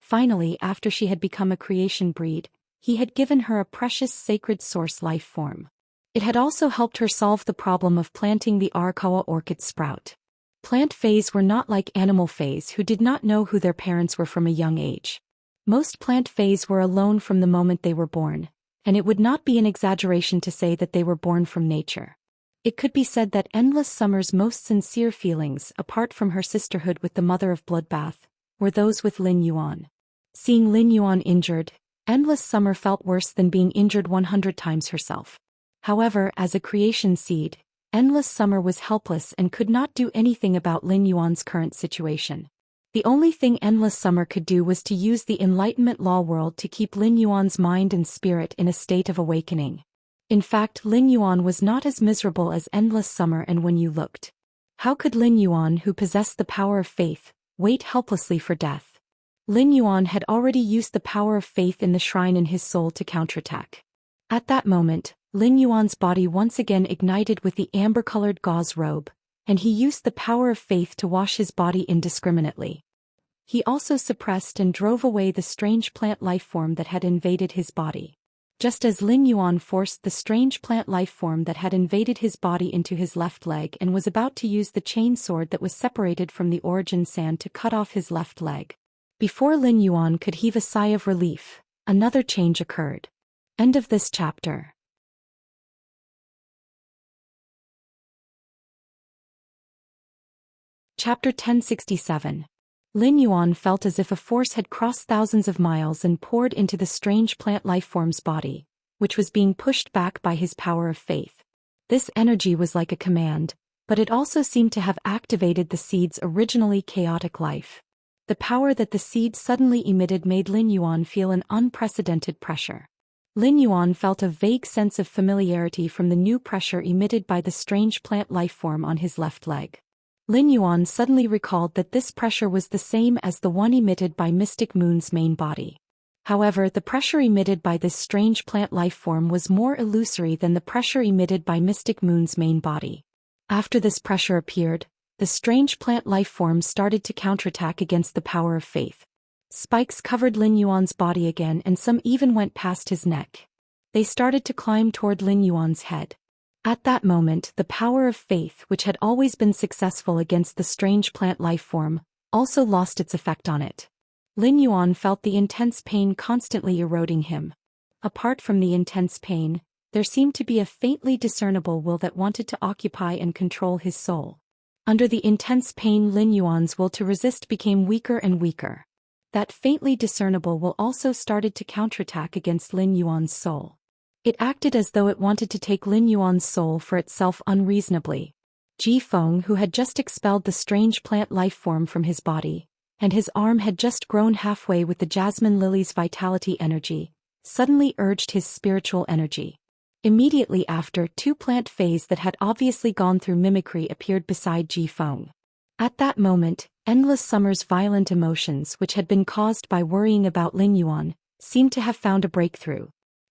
S1: Finally, after she had become a creation breed, he had given her a precious sacred source life form. It had also helped her solve the problem of planting the Arakawa orchid sprout. Plant fays were not like animal fays who did not know who their parents were from a young age. Most plant fays were alone from the moment they were born, and it would not be an exaggeration to say that they were born from nature. It could be said that Endless Summer's most sincere feelings, apart from her sisterhood with the Mother of Bloodbath, were those with Lin Yuan. Seeing Lin Yuan injured, Endless Summer felt worse than being injured 100 times herself. However, as a creation seed, Endless Summer was helpless and could not do anything about Lin Yuan's current situation. The only thing Endless Summer could do was to use the Enlightenment Law World to keep Lin Yuan's mind and spirit in a state of awakening. In fact, Lin Yuan was not as miserable as Endless Summer, and when you looked. How could Lin Yuan, who possessed the power of faith, wait helplessly for death? Lin Yuan had already used the power of faith in the shrine in his soul to counterattack. At that moment, Lin Yuan's body once again ignited with the amber-colored gauze robe, and he used the power of faith to wash his body indiscriminately. He also suppressed and drove away the strange plant life form that had invaded his body. Just as Lin Yuan forced the strange plant life form that had invaded his body into his left leg and was about to use the chain sword that was separated from the origin sand to cut off his left leg. Before Lin Yuan could heave a sigh of relief, another change occurred. End of this chapter. Chapter 1067. Lin Yuan felt as if a force had crossed thousands of miles and poured into the strange plant life form's body, which was being pushed back by his power of faith. This energy was like a command, but it also seemed to have activated the seed's originally chaotic life. The power that the seed suddenly emitted made Lin Yuan feel an unprecedented pressure. Lin Yuan felt a vague sense of familiarity from the new pressure emitted by the strange plant lifeform on his left leg. Lin Yuan suddenly recalled that this pressure was the same as the one emitted by Mystic Moon's main body. However, the pressure emitted by this strange plant lifeform was more illusory than the pressure emitted by Mystic Moon's main body. After this pressure appeared, the strange plant lifeform started to counterattack against the power of faith. Spikes covered Lin Yuan's body again, and some even went past his neck. They started to climb toward Lin Yuan's head. At that moment, the power of faith, which had always been successful against the strange plant lifeform, also lost its effect on it. Lin Yuan felt the intense pain constantly eroding him. Apart from the intense pain, there seemed to be a faintly discernible will that wanted to occupy and control his soul. Under the intense pain, Lin Yuan's will to resist became weaker and weaker. That faintly discernible will also started to counterattack against Lin Yuan's soul. It acted as though it wanted to take Lin Yuan's soul for itself unreasonably. Ji Feng, who had just expelled the strange plant lifeform from his body, and his arm had just grown halfway with the jasmine lily's vitality energy, suddenly urged his spiritual energy. Immediately after, two plant fays that had obviously gone through mimicry appeared beside Ji Feng. At that moment, Endless Summer's violent emotions, which had been caused by worrying about Lin Yuan, seemed to have found a breakthrough.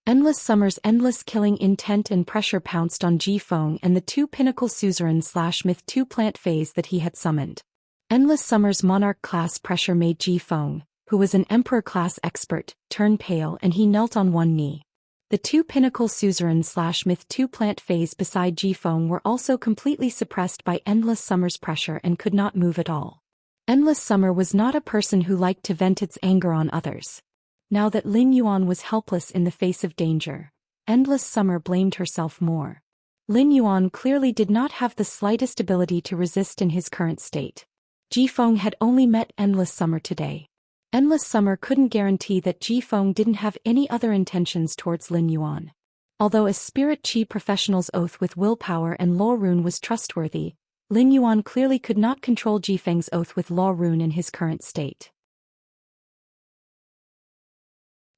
S1: Endless Summer's endless killing intent and pressure pounced on Ji Feng and the two pinnacle suzerain/myth 2 plant fays that he had summoned. Endless Summer's monarch-class pressure made Ji Feng, who was an emperor-class expert, turn pale, and he knelt on one knee. The two pinnacle suzerain/myth 2 plant fays beside Ji Feng were also completely suppressed by Endless Summer's pressure and could not move at all. Endless Summer was not a person who liked to vent its anger on others. Now that Lin Yuan was helpless in the face of danger, Endless Summer blamed herself more. Lin Yuan clearly did not have the slightest ability to resist in his current state. Ji Feng had only met Endless Summer today. Endless Summer couldn't guarantee that Ji Feng didn't have any other intentions towards Lin Yuan. Although a spirit qi professional's oath with willpower and law rune was trustworthy, Lin Yuan clearly could not control Ji Feng's oath with law rune in his current state.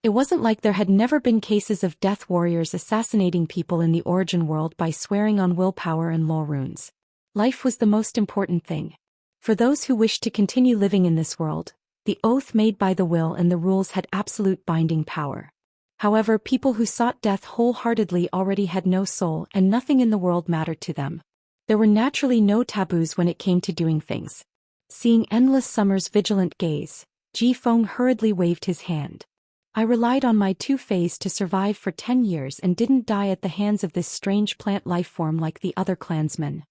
S1: It wasn't like there had never been cases of death warriors assassinating people in the origin world by swearing on willpower and law runes. Life was the most important thing. For those who wished to continue living in this world, the oath made by the will and the rules had absolute binding power. However, people who sought death wholeheartedly already had no soul and nothing in the world mattered to them. There were naturally no taboos when it came to doing things. Seeing Endless Summer's vigilant gaze, Ji Feng hurriedly waved his hand. I relied on my two fays to survive for 10 years and didn't die at the hands of this strange plant lifeform like the other clansmen.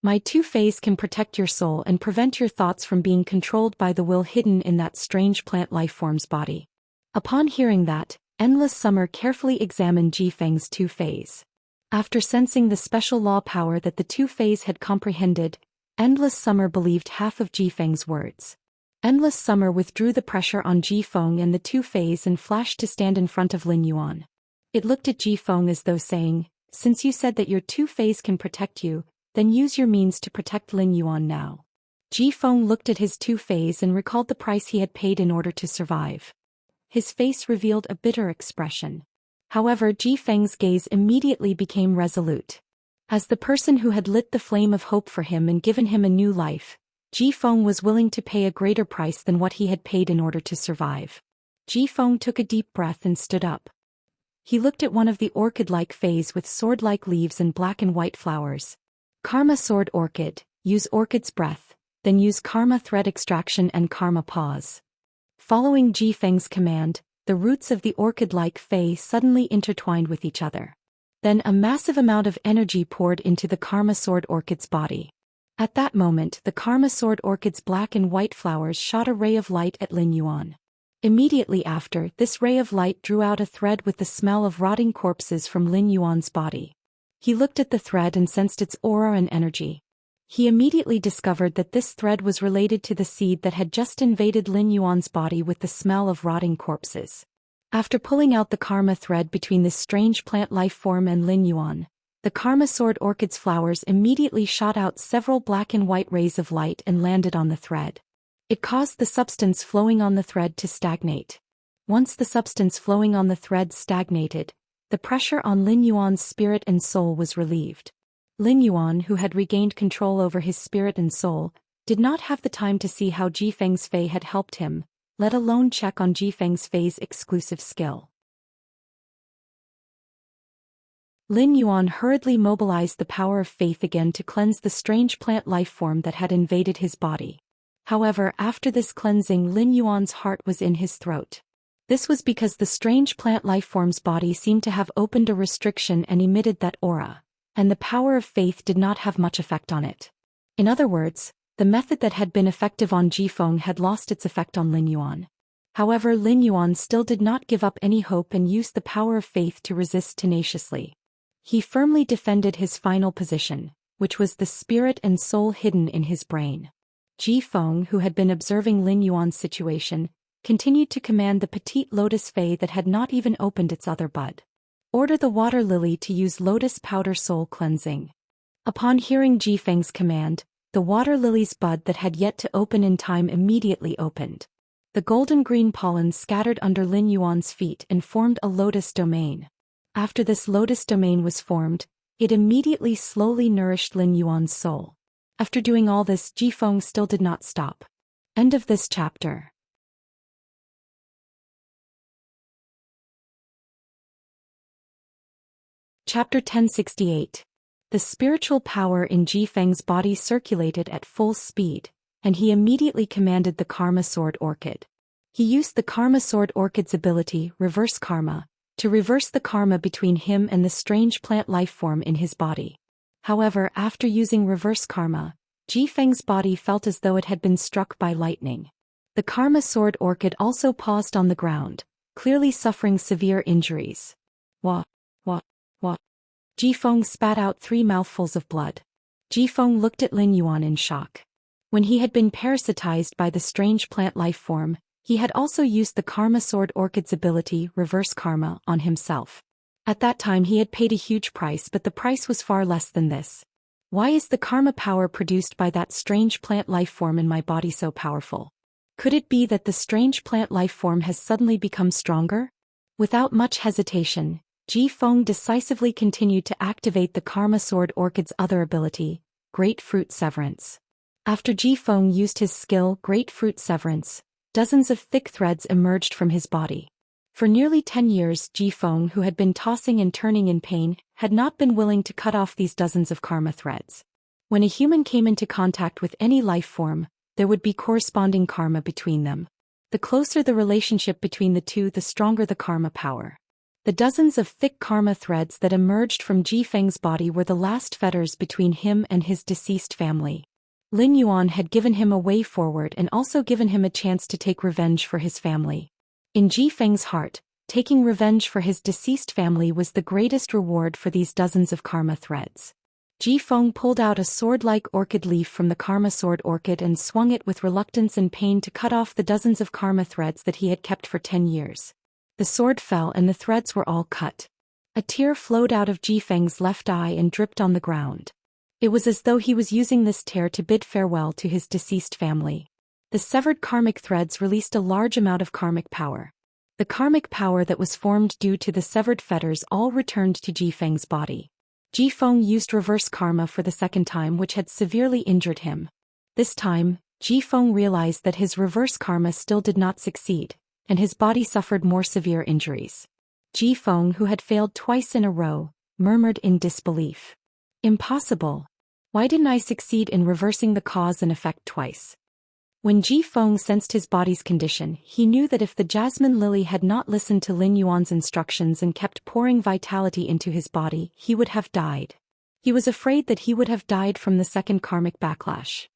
S1: My two fays can protect your soul and prevent your thoughts from being controlled by the will hidden in that strange plant lifeform's body. Upon hearing that, Endless Summer carefully examined Ji Feng's two fays. After sensing the special law power that the two fays had comprehended, Endless Summer believed half of Ji Feng's words. Endless Summer withdrew the pressure on Ji Feng and the two fays and flashed to stand in front of Lin Yuan. It looked at Ji Feng as though saying, "Since you said that your two fays can protect you, then use your means to protect Lin Yuan now." Ji Feng looked at his two fays and recalled the price he had paid in order to survive. His face revealed a bitter expression. However, Ji Feng's gaze immediately became resolute. As the person who had lit the flame of hope for him and given him a new life, Ji Feng was willing to pay a greater price than what he had paid in order to survive. Ji Feng took a deep breath and stood up. He looked at one of the orchid-like fays with sword-like leaves and black and white flowers. Karma Sword Orchid, use Orchid's breath, then use Karma Thread Extraction and Karma Pause. Following Ji Feng's command, the roots of the orchid-like fay suddenly intertwined with each other. Then a massive amount of energy poured into the Karma Sword Orchid's body. At that moment, the Karma Sword Orchid's black and white flowers shot a ray of light at Lin Yuan. Immediately after, this ray of light drew out a thread with the smell of rotting corpses from Lin Yuan's body. He looked at the thread and sensed its aura and energy. He immediately discovered that this thread was related to the seed that had just invaded Lin Yuan's body with the smell of rotting corpses. After pulling out the karma thread between this strange plant life form and Lin Yuan, The Karma Sword Orchid's flowers immediately shot out several black and white rays of light and landed on the thread. It caused the substance flowing on the thread to stagnate. Once the substance flowing on the thread stagnated, the pressure on Lin Yuan's spirit and soul was relieved. Lin Yuan, who had regained control over his spirit and soul, did not have the time to see how Ji Feng's Fei had helped him, let alone check on Ji Feng's Fei's exclusive skill. Lin Yuan hurriedly mobilized the power of faith again to cleanse the strange plant life form that had invaded his body. However, after this cleansing, Lin Yuan's heart was in his throat. This was because the strange plant life form's body seemed to have opened a restriction and emitted that aura, and the power of faith did not have much effect on it. In other words, the method that had been effective on Ji Feng had lost its effect on Lin Yuan. However, Lin Yuan still did not give up any hope and used the power of faith to resist tenaciously. He firmly defended his final position, which was the spirit and soul hidden in his brain. Ji Feng, who had been observing Lin Yuan's situation, continued to command the petite lotus fei that had not even opened its other bud. Order the water lily to use lotus powder soul cleansing. Upon hearing Ji Feng's command, the water lily's bud that had yet to open in time immediately opened. The golden-green pollen scattered under Lin Yuan's feet and formed a lotus domain. After this lotus domain was formed, it immediately slowly nourished Lin Yuan's soul. After doing all this, Ji Feng still did not stop. End of this chapter. Chapter 1068. The spiritual power in Ji Feng's body circulated at full speed, and he immediately commanded the Karma Sword Orchid. He used the Karma Sword Orchid's ability, Reverse Karma, to reverse the karma between him and the strange plant life form in his body. However, after using Reverse Karma, Ji Feng's body felt as though it had been struck by lightning. The Karma Sword Orchid also paused on the ground, clearly suffering severe injuries. Wah. Ji Feng spat out 3 mouthfuls of blood. Ji Feng looked at Lin Yuan in shock. When he had been parasitized by the strange plant life form, he had also used the Karma Sword Orchid's ability, Reverse Karma, on himself. At that time he had paid a huge price, but the price was far less than this. Why is the karma power produced by that strange plant life form in my body so powerful? Could it be that the strange plant life form has suddenly become stronger? Without much hesitation, Ji Feng decisively continued to activate the Karma Sword Orchid's other ability, Great Fruit Severance. After Ji Feng used his skill, Great Fruit Severance, dozens of thick threads emerged from his body. For nearly 10 years, Ji Feng, who had been tossing and turning in pain, had not been willing to cut off these dozens of karma threads. When a human came into contact with any life form, there would be corresponding karma between them. The closer the relationship between the two, the stronger the karma power. The dozens of thick karma threads that emerged from Ji Feng's body were the last fetters between him and his deceased family. Lin Yuan had given him a way forward and also given him a chance to take revenge for his family. In Ji Feng's heart, taking revenge for his deceased family was the greatest reward for these dozens of karma threads. Ji Feng pulled out a sword-like orchid leaf from the Karma Sword Orchid and swung it with reluctance and pain to cut off the dozens of karma threads that he had kept for 10 years. The sword fell and the threads were all cut. A tear flowed out of Ji Feng's left eye and dripped on the ground. It was as though he was using this tear to bid farewell to his deceased family. The severed karmic threads released a large amount of karmic power. The karmic power that was formed due to the severed fetters all returned to Ji Feng's body. Ji Feng used reverse karma for the second time, which had severely injured him. This time, Ji Feng realized that his reverse karma still did not succeed, and his body suffered more severe injuries. Ji Feng, who had failed twice in a row, murmured in disbelief. Impossible. Why didn't I succeed in reversing the cause and effect twice? When Ji Feng sensed his body's condition, he knew that if the jasmine lily had not listened to Lin Yuan's instructions and kept pouring vitality into his body, he would have died. He was afraid that he would have died from the second karmic backlash.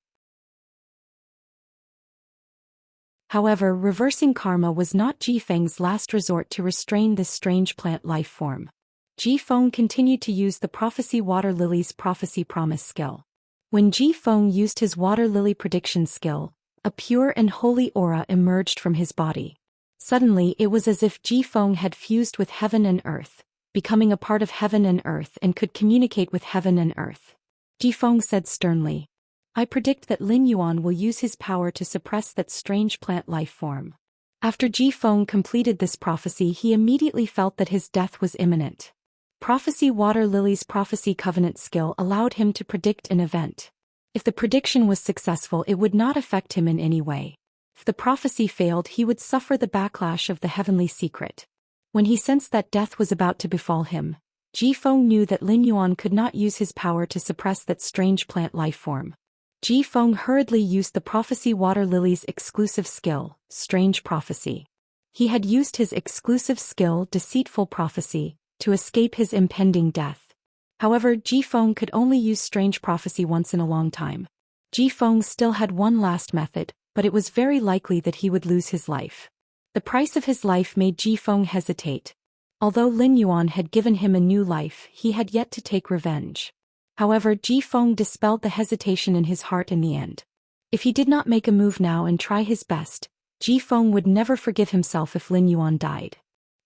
S1: However, reversing karma was not Ji Feng's last resort to restrain this strange plant life form. Ji Feng continued to use the Prophecy Water Lily's Prophecy Promise skill. When Ji Feng used his Water Lily Prediction skill, a pure and holy aura emerged from his body. Suddenly it was as if Ji Feng had fused with heaven and earth, becoming a part of heaven and earth and could communicate with heaven and earth. Jifeng said sternly. I predict that Lin Yuan will use his power to suppress that strange plant life form. After Jifeng completed this prophecy, he immediately felt that his death was imminent. Prophecy Water Lily's prophecy covenant skill allowed him to predict an event. If the prediction was successful, it would not affect him in any way. If the prophecy failed, he would suffer the backlash of the heavenly secret. When he sensed that death was about to befall him, Jifeng knew that Lin Yuan could not use his power to suppress that strange plant life form. Jifeng hurriedly used the Prophecy Water Lily's exclusive skill, Strange Prophecy. He had used his exclusive skill, Deceitful Prophecy, to escape his impending death. However, Jifeng could only use Strange Prophecy once in a long time. Jifeng still had one last method, but it was very likely that he would lose his life. The price of his life made Jifeng hesitate. Although Lin Yuan had given him a new life, he had yet to take revenge. However, Jifeng dispelled the hesitation in his heart in the end. If he did not make a move now and try his best, Jifeng would never forgive himself if Lin Yuan died.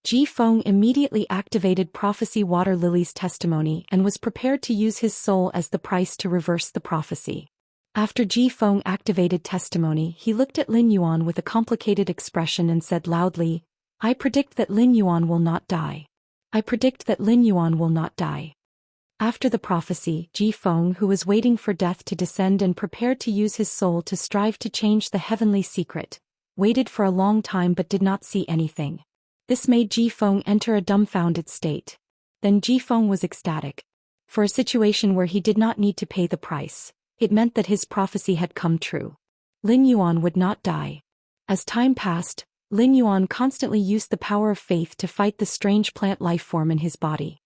S1: Jifeng immediately activated Prophecy Water Lily's testimony and was prepared to use his soul as the price to reverse the prophecy. After Jifeng activated testimony, he looked at Lin Yuan with a complicated expression and said loudly, I predict that Lin Yuan will not die. I predict that Lin Yuan will not die. After the prophecy, Jifeng, who was waiting for death to descend and prepared to use his soul to strive to change the heavenly secret, waited for a long time but did not see anything. This made Jifeng enter a dumbfounded state. Then Jifeng was ecstatic. For a situation where he did not need to pay the price, it meant that his prophecy had come true. Lin Yuan would not die. As time passed, Lin Yuan constantly used the power of faith to fight the strange plant life form in his body.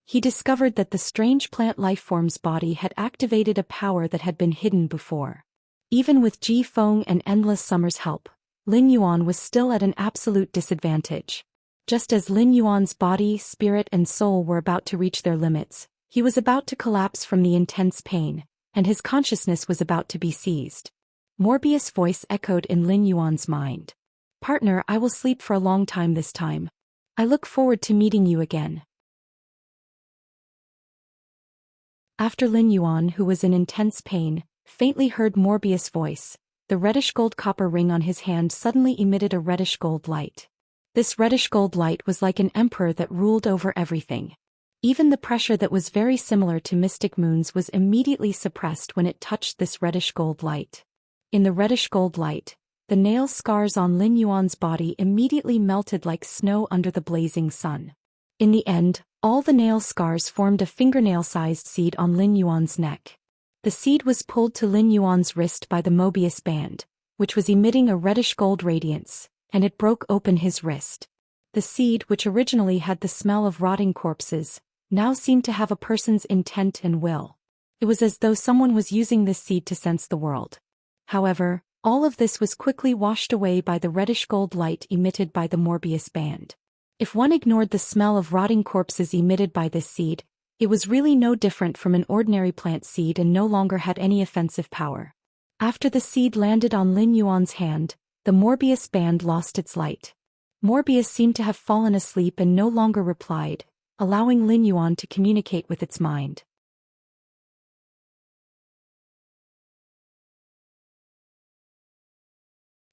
S1: He discovered that the strange plant life form's body had activated a power that had been hidden before. Even with Jifeng and Endless Summer's help, Lin Yuan was still at an absolute disadvantage. Just as Lin Yuan's body, spirit and soul were about to reach their limits, he was about to collapse from the intense pain, and his consciousness was about to be seized. Morbius' voice echoed in Lin Yuan's mind. Partner, I will sleep for a long time this time. I look forward to meeting you again. After Lin Yuan, who was in intense pain, faintly heard Morbius' voice, the reddish-gold copper ring on his hand suddenly emitted a reddish-gold light. This reddish-gold light was like an emperor that ruled over everything. Even the pressure that was very similar to Mystic Moon's was immediately suppressed when it touched this reddish-gold light. In the reddish-gold light, the nail scars on Lin Yuan's body immediately melted like snow under the blazing sun. In the end, all the nail scars formed a fingernail-sized seed on Lin Yuan's neck. The seed was pulled to Lin Yuan's wrist by the Mobius band, which was emitting a reddish-gold radiance, and it broke open his wrist. The seed, which originally had the smell of rotting corpses, now seemed to have a person's intent and will. It was as though someone was using this seed to sense the world. However, all of this was quickly washed away by the reddish-gold light emitted by the Morbius band. If one ignored the smell of rotting corpses emitted by this seed, it was really no different from an ordinary plant seed and no longer had any offensive power. After the seed landed on Lin Yuan's hand, the Morbius band lost its light. Morbius seemed to have fallen asleep and no longer replied, allowing Lin Yuan to communicate with its mind.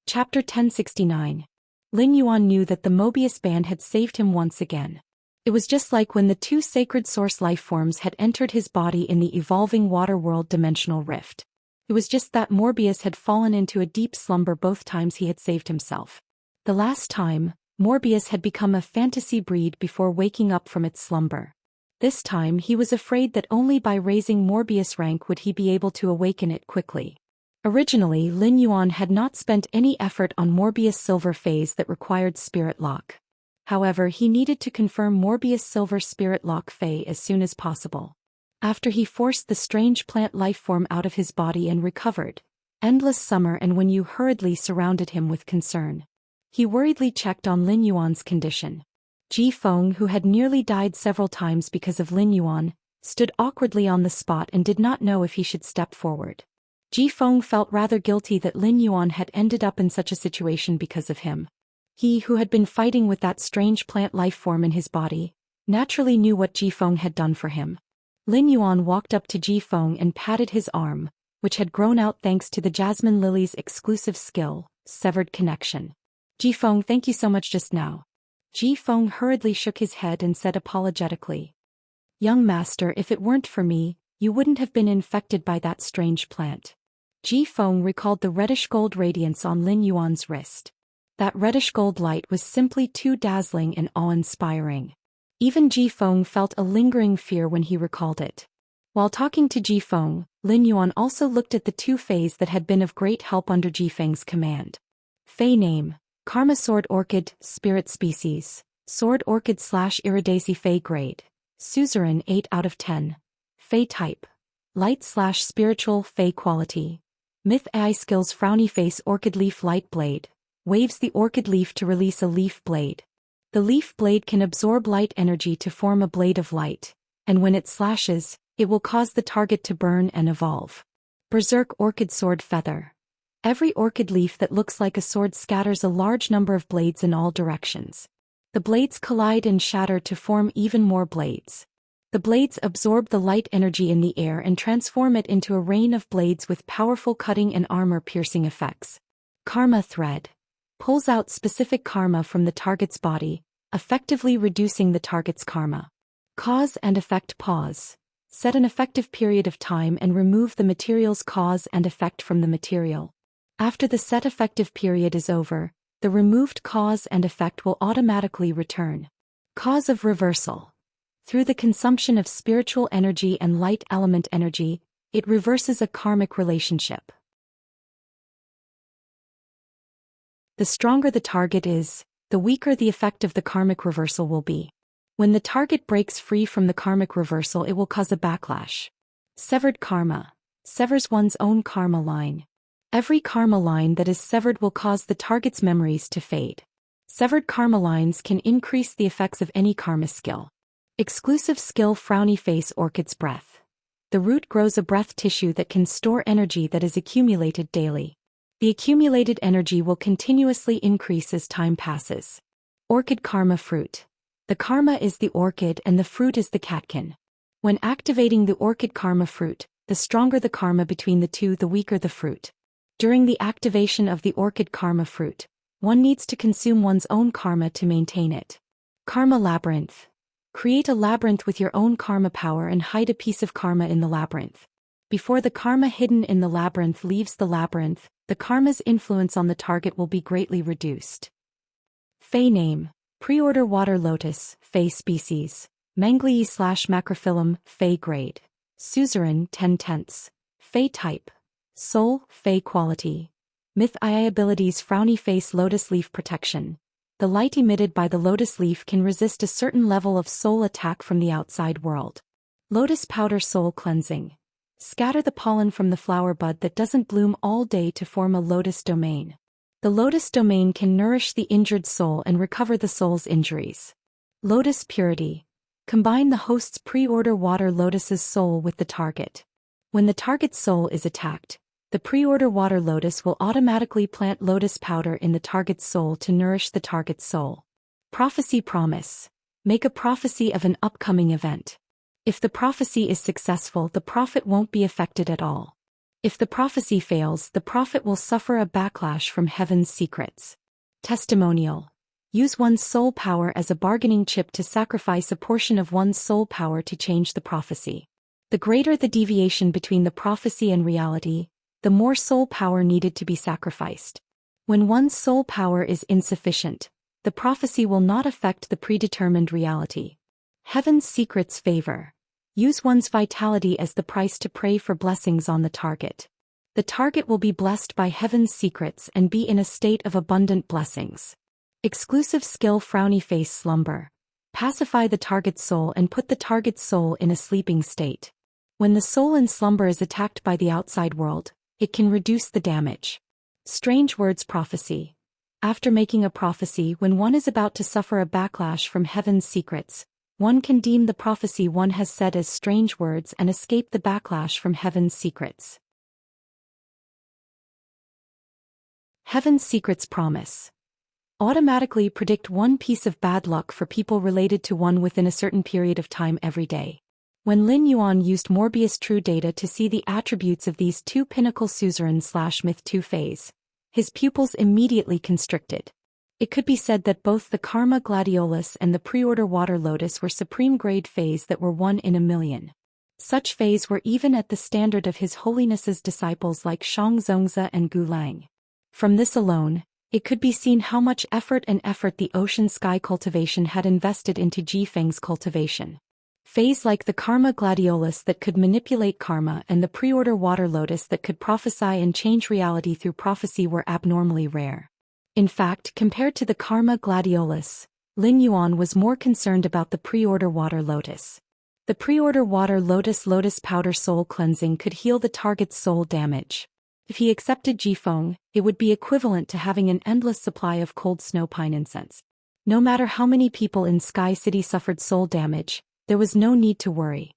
S1: Chapter 1069. Lin Yuan knew that the Mobius band had saved him once again. It was just like when the two sacred source life forms had entered his body in the evolving water world dimensional rift. It was just that Morbius had fallen into a deep slumber both times he had saved himself. The last time, Morbius had become a fantasy breed before waking up from its slumber. This time he was afraid that only by raising Morbius rank would he be able to awaken it quickly. Originally, Lin Yuan had not spent any effort on Morbius Silver phase that required Spirit Lock. However, he needed to confirm Morbius Silver Spirit Lock phase as soon as possible. After he forced the strange plant life form out of his body and recovered, Endless Summer and Wen Yu hurriedly surrounded him with concern. He worriedly checked on Lin Yuan's condition. Jifeng, who had nearly died several times because of Lin Yuan, stood awkwardly on the spot and did not know if he should step forward. Jifeng felt rather guilty that Lin Yuan had ended up in such a situation because of him. He who had been fighting with that strange plant life form in his body, naturally knew what Ji Feng had done for him. Lin Yuan walked up to Ji Feng and patted his arm, which had grown out thanks to the Jasmine Lily's exclusive skill, Severed Connection. Ji Feng, thank you so much just now. Ji Feng hurriedly shook his head and said apologetically. Young master, if it weren't for me, you wouldn't have been infected by that strange plant. Ji Feng recalled the reddish-gold radiance on Lin Yuan's wrist. That reddish-gold light was simply too dazzling and awe-inspiring. Even Ji Feng felt a lingering fear when he recalled it. While talking to Ji Feng, Lin Yuan also looked at the two Feis that had been of great help under Ji Feng's command. Fei name, Karma Sword Orchid, Spirit Species, Sword Orchid / Iridaceae Fei Grade, Suzerain 8 out of 10. Fei Type, Light / Spiritual Fei Quality. Myth AI Skills Frowny Face Orchid Leaf Light Blade, waves the orchid leaf to release a leaf blade. The leaf blade can absorb light energy to form a blade of light, and when it slashes, it will cause the target to burn and evolve. Berserk Orchid Sword Feather. Every orchid leaf that looks like a sword scatters a large number of blades in all directions. The blades collide and shatter to form even more blades. The blades absorb the light energy in the air and transform it into a rain of blades with powerful cutting and armor-piercing effects. Karma Thread. Pulls out specific karma from the target's body, effectively reducing the target's karma. Cause and effect pause. Set an effective period of time and remove the material's cause and effect from the material. After the set effective period is over, the removed cause and effect will automatically return. Cause of reversal. Through the consumption of spiritual energy and light element energy, it reverses a karmic relationship. The stronger the target is, the weaker the effect of the karmic reversal will be. When the target breaks free from the karmic reversal, it will cause a backlash. Severed karma. Severs one's own karma line. Every karma line that is severed will cause the target's memories to fade. Severed karma lines can increase the effects of any karma skill. Exclusive skill Frowny Face Orchid's Breath. The root grows a breath tissue that can store energy that is accumulated daily. The accumulated energy will continuously increase as time passes. Orchid Karma Fruit. The karma is the orchid and the fruit is the catkin. When activating the orchid karma fruit, the stronger the karma between the two, the weaker the fruit. During the activation of the orchid karma fruit, one needs to consume one's own karma to maintain it. Karma Labyrinth. Create a labyrinth with your own karma power and hide a piece of karma in the labyrinth. Before the karma hidden in the labyrinth leaves the labyrinth, the karma's influence on the target will be greatly reduced. Fei name. Pre-order Water Lotus, Fei Species, Manglii / Macrophyllum, Fei Grade. Suzerain 10/10. Fei Type. Soul, Fei Quality. Myth AI Abilities Frowny Face Lotus Leaf Protection. The light emitted by the lotus leaf can resist a certain level of soul attack from the outside world. Lotus Powder Soul Cleansing. Scatter the pollen from the flower bud that doesn't bloom all day to form a lotus domain. The lotus domain can nourish the injured soul and recover the soul's injuries. Lotus Purity. Combine the host's pre-order water lotus's soul with the target. When the target's soul is attacked, the pre-order water lotus will automatically plant lotus powder in the target's soul to nourish the target's soul. Prophecy Promise. Make a prophecy of an upcoming event. If the prophecy is successful, the prophet won't be affected at all. If the prophecy fails, the prophet will suffer a backlash from heaven's secrets. Testimonial. Use one's soul power as a bargaining chip to sacrifice a portion of one's soul power to change the prophecy. The greater the deviation between the prophecy and reality, the more soul power needed to be sacrificed. When one's soul power is insufficient, the prophecy will not affect the predetermined reality. Heaven's secrets favor. Use one's vitality as the price to pray for blessings on the target. The target will be blessed by heaven's secrets and be in a state of abundant blessings. Exclusive skill Frowny Face Slumber. Pacify the target's soul and put the target's soul in a sleeping state. When the soul in slumber is attacked by the outside world, it can reduce the damage. Strange Words Prophecy. After making a prophecy when one is about to suffer a backlash from heaven's secrets, one can deem the prophecy one has said as strange words and escape the backlash from heaven's secrets. Heaven's Secrets Promise. Automatically predict one piece of bad luck for people related to one within a certain period of time every day. When Lin Yuan used Morbius True Data to see the attributes of these two pinnacle suzerain/myth 2 phase, his pupils immediately constricted. It could be said that both the Karma Gladiolus and the Preorder Water Lotus were supreme grade phase that were 1 in a million. Such phase were even at the standard of His Holiness's disciples like Shang Zongzi and Gu Lang. From this alone, it could be seen how much effort the Ocean Sky Cultivation had invested into Jifeng's cultivation. Phase like the Karma Gladiolus that could manipulate karma and the Preorder Water Lotus that could prophesy and change reality through prophecy were abnormally rare. In fact, compared to the Karma Gladiolus, Lin Yuan was more concerned about the Preorder Water Lotus. The Preorder Water Lotus Powder Soul Cleansing could heal the target's soul damage. If he accepted Jifeng, it would be equivalent to having an endless supply of cold snow pine incense. No matter how many people in Sky City suffered soul damage, there was no need to worry.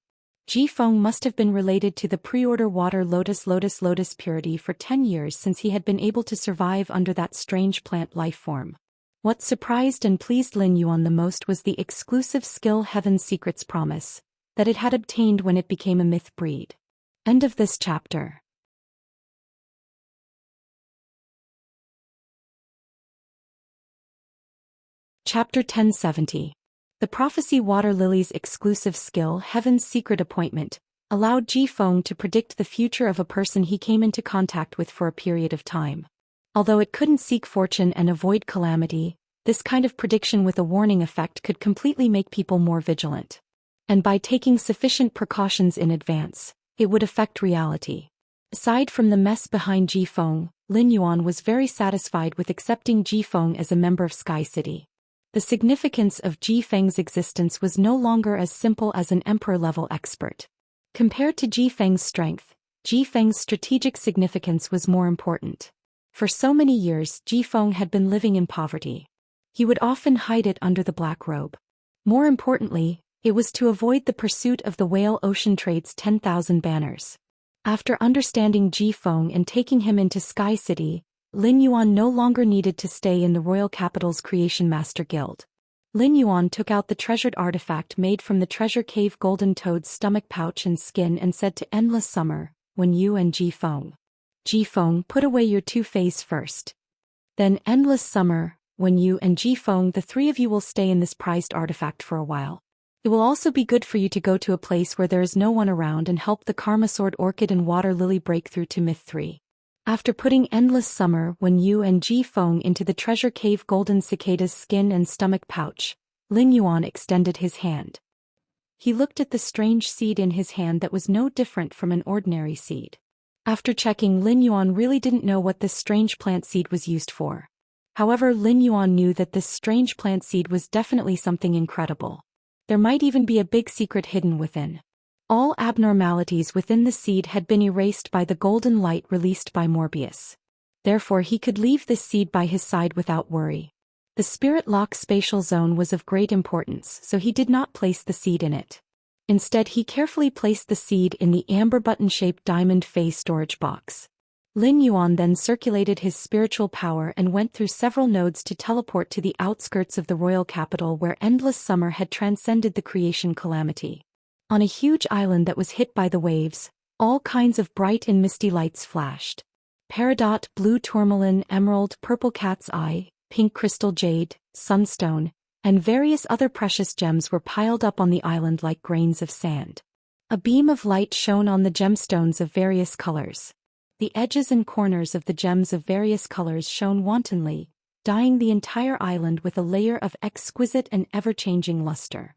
S1: Jifeng must have been related to the Preorder Water Lotus purity for 10 years since he had been able to survive under that strange plant life form. What surprised and pleased Lin Yuan the most was the exclusive skill Heaven's Secrets promise that it had obtained when it became a myth breed. End of this chapter. Chapter 1070. The Prophecy Water Lily's exclusive skill Heaven's Secret Appointment allowed Jifeng to predict the future of a person he came into contact with for a period of time. Although it couldn't seek fortune and avoid calamity, this kind of prediction with a warning effect could completely make people more vigilant. And by taking sufficient precautions in advance, it would affect reality. Aside from the mess behind Jifeng, Lin Yuan was very satisfied with accepting Jifeng as a member of Sky City. The significance of Jifeng's existence was no longer as simple as an emperor-level expert. Compared to Jifeng's strength, Jifeng's strategic significance was more important. For so many years, Jifeng had been living in poverty. He would often hide it under the black robe. More importantly, it was to avoid the pursuit of the Whale Ocean Trade's 10,000 banners. After understanding Jifeng and taking him into Sky City, Lin Yuan no longer needed to stay in the royal capital's Creation Master Guild. Lin Yuan took out the treasured artifact made from the treasure cave Golden Toad's stomach pouch and skin and said to Endless Summer, "When you and Jifeng. Jifeng, put away your two-face first. Then Endless Summer, when you and Jifeng, the three of you will stay in this prized artifact for a while. It will also be good for you to go to a place where there is no one around and help the Karma Sword Orchid and Water Lily break through to Myth 3. After putting Endless Summer, when you and Jifeng into the treasure cave Golden Cicada's skin and stomach pouch, Lin Yuan extended his hand. He looked at the strange seed in his hand that was no different from an ordinary seed. After checking, Lin Yuan really didn't know what this strange plant seed was used for. However, Lin Yuan knew that this strange plant seed was definitely something incredible. There might even be a big secret hidden within. All abnormalities within the seed had been erased by the golden light released by Morbius. Therefore he could leave this seed by his side without worry. The Spirit Lock spatial zone was of great importance, so he did not place the seed in it. Instead he carefully placed the seed in the amber button-shaped diamond face storage box. Lin Yuan then circulated his spiritual power and went through several nodes to teleport to the outskirts of the royal capital where Endless Summer had transcended the creation calamity. On a huge island that was hit by the waves, all kinds of bright and misty lights flashed. Peridot, blue tourmaline, emerald, purple cat's eye, pink crystal jade, sunstone, and various other precious gems were piled up on the island like grains of sand. A beam of light shone on the gemstones of various colors. The edges and corners of the gems of various colors shone wantonly, dyeing the entire island with a layer of exquisite and ever-changing luster.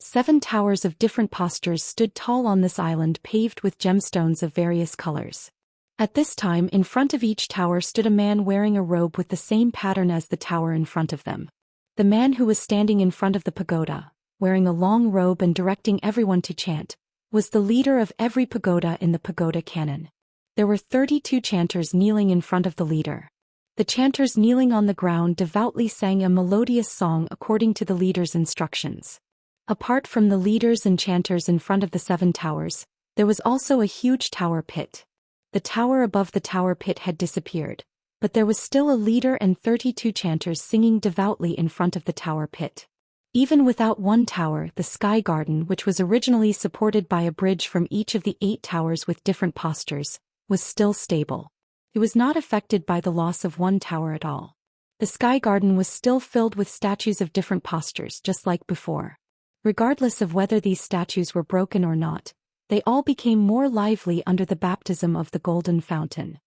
S1: 7 towers of different postures stood tall on this island paved with gemstones of various colors. At this time, in front of each tower stood a man wearing a robe with the same pattern as the tower in front of them. The man who was standing in front of the pagoda, wearing a long robe and directing everyone to chant, was the leader of every pagoda in the pagoda canon. There were 32 chanters kneeling in front of the leader. The chanters kneeling on the ground devoutly sang a melodious song according to the leader's instructions. Apart from the leaders and chanters in front of the 7 towers, there was also a huge tower pit. The tower above the tower pit had disappeared, But there was still a leader and 32 chanters singing devoutly in front of the tower pit. Even without one tower, the Sky Garden, which was originally supported by a bridge from each of the 8 towers with different postures, was still stable. It was not affected by the loss of one tower at all. The Sky Garden was still filled with statues of different postures, just like before. Regardless of whether these statues were broken or not, they all became more lively under the baptism of the Golden Fountain.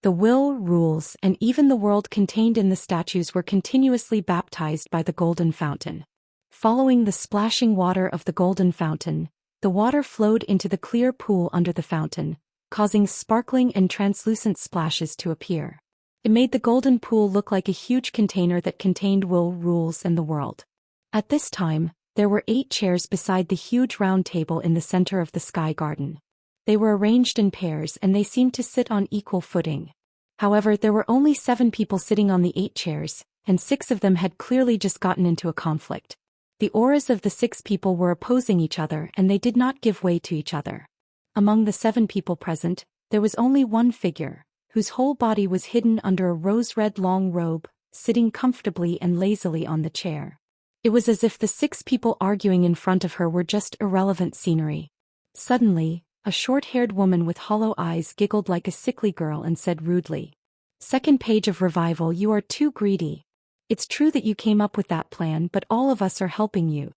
S1: The will, rules, and even the world contained in the statues were continuously baptized by the Golden Fountain. Following the splashing water of the Golden Fountain, the water flowed into the clear pool under the fountain, causing sparkling and translucent splashes to appear. It made the golden pool look like a huge container that contained will, rules, and the world. At this time, there were 8 chairs beside the huge round table in the center of the Sky Garden. They were arranged in pairs and they seemed to sit on equal footing. However, there were only 7 people sitting on the 8 chairs, and 6 of them had clearly just gotten into a conflict. The auras of the 6 people were opposing each other and they did not give way to each other. Among the 7 people present, there was only one figure, whose whole body was hidden under a rose-red long robe, sitting comfortably and lazily on the chair. It was as if the 6 people arguing in front of her were just irrelevant scenery. Suddenly, a short-haired woman with hollow eyes giggled like a sickly girl and said rudely, "Second page of revival, you are too greedy. It's true that you came up with that plan, but all of us are helping you.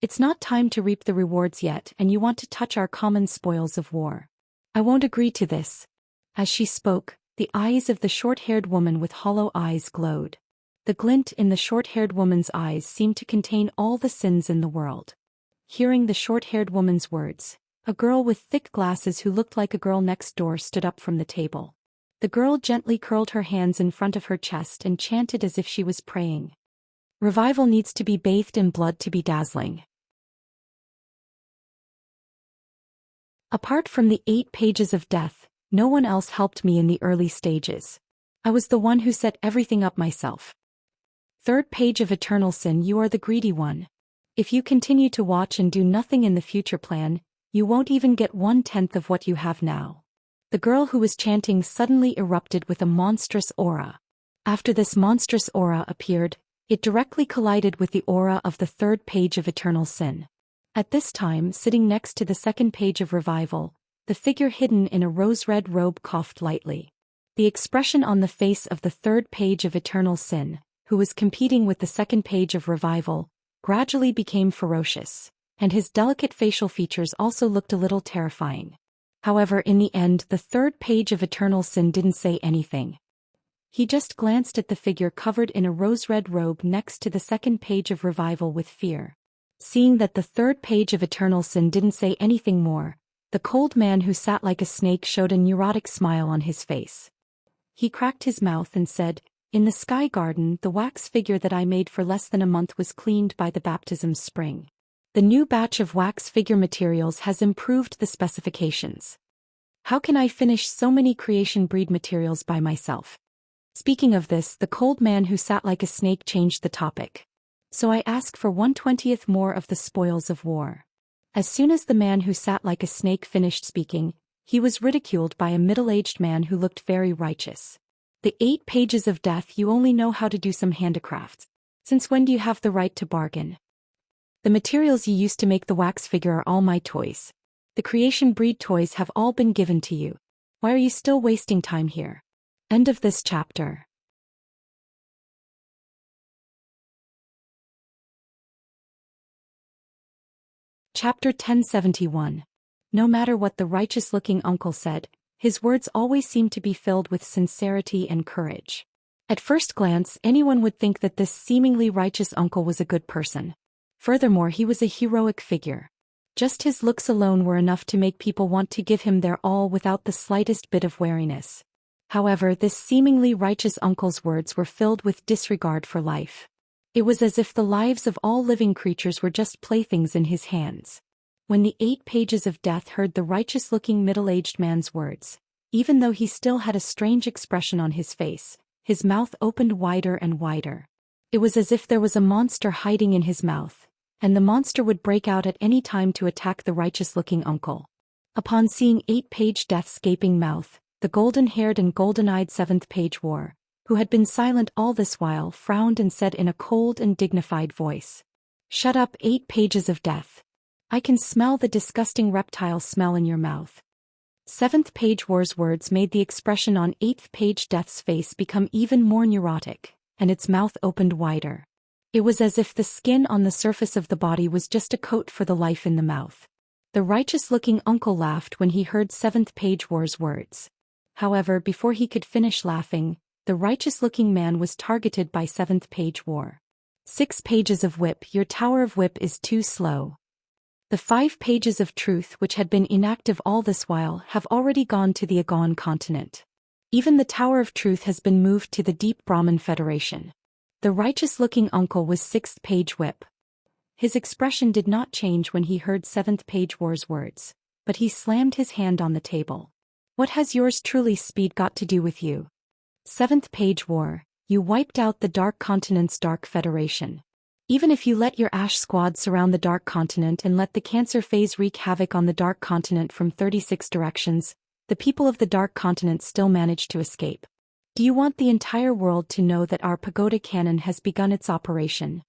S1: It's not time to reap the rewards yet and you want to touch our common spoils of war. I won't agree to this." As she spoke, the eyes of the short-haired woman with hollow eyes glowed. The glint in the short-haired woman's eyes seemed to contain all the sins in the world. Hearing the short-haired woman's words, a girl with thick glasses who looked like a girl next door stood up from the table. The girl gently curled her hands in front of her chest and chanted as if she was praying. "Revival needs to be bathed in blood to be dazzling." Apart from the 8 pages of death, no one else helped me in the early stages. I was the one who set everything up myself. Third page of Eternal Sin, you are the greedy one. If you continue to watch and do nothing in the future plan, you won't even get 1/10 of what you have now. The girl who was chanting suddenly erupted with a monstrous aura. After this monstrous aura appeared, it directly collided with the aura of the 3rd page of Eternal Sin. At this time, sitting next to the 2nd page of Revival, the figure hidden in a rose-red robe coughed lightly. The expression on the face of the 3rd page of Eternal Sin, who was competing with the 2nd page of Revival, gradually became ferocious, and his delicate facial features also looked a little terrifying. However, in the end, the 3rd page of Eternal Sin didn't say anything. He just glanced at the figure covered in a rose-red robe next to the 2nd page of Revival with fear. Seeing that the 3rd page of Eternal Sin didn't say anything more, the cold man who sat like a snake showed a neurotic smile on his face. He cracked his mouth and said, "In the Sky Garden, the wax figure that I made for less than a month was cleaned by the baptism spring. The new batch of wax figure materials has improved the specifications. How can I finish so many creation breed materials by myself?" Speaking of this, the cold man who sat like a snake changed the topic. "So I ask for 1/20th more of the spoils of war." As soon as the man who sat like a snake finished speaking, he was ridiculed by a middle-aged man who looked very righteous. "The 8 pages of death, you only know how to do some handicrafts. Since when do you have the right to bargain? The materials you used to make the wax figure are all my toys. The creation breed toys have all been given to you. Why are you still wasting time here?" End of this chapter. Chapter 1071. No matter what the righteous-looking uncle said, his words always seemed to be filled with sincerity and courage. At first glance, anyone would think that this seemingly righteous uncle was a good person. Furthermore, he was a heroic figure. Just his looks alone were enough to make people want to give him their all without the slightest bit of wariness. However, this seemingly righteous uncle's words were filled with disregard for life. It was as if the lives of all living creatures were just playthings in his hands. When the 8 pages of death heard the righteous-looking middle-aged man's words, even though he still had a strange expression on his face, his mouth opened wider and wider. It was as if there was a monster hiding in his mouth, and the monster would break out at any time to attack the righteous-looking uncle. Upon seeing 8 page death's gaping mouth, The golden-haired and golden-eyed 7th page War, who had been silent all this while, frowned and said in a cold and dignified voice. "Shut up, 8 pages of death. I can smell the disgusting reptile smell in your mouth." 7th page War's words made the expression on 8th page Death's face become even more neurotic, and its mouth opened wider. It was as if the skin on the surface of the body was just a coat for the life in the mouth. The righteous-looking uncle laughed when he heard 7th page War's words. However, before he could finish laughing, the righteous-looking man was targeted by 7th page War. 6 pages of whip. Your tower of whip is too slow. The 5 pages of truth, which had been inactive all this while, have already gone to the Agon continent. Even the Tower of Truth has been moved to the Deep Brahman Federation. The righteous-looking uncle was 6th page whip. His expression did not change when he heard 7th page War's words, but he slammed his hand on the table. "What has yours truly speed got to do with you? 7th page War, you wiped out the Dark Continent's Dark Federation. Even if you let your Ash Squad surround the Dark Continent and let the Cancer Phase wreak havoc on the Dark Continent from 36 directions, the people of the Dark Continent still manage to escape. Do you want the entire world to know that our pagoda cannon has begun its operation?"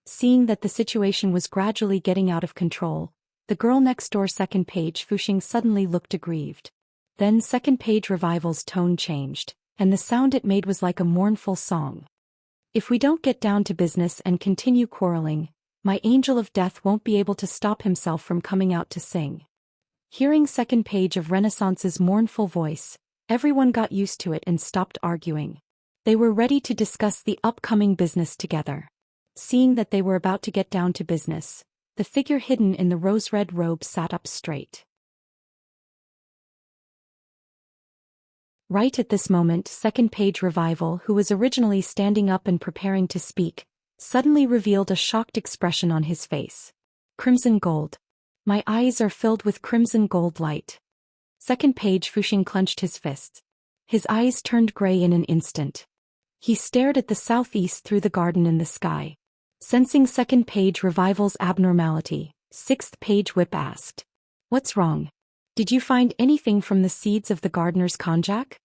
S1: Seeing that the situation was gradually getting out of control, the girl next door 2nd page Fuxing suddenly looked aggrieved. Then 2nd page Revival's tone changed, and the sound it made was like a mournful song. "If we don't get down to business and continue quarreling, my angel of death won't be able to stop himself from coming out to sing." Hearing 2nd page of Renaissance's mournful voice, everyone got used to it and stopped arguing. They were ready to discuss the upcoming business together. Seeing that they were about to get down to business, the figure hidden in the rose-red robe sat up straight. Right at this moment, 2nd page Revival, who was originally standing up and preparing to speak, suddenly revealed a shocked expression on his face. "Crimson gold. My eyes are filled with crimson gold light." 2nd page Fuxing clenched his fists. His eyes turned gray in an instant. He stared at the southeast through the garden in the sky. Sensing 2nd page Revival's abnormality, 6th page Whip asked, "What's wrong? Did you find anything from the seeds of the gardener's konjac?"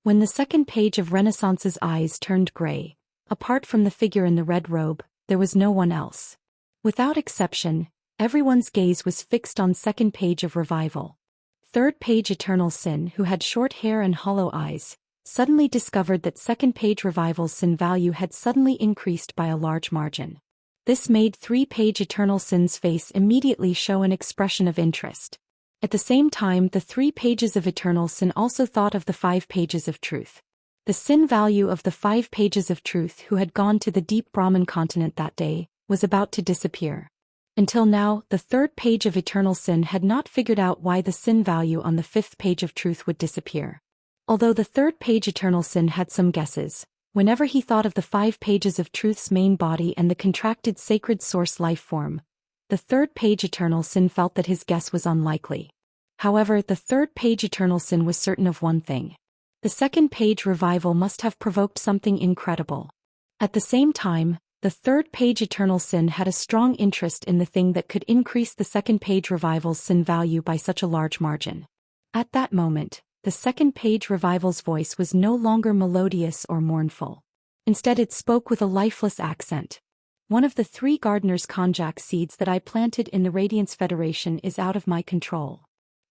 S1: When the 2nd page of Renaissance's eyes turned gray, apart from the figure in the red robe, there was no one else. Without exception, everyone's gaze was fixed on 2nd page of Revival. 3rd page Eternal Sin, who had short hair and hollow eyes, suddenly discovered that 2nd page Revival's sin value had suddenly increased by a large margin. This made 3 page Eternal Sin's face immediately show an expression of interest. At the same time, the 3 pages of Eternal Sin also thought of the 5 pages of Truth. The sin value of the 5 pages of Truth, who had gone to the Deep Brahman continent that day, was about to disappear. Until now, the 3rd page of Eternal Sin had not figured out why the sin value on the 5th page of Truth would disappear. Although the 3rd page Eternal Sin had some guesses, whenever he thought of the 5 pages of Truth's main body and the contracted sacred source life form, the 3rd page Eternal Sin felt that his guess was unlikely. However, the 3rd page Eternal Sin was certain of one thing. The 2nd page Revival must have provoked something incredible. At the same time, the 3rd page Eternal Sin had a strong interest in the thing that could increase the 2nd page Revival's sin value by such a large margin. At that moment, the 2nd page Revival's voice was no longer melodious or mournful. Instead, it spoke with a lifeless accent. "One of the 3 gardener's konjac seeds that I planted in the Radiance Federation is out of my control."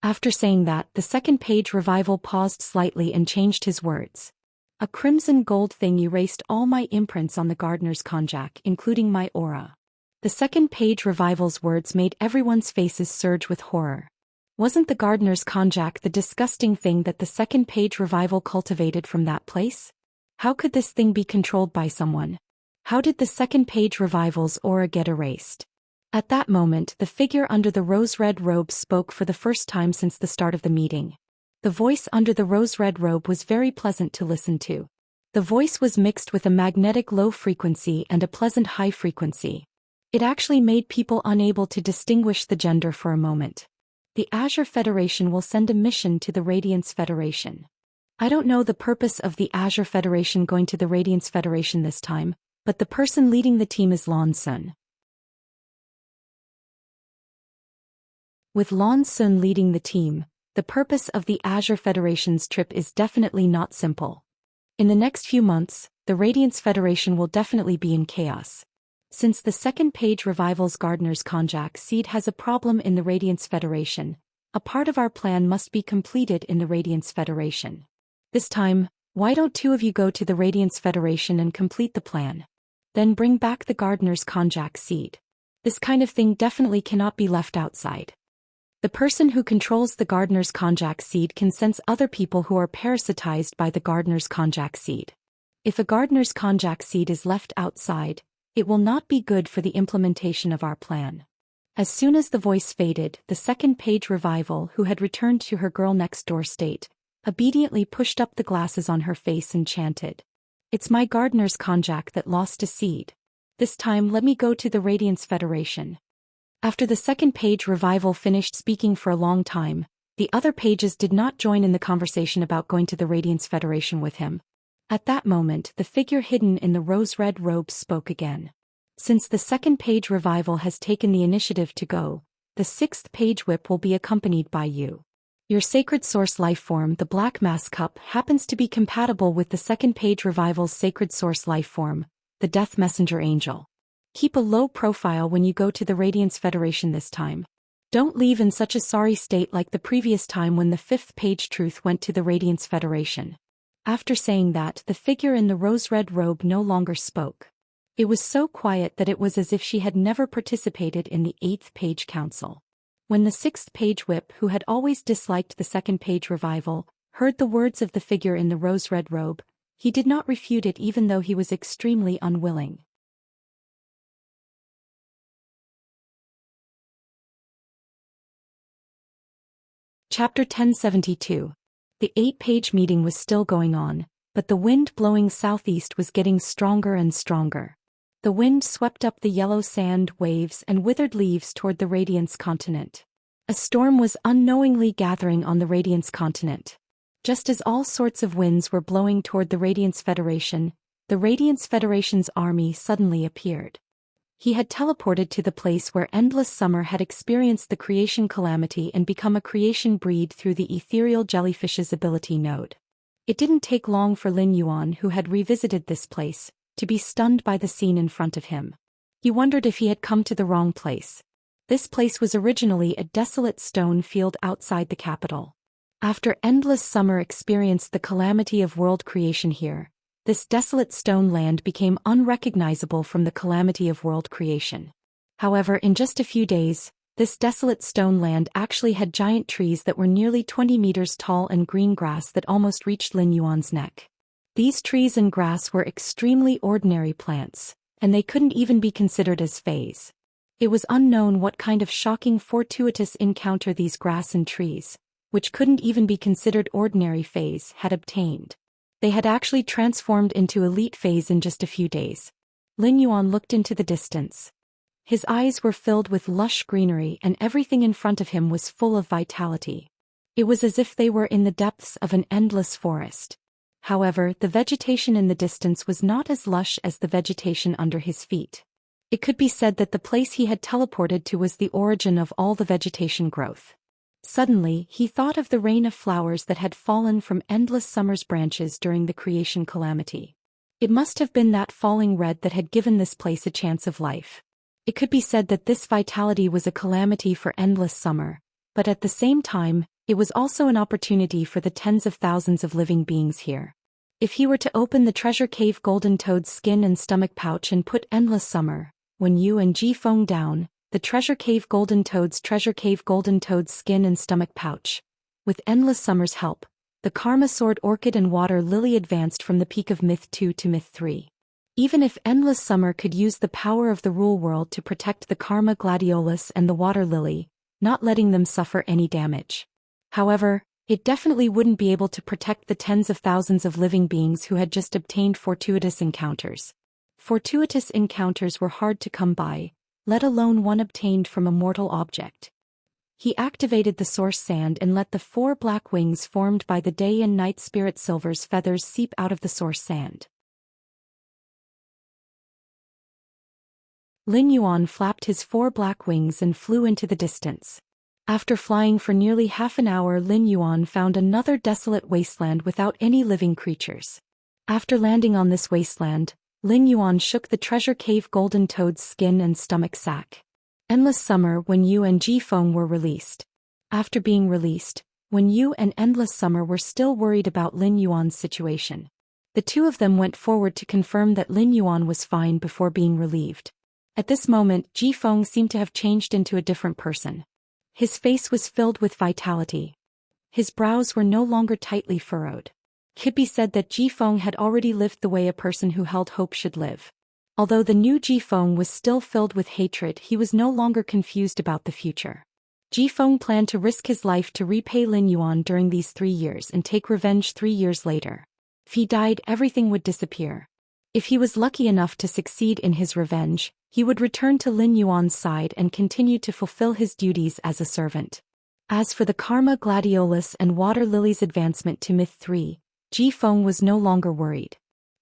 S1: After saying that, the 2nd page Revival paused slightly and changed his words. "A crimson gold thing erased all my imprints on the gardener's konjac, including my aura." The 2nd page Revival's words made everyone's faces surge with horror. Wasn't the gardener's konjac the disgusting thing that the 2nd page Revival cultivated from that place? How could this thing be controlled by someone? How did the 2nd page Revival's aura get erased? At that moment, the figure under the rose-red robe spoke for the first time since the start of the meeting. The voice under the rose-red robe was very pleasant to listen to. The voice was mixed with a magnetic low frequency and a pleasant high frequency. It actually made people unable to distinguish the gender for a moment. "The Azure Federation will send a mission to the Radiance Federation. I don't know the purpose of the Azure Federation going to the Radiance Federation this time, but the person leading the team is Lan Sun." With Lan Sun leading the team, The purpose of the Azure Federation's trip is definitely not simple. In the next few months, the Radiance Federation will definitely be in chaos. Since the second page revival's Gardener's Konjac seed has a problem in the Radiance Federation, a part of our plan must be completed in the Radiance Federation. This time, why don't two of you go to the Radiance Federation and complete the plan? Then bring back the Gardener's Konjac seed. This kind of thing definitely cannot be left outside. The person who controls the Gardener's Konjac seed can sense other people who are parasitized by the Gardener's Konjac seed. If a Gardener's Konjac seed is left outside, it will not be good for the implementation of our plan. As soon as the voice faded, the second page revival, who had returned to her girl next door state, obediently pushed up the glasses on her face and chanted, "It's my Gardener's Konjac that lost a seed. This time let me go to the Radiance Federation." After the second page revival finished speaking for a long time, the other pages did not join in the conversation about going to the Radiance Federation with him. At that moment, the figure hidden in the rose-red robes spoke again. Since the second page revival has taken the initiative to go, the sixth page whip will be accompanied by you. Your sacred source lifeform, the Black Mass Cup, happens to be compatible with the second page revival's sacred source lifeform, the Death Messenger Angel. Keep a low profile when you go to the Radiance Federation this time. Don't leave in such a sorry state like the previous time when the fifth page truth went to the Radiance Federation. After saying that, the figure in the rose-red robe no longer spoke. It was so quiet that it was as if she had never participated in the eighth page council. When the sixth page whip, who had always disliked the second page revival, heard the words of the figure in the rose-red robe, he did not refute it even though he was extremely unwilling. Chapter 1072. The 8-page meeting was still going on, but the wind blowing southeast was getting stronger and stronger. The wind swept up the yellow sand, waves, and withered leaves toward the Radiance continent. A storm was unknowingly gathering on the Radiance continent. Just as all sorts of winds were blowing toward the Radiance Federation, the Radiance Federation's army suddenly appeared. He had teleported to the place where Endless Summer had experienced the creation calamity and become a creation breed through the ethereal jellyfish's ability node. It didn't take long for Lin Yuan, who had revisited this place, to be stunned by the scene in front of him. He wondered if he had come to the wrong place. This place was originally a desolate stone field outside the capital. After Endless Summer experienced the calamity of world creation here, this desolate stone land became unrecognizable from the calamity of world creation. However, in just a few days, this desolate stone land actually had giant trees that were nearly 20 meters tall and green grass that almost reached Lin Yuan's neck. These trees and grass were extremely ordinary plants, and they couldn't even be considered as phase. It was unknown what kind of shocking fortuitous encounter these grass and trees, which couldn't even be considered ordinary phase, had obtained. They had actually transformed into elite phase in just a few days. Lin Yuan looked into the distance. His eyes were filled with lush greenery and everything in front of him was full of vitality. It was as if they were in the depths of an endless forest. However, the vegetation in the distance was not as lush as the vegetation under his feet. It could be said that the place he had teleported to was the origin of all the vegetation growth. Suddenly, he thought of the rain of flowers that had fallen from Endless Summer's branches during the creation calamity. It must have been that falling red that had given this place a chance of life. It could be said that this vitality was a calamity for Endless Summer, but at the same time, it was also an opportunity for the tens of thousands of living beings here. If he were to open the treasure cave golden toad's skin and stomach pouch and put Endless Summer, when Yu and Ji Feng down, the treasure cave golden toad's skin and stomach pouch. With Endless Summer's help, the Karma Sword Orchid and Water Lily advanced from the peak of Myth 2 to Myth 3. Even if Endless Summer could use the power of the Rule World to protect the Karma Gladiolus and the Water Lily, not letting them suffer any damage. However, it definitely wouldn't be able to protect the tens of thousands of living beings who had just obtained fortuitous encounters. Fortuitous encounters were hard to come by, let alone one obtained from a mortal object. He activated the source sand and let the 4 black wings formed by the day and night spirit silver's feathers seep out of the source sand. Lin Yuan flapped his 4 black wings and flew into the distance. After flying for nearly half an hour, Lin Yuan found another desolate wasteland without any living creatures. After landing on this wasteland, Lin Yuan shook the treasure cave golden toad's skin and stomach sac. Endless Summer. When Yu and Jifeng were released. After being released, Wen Yu and Endless Summer were still worried about Lin Yuan's situation. The two of them went forward to confirm that Lin Yuan was fine before being relieved. At this moment, Jifeng seemed to have changed into a different person. His face was filled with vitality. His brows were no longer tightly furrowed. Kippy said that Jifeng had already lived the way a person who held hope should live. Although the new Jifeng was still filled with hatred, he was no longer confused about the future. Jifeng planned to risk his life to repay Lin Yuan during these 3 years and take revenge 3 years later. If he died, everything would disappear. If he was lucky enough to succeed in his revenge, he would return to Lin Yuan's side and continue to fulfill his duties as a servant. As for the Karma Gladiolus and Water Lily's advancement to Myth 3, Jifeng was no longer worried.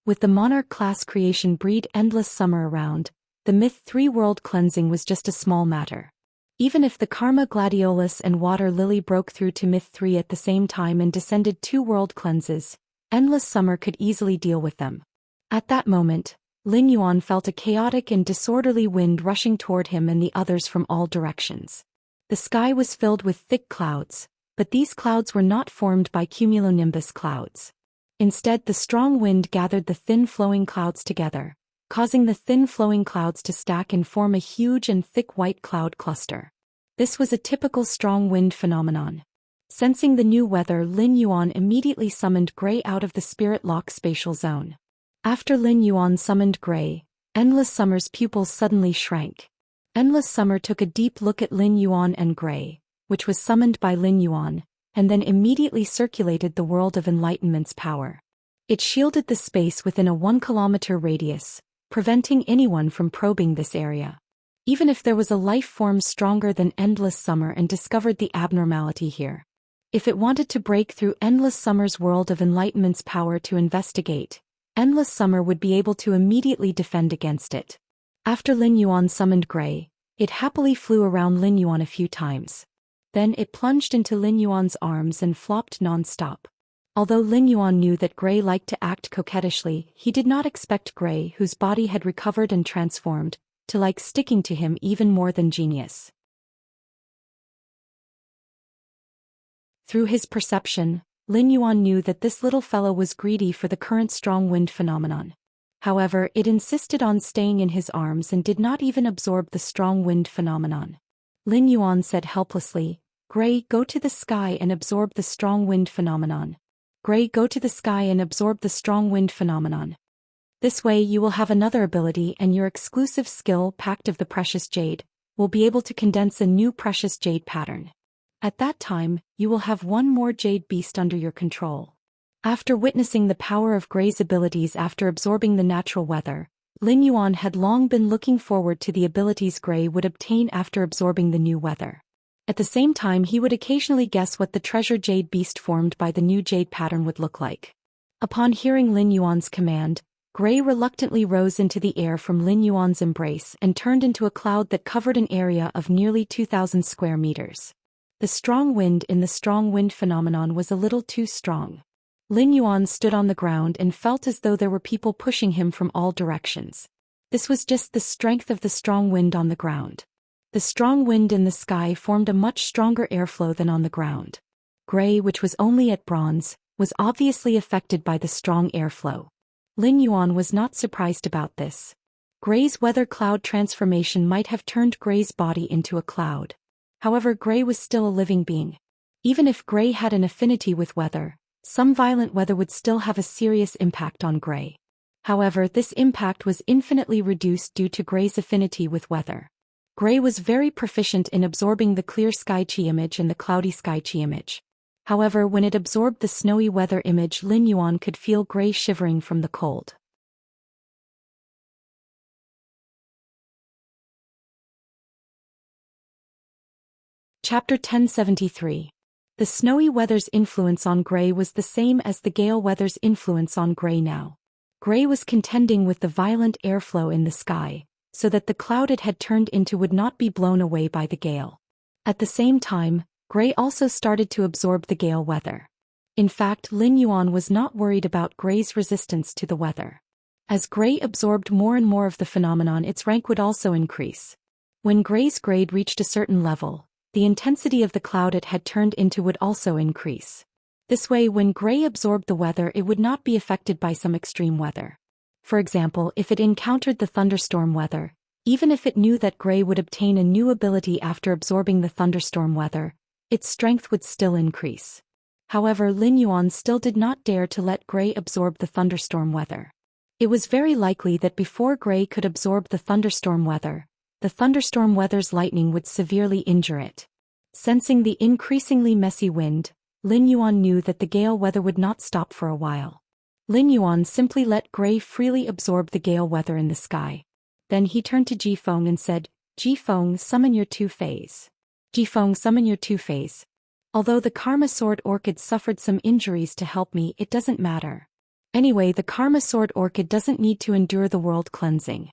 S1: With the Monarch class creation breed Endless Summer around, the Myth 3 world cleansing was just a small matter. Even if the Karma Gladiolus and Water Lily broke through to Myth 3 at the same time and descended 2 world cleanses, Endless Summer could easily deal with them. At that moment, Lin Yuan felt a chaotic and disorderly wind rushing toward him and the others from all directions. The sky was filled with thick clouds, but these clouds were not formed by cumulonimbus clouds. Instead, the strong wind gathered the thin flowing clouds together, causing the thin flowing clouds to stack and form a huge and thick white cloud cluster. This was a typical strong wind phenomenon. Sensing the new weather, Lin Yuan immediately summoned Gray out of the Spirit Lock spatial zone. After Lin Yuan summoned Gray, Endless Summer's pupils suddenly shrank. Endless Summer took a deep look at Lin Yuan and Gray, which was summoned by Lin Yuan, and then immediately circulated the world of enlightenment's power. It shielded the space within a 1-kilometer radius, preventing anyone from probing this area. Even if there was a life form stronger than Endless Summer and discovered the abnormality here. If it wanted to break through Endless Summer's world of enlightenment's power to investigate, Endless Summer would be able to immediately defend against it. After Lin Yuan summoned Gray, it happily flew around Lin Yuan a few times. Then it plunged into Lin Yuan's arms and flopped non-stop. Although Lin Yuan knew that Gray liked to act coquettishly, he did not expect Gray, whose body had recovered and transformed, to like sticking to him even more than Genius. Through his perception, Lin Yuan knew that this little fellow was greedy for the current strong wind phenomenon. However, it insisted on staying in his arms and did not even absorb the strong wind phenomenon. Lin Yuan said helplessly, "Gray, go to the sky and absorb the strong wind phenomenon. Gray, go to the sky and absorb the strong wind phenomenon. This way you will have another ability, and your exclusive skill, Pact of the Precious Jade, will be able to condense a new precious jade pattern. At that time, you will have one more jade beast under your control." After witnessing the power of Gray's abilities after absorbing the natural weather, Lin Yuan had long been looking forward to the abilities Gray would obtain after absorbing the new weather. At the same time, he would occasionally guess what the treasure jade beast formed by the new jade pattern would look like. Upon hearing Lin Yuan's command, Gray reluctantly rose into the air from Lin Yuan's embrace and turned into a cloud that covered an area of nearly 2,000 square meters. The strong wind in the strong wind phenomenon was a little too strong. Lin Yuan stood on the ground and felt as though there were people pushing him from all directions. This was just the strength of the strong wind on the ground. The strong wind in the sky formed a much stronger airflow than on the ground. Gray, which was only at bronze, was obviously affected by the strong airflow. Lin Yuan was not surprised about this. Gray's weather cloud transformation might have turned Gray's body into a cloud. However, Gray was still a living being. Even if Gray had an affinity with weather, some violent weather would still have a serious impact on Gray. However, this impact was infinitely reduced due to Gray's affinity with weather. Gray was very proficient in absorbing the clear sky chi image and the cloudy sky chi image. However, when it absorbed the snowy weather image, Lin Yuan could feel Gray shivering from the cold. Chapter 1073. The snowy weather's influence on Gray was the same as the gale weather's influence on Gray now. Gray was contending with the violent airflow in the sky, so that the cloud it had turned into would not be blown away by the gale. At the same time, Gray also started to absorb the gale weather. In fact, Lin Yuan was not worried about Gray's resistance to the weather. As Gray absorbed more and more of the phenomenon, its rank would also increase. When Gray's grade reached a certain level, the intensity of the cloud it had turned into would also increase. This way, when Gray absorbed the weather, it would not be affected by some extreme weather. For example, if it encountered the thunderstorm weather, even if it knew that Gray would obtain a new ability after absorbing the thunderstorm weather, its strength would still increase. However, Lin Yuan still did not dare to let Gray absorb the thunderstorm weather. It was very likely that before Gray could absorb the thunderstorm weather's lightning would severely injure it. Sensing the increasingly messy wind, Lin Yuan knew that the gale weather would not stop for a while. Lin Yuan simply let Gray freely absorb the gale weather in the sky. Then he turned to Jifeng and said, "Jifeng, summon your two-phase." Jifeng, summon your two-phase. Although the Karma Sword Orchid suffered some injuries to help me, it doesn't matter. Anyway, the Karma Sword Orchid doesn't need to endure the world cleansing.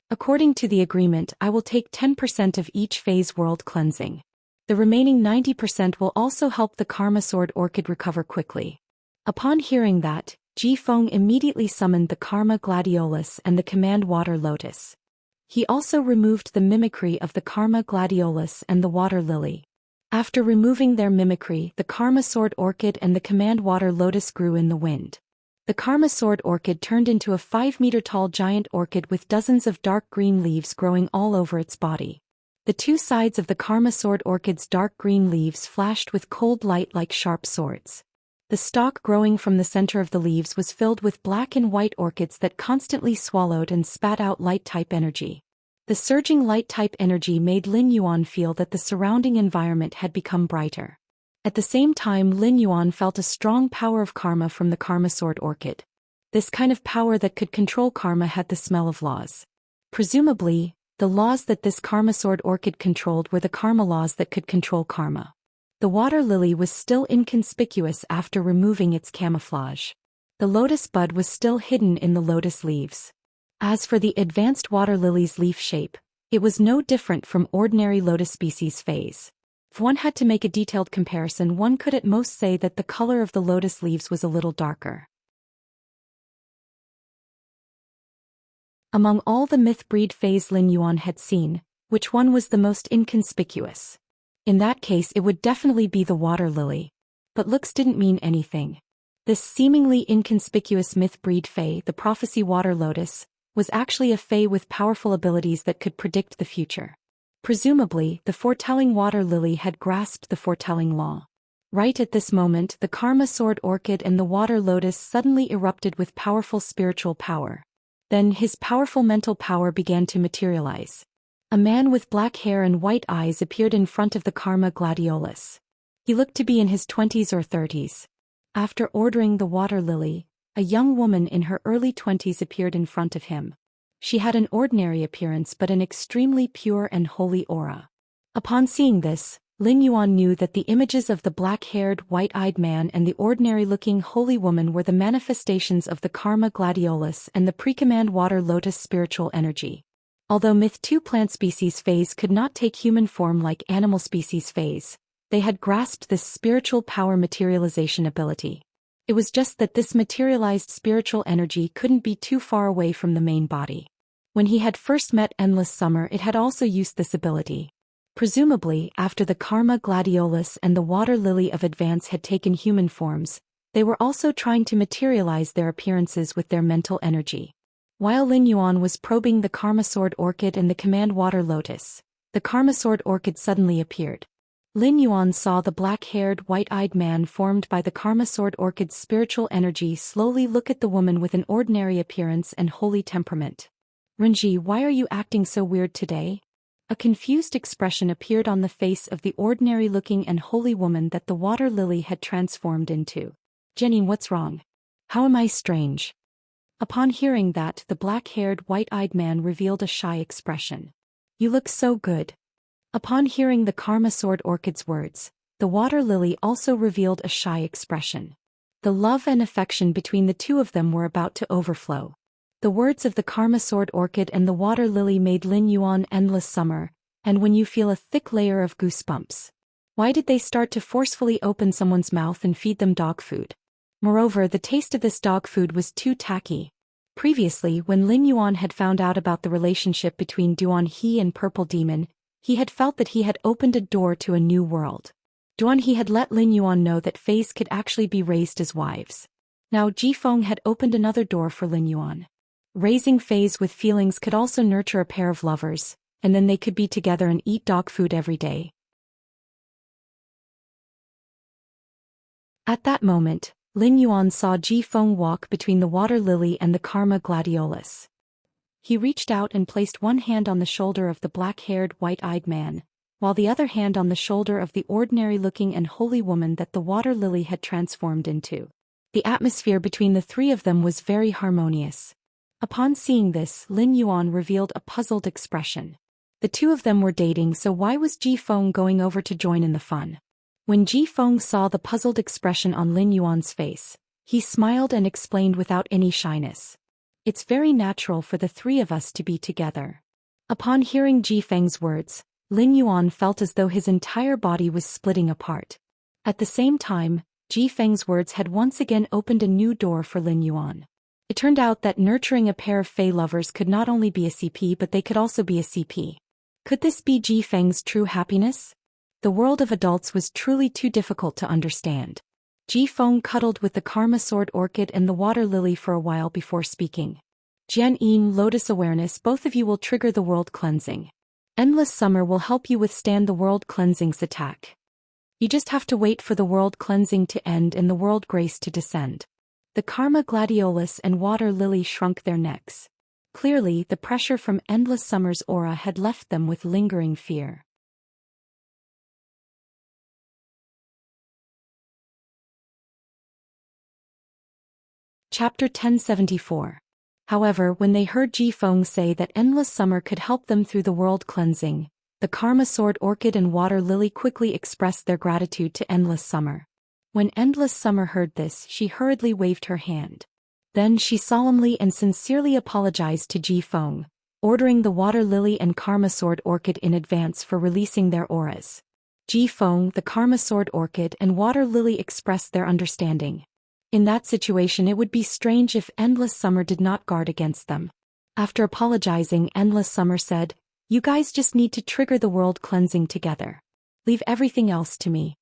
S1: According to the agreement, I will take 10% of each phase world cleansing. The remaining 90% will also help the Karma Sword Orchid recover quickly. Upon hearing that, Jifeng immediately summoned the Karma Gladiolus and the Command Water Lotus. He also removed the mimicry of the Karma Gladiolus and the Water Lily. After removing their mimicry, the Karma Sword Orchid and the Command Water Lotus grew in the wind. The Karma Sword Orchid turned into a 5-meter-tall giant orchid with dozens of dark green leaves growing all over its body. The two sides of the Karma Sword Orchid's dark green leaves flashed with cold light like sharp swords. The stalk growing from the center of the leaves was filled with black and white orchids that constantly swallowed and spat out light-type energy. The surging light-type energy made Lin Yuan feel that the surrounding environment had become brighter. At the same time, Lin Yuan felt a strong power of karma from the Karma Sword Orchid. This kind of power that could control karma had the smell of laws. Presumably, the laws that this Karma Sword Orchid controlled were the karma laws that could control karma. The water lily was still inconspicuous after removing its camouflage. The lotus bud was still hidden in the lotus leaves. As for the advanced water lily's leaf shape, it was no different from ordinary lotus species phase. If one had to make a detailed comparison, one could at most say that the color of the lotus leaves was a little darker. Among all the myth-breed phase Lin Yuan had seen, which one was the most inconspicuous? In that case, it would definitely be the water lily. But looks didn't mean anything. This seemingly inconspicuous myth-breed fae, the prophecy water lotus, was actually a fae with powerful abilities that could predict the future. Presumably, the foretelling water lily had grasped the foretelling law. Right at this moment, the Karma Sword Orchid and the water lotus suddenly erupted with powerful spiritual power. Then his powerful mental power began to materialize. A man with black hair and white eyes appeared in front of the Karma Gladiolus. He looked to be in his 20s or 30s. After ordering the water lily, a young woman in her early 20s appeared in front of him. She had an ordinary appearance but an extremely pure and holy aura. Upon seeing this, Lin Yuan knew that the images of the black-haired, white-eyed man and the ordinary-looking holy woman were the manifestations of the Karma Gladiolus and the Precommand Water Lotus spiritual energy. Although Myth 2 plant species phase could not take human form like animal species phase, they had grasped this spiritual power materialization ability. It was just that this materialized spiritual energy couldn't be too far away from the main body. When he had first met Endless Summer, it had also used this ability. Presumably, after the Karma Gladiolus and the Water Lily of Advance had taken human forms, they were also trying to materialize their appearances with their mental energy. While Lin Yuan was probing the Karma Sword Orchid and the Command Water Lotus, the Karma Sword Orchid suddenly appeared. Lin Yuan saw the black-haired, white-eyed man formed by the Karma Sword Orchid's spiritual energy slowly look at the woman with an ordinary appearance and holy temperament. "Renji, why are you acting so weird today?" A confused expression appeared on the face of the ordinary-looking and holy woman that the water lily had transformed into. "Jenny, what's wrong? How am I strange?" Upon hearing that, the black-haired, white-eyed man revealed a shy expression. "You look so good." Upon hearing the Karma Sword Orchid's words, the water lily also revealed a shy expression. The love and affection between the two of them were about to overflow. The words of the Karma Sword Orchid and the water lily made Lin Yuan Endless Summer, And when you feel a thick layer of goosebumps. Why did they start to forcefully open someone's mouth and feed them dog food? Moreover, the taste of this dog food was too tacky. Previously, when Lin Yuan had found out about the relationship between Duan He and Purple Demon, he had felt that he had opened a door to a new world. Duan He had let Lin Yuan know that fays could actually be raised as wives. Now Ji Feng had opened another door for Lin Yuan. Raising fays with feelings could also nurture a pair of lovers, and then they could be together and eat dog food every day. At that moment, Lin Yuan saw Ji Feng walk between the water lily and the karma gladiolus. He reached out and placed one hand on the shoulder of the black-haired, white-eyed man, while the other hand on the shoulder of the ordinary-looking and holy woman that the water lily had transformed into. The atmosphere between the three of them was very harmonious. Upon seeing this, Lin Yuan revealed a puzzled expression. The two of them were dating, so why was Ji Feng going over to join in the fun? When Ji Feng saw the puzzled expression on Lin Yuan's face, he smiled and explained without any shyness. It's very natural for the three of us to be together. Upon hearing Ji Feng's words, Lin Yuan felt as though his entire body was splitting apart. At the same time, Ji Feng's words had once again opened a new door for Lin Yuan. It turned out that nurturing a pair of fey lovers could not only be a CP but they could also be a CP. Could this be Ji Feng's true happiness? The world of adults was truly too difficult to understand. Ji Feng cuddled with the Karma Sword Orchid and the Water Lily for a while before speaking. Jian Yin, Lotus Awareness, both of you will trigger the world cleansing. Endless Summer will help you withstand the world cleansing's attack. You just have to wait for the world cleansing to end and the world grace to descend. The Karma Gladiolus and Water Lily shrunk their necks. Clearly, the pressure from Endless Summer's aura had left them with lingering fear. Chapter 1074. However, when they heard Ji Feng say that Endless Summer could help them through the world cleansing, the Karma Sword Orchid and Water Lily quickly expressed their gratitude to Endless Summer. When Endless Summer heard this, she hurriedly waved her hand. Then she solemnly and sincerely apologized to Ji Feng, ordering the Water Lily and Karma Sword Orchid in advance for releasing their auras. Ji Feng, the Karma Sword Orchid and Water Lily expressed their understanding. In that situation, it would be strange if Endless Summer did not guard against them. After apologizing, Endless Summer said, "You guys just need to trigger the world cleansing together. Leave everything else to me."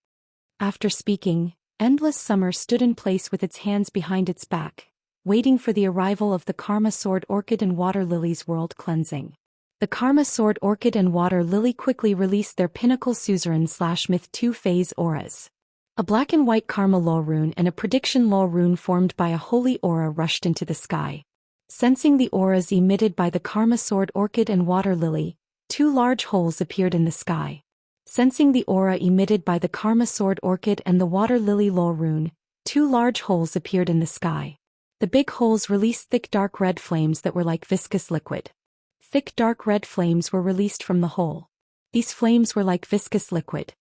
S1: After speaking, Endless Summer stood in place with its hands behind its back, waiting for the arrival of the Karma Sword Orchid and Water Lily's world cleansing. The Karma Sword Orchid and Water Lily quickly released their Pinnacle Suzerain/Myth 2 phase auras. A black and white Karma Law rune and a Prediction Law rune formed by a holy aura rushed into the sky. Sensing the auras emitted by the Karma Sword Orchid and Water Lily, two large holes appeared in the sky. Sensing the aura emitted by the Karma Sword Orchid and the Water Lily Law rune, two large holes appeared in the sky. The big holes released thick dark red flames that were like viscous liquid. Thick dark red flames were released from the hole. These flames were like viscous liquid.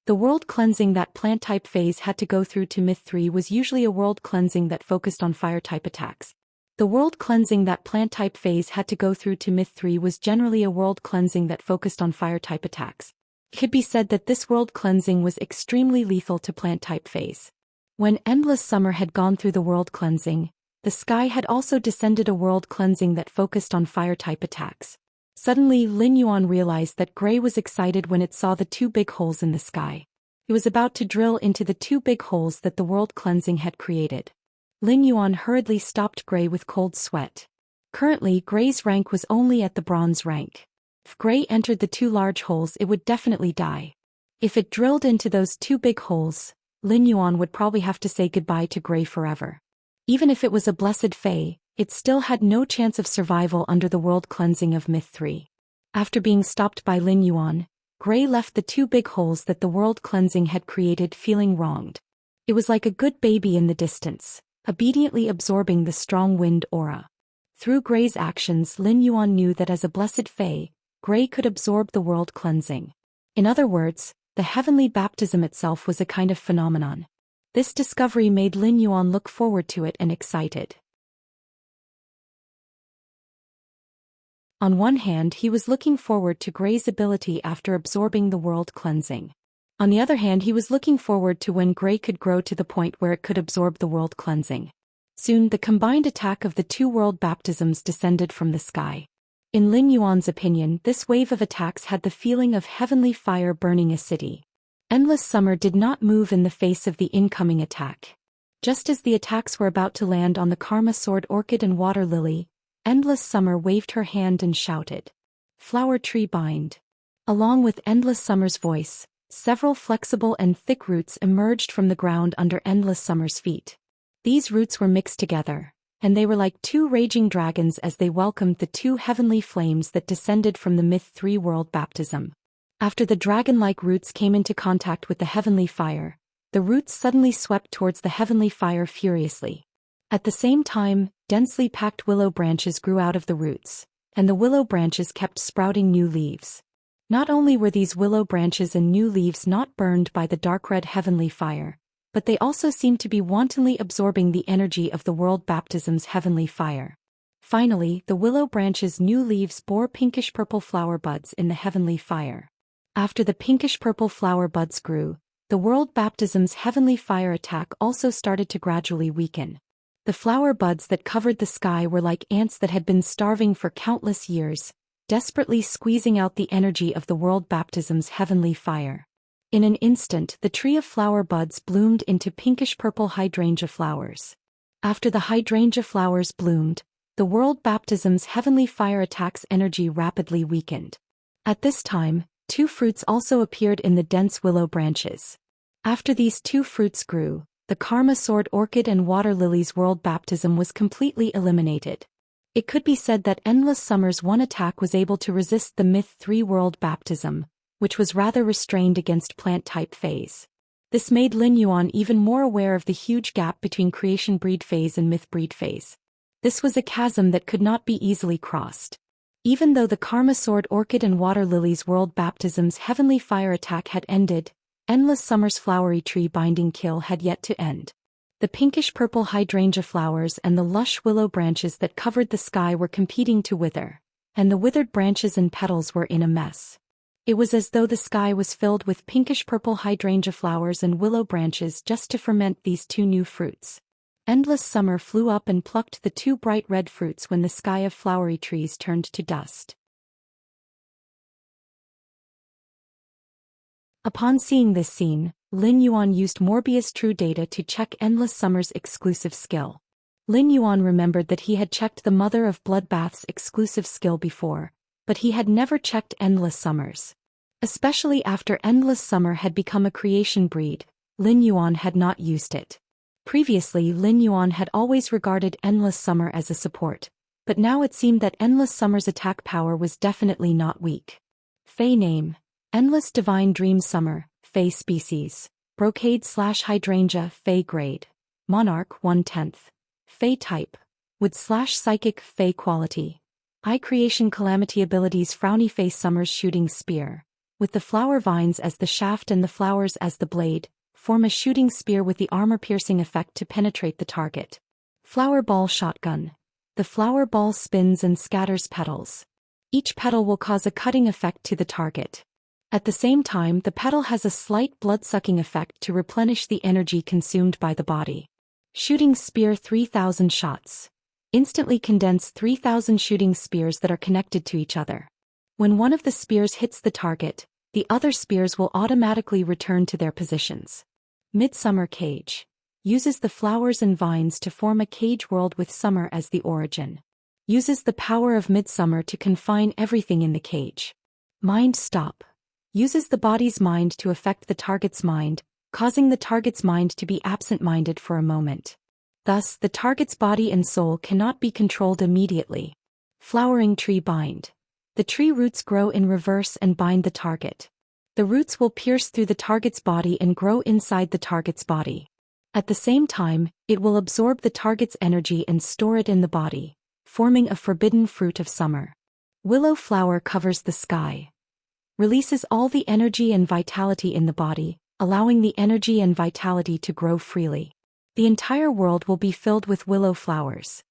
S1: The world cleansing that plant-type phase had to go through to Myth 3 was usually a world cleansing that focused on fire-type attacks. The world cleansing that plant-type phase had to go through to Myth 3 was generally a world cleansing that focused on fire-type attacks. It could be said that this world cleansing was extremely lethal to plant-type phase. When Endless Summer had gone through the world cleansing, the sky had also descended a world cleansing that focused on fire-type attacks. Suddenly, Lin Yuan realized that Gray was excited when it saw the two big holes in the sky. It was about to drill into the two big holes that the world cleansing had created. Lin Yuan hurriedly stopped Gray with cold sweat. Currently, Gray's rank was only at the bronze rank. If Gray entered the two large holes, it would definitely die. If it drilled into those two big holes, Lin Yuan would probably have to say goodbye to Gray forever. Even if it was a blessed fae, it still had no chance of survival under the world cleansing of Myth 3. After being stopped by Lin Yuan, Gray left the two big holes that the world cleansing had created feeling wronged. It was like a good baby in the distance, obediently absorbing the strong wind aura. Through Gray's actions, Lin Yuan knew that as a blessed fae, Gray could absorb the world cleansing. In other words, the heavenly baptism itself was a kind of phenomenon. This discovery made Lin Yuan look forward to it and excited. On one hand, he was looking forward to Gray's ability after absorbing the world cleansing. On the other hand, he was looking forward to when Gray could grow to the point where it could absorb the world cleansing. Soon, the combined attack of the two world baptisms descended from the sky. In Lin Yuan's opinion, this wave of attacks had the feeling of heavenly fire burning a city. Endless Summer did not move in the face of the incoming attack. Just as the attacks were about to land on the Karma Sword Orchid and Water Lily, Endless Summer waved her hand and shouted, "Flower Tree Bind." Along with Endless Summer's voice, several flexible and thick roots emerged from the ground under Endless Summer's feet. These roots were mixed together, and they were like two raging dragons as they welcomed the two heavenly flames that descended from the Myth 3 world baptism. After the dragon-like roots came into contact with the heavenly fire, the roots suddenly swept towards the heavenly fire furiously. At the same time, densely packed willow branches grew out of the roots, and the willow branches kept sprouting new leaves. Not only were these willow branches and new leaves not burned by the dark red heavenly fire, but they also seemed to be wantonly absorbing the energy of the world baptism's heavenly fire. Finally, the willow branches' new leaves bore pinkish-purple flower buds in the heavenly fire. After the pinkish-purple flower buds grew, the world baptism's heavenly fire attack also started to gradually weaken. The flower buds that covered the sky were like ants that had been starving for countless years, desperately squeezing out the energy of the world baptism's heavenly fire. In an instant, the tree of flower buds bloomed into pinkish-purple hydrangea flowers. After the hydrangea flowers bloomed, the world baptism's heavenly fire attack's energy rapidly weakened. At this time, two fruits also appeared in the dense willow branches. After these two fruits grew, the Karma Sword Orchid and Water Lily's world baptism was completely eliminated. It could be said that Endless Summer's one attack was able to resist the Myth 3 world baptism, which was rather restrained against plant-type phase. This made Lin Yuan even more aware of the huge gap between creation breed phase and myth breed phase. This was a chasm that could not be easily crossed. Even though the Karma Sword Orchid and Water Lily's world baptism's heavenly fire attack had ended, Endless Summer's flowery tree binding kill had yet to end. The pinkish-purple hydrangea flowers and the lush willow branches that covered the sky were competing to wither, and the withered branches and petals were in a mess. It was as though the sky was filled with pinkish-purple hydrangea flowers and willow branches just to ferment these two new fruits. Endless Summer flew up and plucked the two bright red fruits when the sky of flowery trees turned to dust. Upon seeing this scene, Lin Yuan used Morbius True Data to check Endless Summer's exclusive skill. Lin Yuan remembered that he had checked the Mother of Bloodbath's exclusive skill before, but he had never checked Endless Summer's. Especially after Endless Summer had become a creation breed, Lin Yuan had not used it. Previously, Lin Yuan had always regarded Endless Summer as a support, but now it seemed that Endless Summer's attack power was definitely not weak. Fey name: Endless Divine Dream Summer, Fey species, Brocade/Hydrangea, Fey grade, Monarch 1/10, Fey type, Wood/Psychic, Fey quality. Eye creation calamity abilities: Frowny Face Summer's shooting spear, with the flower vines as the shaft and the flowers as the blade, form a shooting spear with the armor-piercing effect to penetrate the target. Flower Ball Shotgun. The flower ball spins and scatters petals. Each petal will cause a cutting effect to the target. At the same time, the petal has a slight blood-sucking effect to replenish the energy consumed by the body. Shooting Spear: 3,000 shots. Instantly condense 3,000 shooting spears that are connected to each other. When one of the spears hits the target, the other spears will automatically return to their positions. Midsummer Cage. Uses the flowers and vines to form a cage world with summer as the origin. Uses the power of midsummer to confine everything in the cage. Mind Stop. Uses the body's mind to affect the target's mind, causing the target's mind to be absent-minded for a moment. Thus, the target's body and soul cannot be controlled immediately. Flowering Tree Bind. The tree roots grow in reverse and bind the target. The roots will pierce through the target's body and grow inside the target's body. At the same time, it will absorb the target's energy and store it in the body, forming a forbidden fruit of summer. Willow Flower covers the sky. Releases all the energy and vitality in the body, allowing the energy and vitality to grow freely. The entire world will be filled with willow flowers.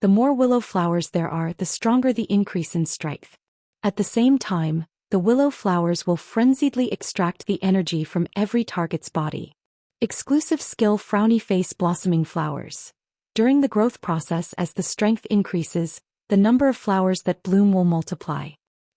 S1: The more willow flowers there are, the stronger the increase in strength. At the same time, the willow flowers will frenziedly extract the energy from every target's body. Exclusive skill frowny face blossoming flowers. During the growth process, as the strength increases, the number of flowers that bloom will multiply.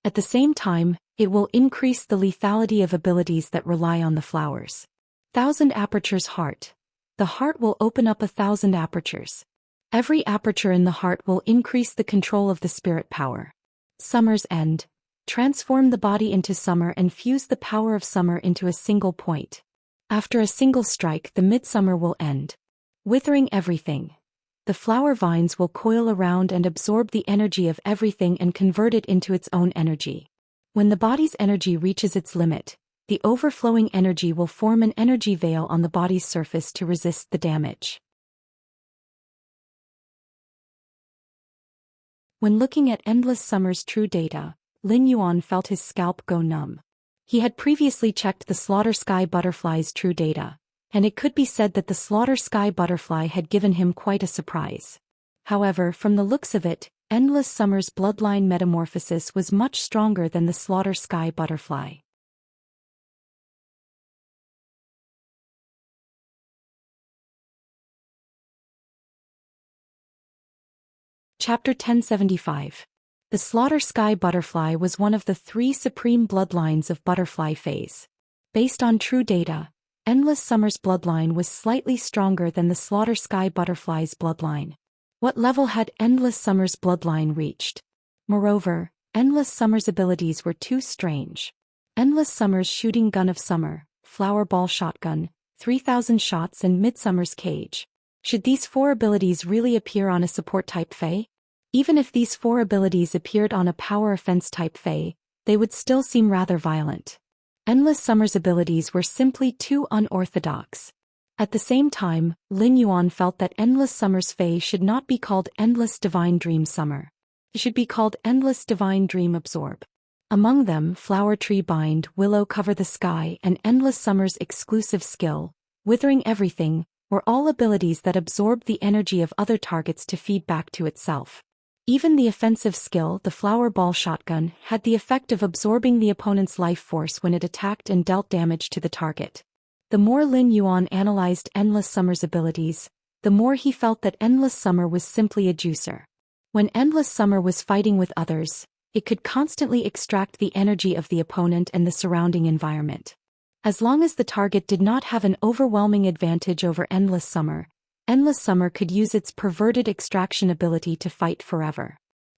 S1: At the same time, it will increase the lethality of abilities that rely on the flowers. 1,000 apertures heart. The heart will open up 1,000 apertures. Every aperture in the heart will increase the control of the spirit power. Summer's end. Transform the body into summer and fuse the power of summer into a single point. After a single strike, the midsummer will end. Withering everything. The flower vines will coil around and absorb the energy of everything and convert it into its own energy. When the body's energy reaches its limit, the overflowing energy will form an energy veil on the body's surface to resist the damage. When looking at Endless Summer's true data, Lin Yuan felt his scalp go numb. He had previously checked the Slaughter Sky Butterfly's true data, and it could be said that the Slaughter Sky Butterfly had given him quite a surprise. However, from the looks of it, Endless Summer's bloodline metamorphosis was much stronger than the Slaughter Sky Butterfly. Chapter 1075. The Slaughter Sky Butterfly was one of the 3 supreme bloodlines of butterfly phase. Based on true data, Endless Summer's bloodline was slightly stronger than the Slaughter Sky Butterfly's bloodline. What level had Endless Summer's bloodline reached? Moreover, Endless Summer's abilities were too strange. Endless Summer's Shooting Gun of Summer, Flower Ball Shotgun, 3,000 Shots and Midsummer's Cage. Should these 4 abilities really appear on a support-type Fae? Even if these 4 abilities appeared on a power offense-type Fae, they would still seem rather violent. Endless Summer's abilities were simply too unorthodox. At the same time, Lin Yuan felt that Endless Summer's Fae should not be called Endless Divine Dream Summer. It should be called Endless Divine Dream Absorb. Among them, Flower Tree Bind, Willow Cover the Sky, and Endless Summer's exclusive skill, Withering Everything, were all abilities that absorbed the energy of other targets to feed back to itself. Even the offensive skill, the Flower Ball Shotgun, had the effect of absorbing the opponent's life force when it attacked and dealt damage to the target. The more Lin Yuan analyzed Endless Summer's abilities, the more he felt that Endless Summer was simply a juicer. When Endless Summer was fighting with others, it could constantly extract the energy of the opponent and the surrounding environment. As long as the target did not have an overwhelming advantage over Endless Summer could use its perverted extraction ability to fight forever.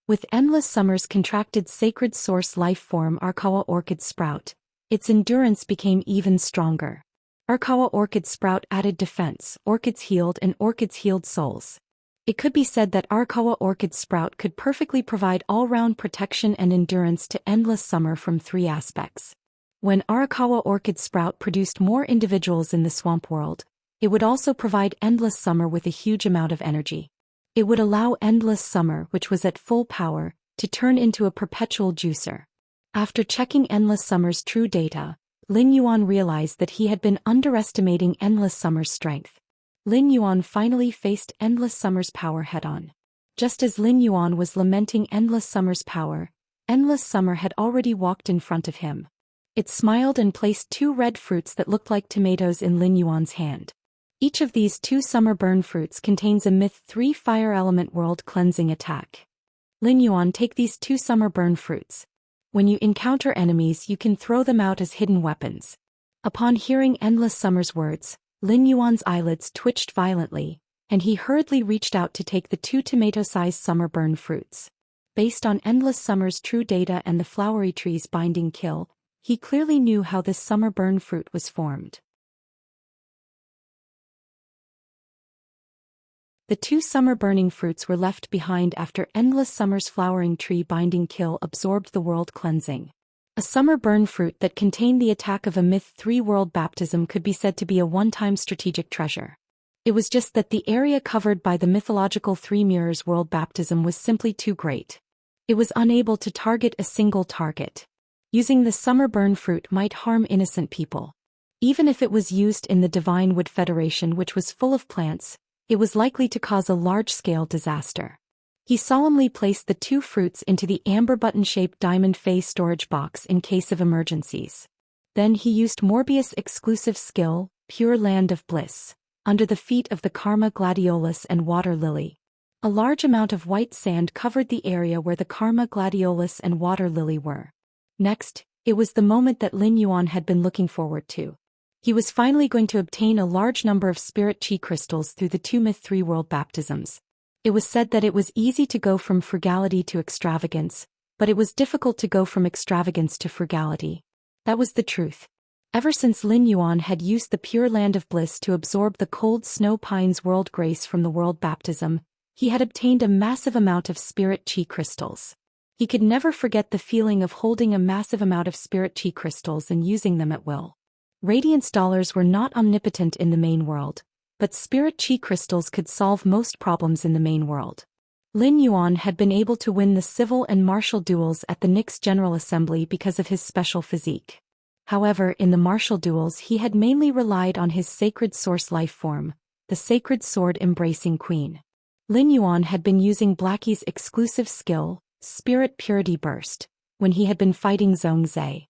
S1: With Endless Summer's contracted sacred source life form Arkawa Orchid Sprout, its endurance became even stronger. Arkawa Orchid Sprout added defense, orchids healed and orchids healed souls. It could be said that Arkawa Orchid Sprout could perfectly provide all-round protection and endurance to Endless Summer from 3 aspects. When Arakawa Orchid Sprout produced more individuals in the swamp world, it would also provide Endless Summer with a huge amount of energy. It would allow Endless Summer, which was at full power, to turn into a perpetual juicer. After checking Endless Summer's true data, Lin Yuan realized that he had been underestimating Endless Summer's strength. Lin Yuan finally faced Endless Summer's power head-on. Just as Lin Yuan was lamenting Endless Summer's power, Endless Summer had already walked in front of him. It smiled and placed 2 red fruits that looked like tomatoes in Lin Yuan's hand. Each of these 2 summer burn fruits contains a Myth 3 fire element world cleansing attack. Lin Yuan, take these 2 summer burn fruits. When you encounter enemies, you can throw them out as hidden weapons. Upon hearing Endless Summer's words, Lin Yuan's eyelids twitched violently, and he hurriedly reached out to take the 2 tomato-sized summer burn fruits. Based on Endless Summer's true data and the flowery tree's binding kill, he clearly knew how this summer burn fruit was formed. The 2 summer burning fruits were left behind after Endless Summer's flowering tree binding kill absorbed the world cleansing. A summer burn fruit that contained the attack of a Myth 3 world baptism could be said to be a one-time strategic treasure. It was just that the area covered by the mythological 3 mirrors world baptism was simply too great. It was unable to target a single target. Using the summer burn fruit might harm innocent people. Even if it was used in the Divine Wood Federation, which was full of plants, it was likely to cause a large-scale disaster. He solemnly placed the 2 fruits into the amber button-shaped diamond phase storage box in case of emergencies. Then he used Morbius' exclusive skill, Pure Land of Bliss, under the feet of the Karma Gladiolus and Water Lily. A large amount of white sand covered the area where the Karma Gladiolus and Water Lily were. Next, it was the moment that Lin Yuan had been looking forward to. He was finally going to obtain a large number of spirit chi crystals through the 2 Myth 3 world baptisms. It was said that it was easy to go from frugality to extravagance, but it was difficult to go from extravagance to frugality. That was the truth. Ever since Lin Yuan had used the Pure Land of Bliss to absorb the cold snow pines world grace from the world baptism, he had obtained a massive amount of spirit chi crystals. He could never forget the feeling of holding a massive amount of spirit chi crystals and using them at will. Radiance dollars were not omnipotent in the main world, but spirit chi crystals could solve most problems in the main world. Lin Yuan had been able to win the civil and martial duels at the Nyx General Assembly because of his special physique. However, in the martial duels he had mainly relied on his sacred source life form, the sacred sword embracing queen. Lin Yuan had been using Blackie's exclusive skill, Spirit Purity Burst, when he had been fighting Zhou Xian.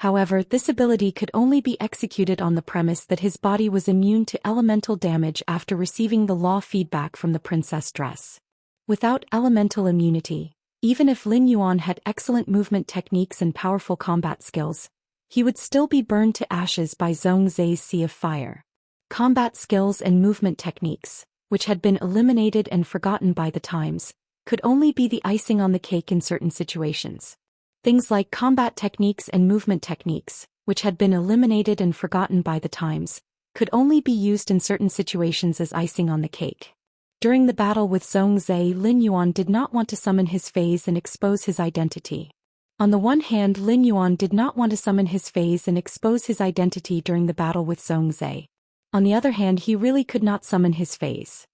S1: However, this ability could only be executed on the premise that his body was immune to elemental damage after receiving the law feedback from the princess dress. Without elemental immunity, even if Lin Yuan had excellent movement techniques and powerful combat skills, he would still be burned to ashes by Zhou Xian's sea of fire. Combat skills and movement techniques, which had been eliminated and forgotten by the times, could only be the icing on the cake in certain situations. Things like combat techniques and movement techniques, which had been eliminated and forgotten by the times, could only be used in certain situations as icing on the cake. During the battle with Zhou Xian, Lin Yuan did not want to summon his phase and expose his identity. On the one hand, Lin Yuan did not want to summon his phase and expose his identity during the battle with Zhou Xian. On the other hand, he really could not summon his phase.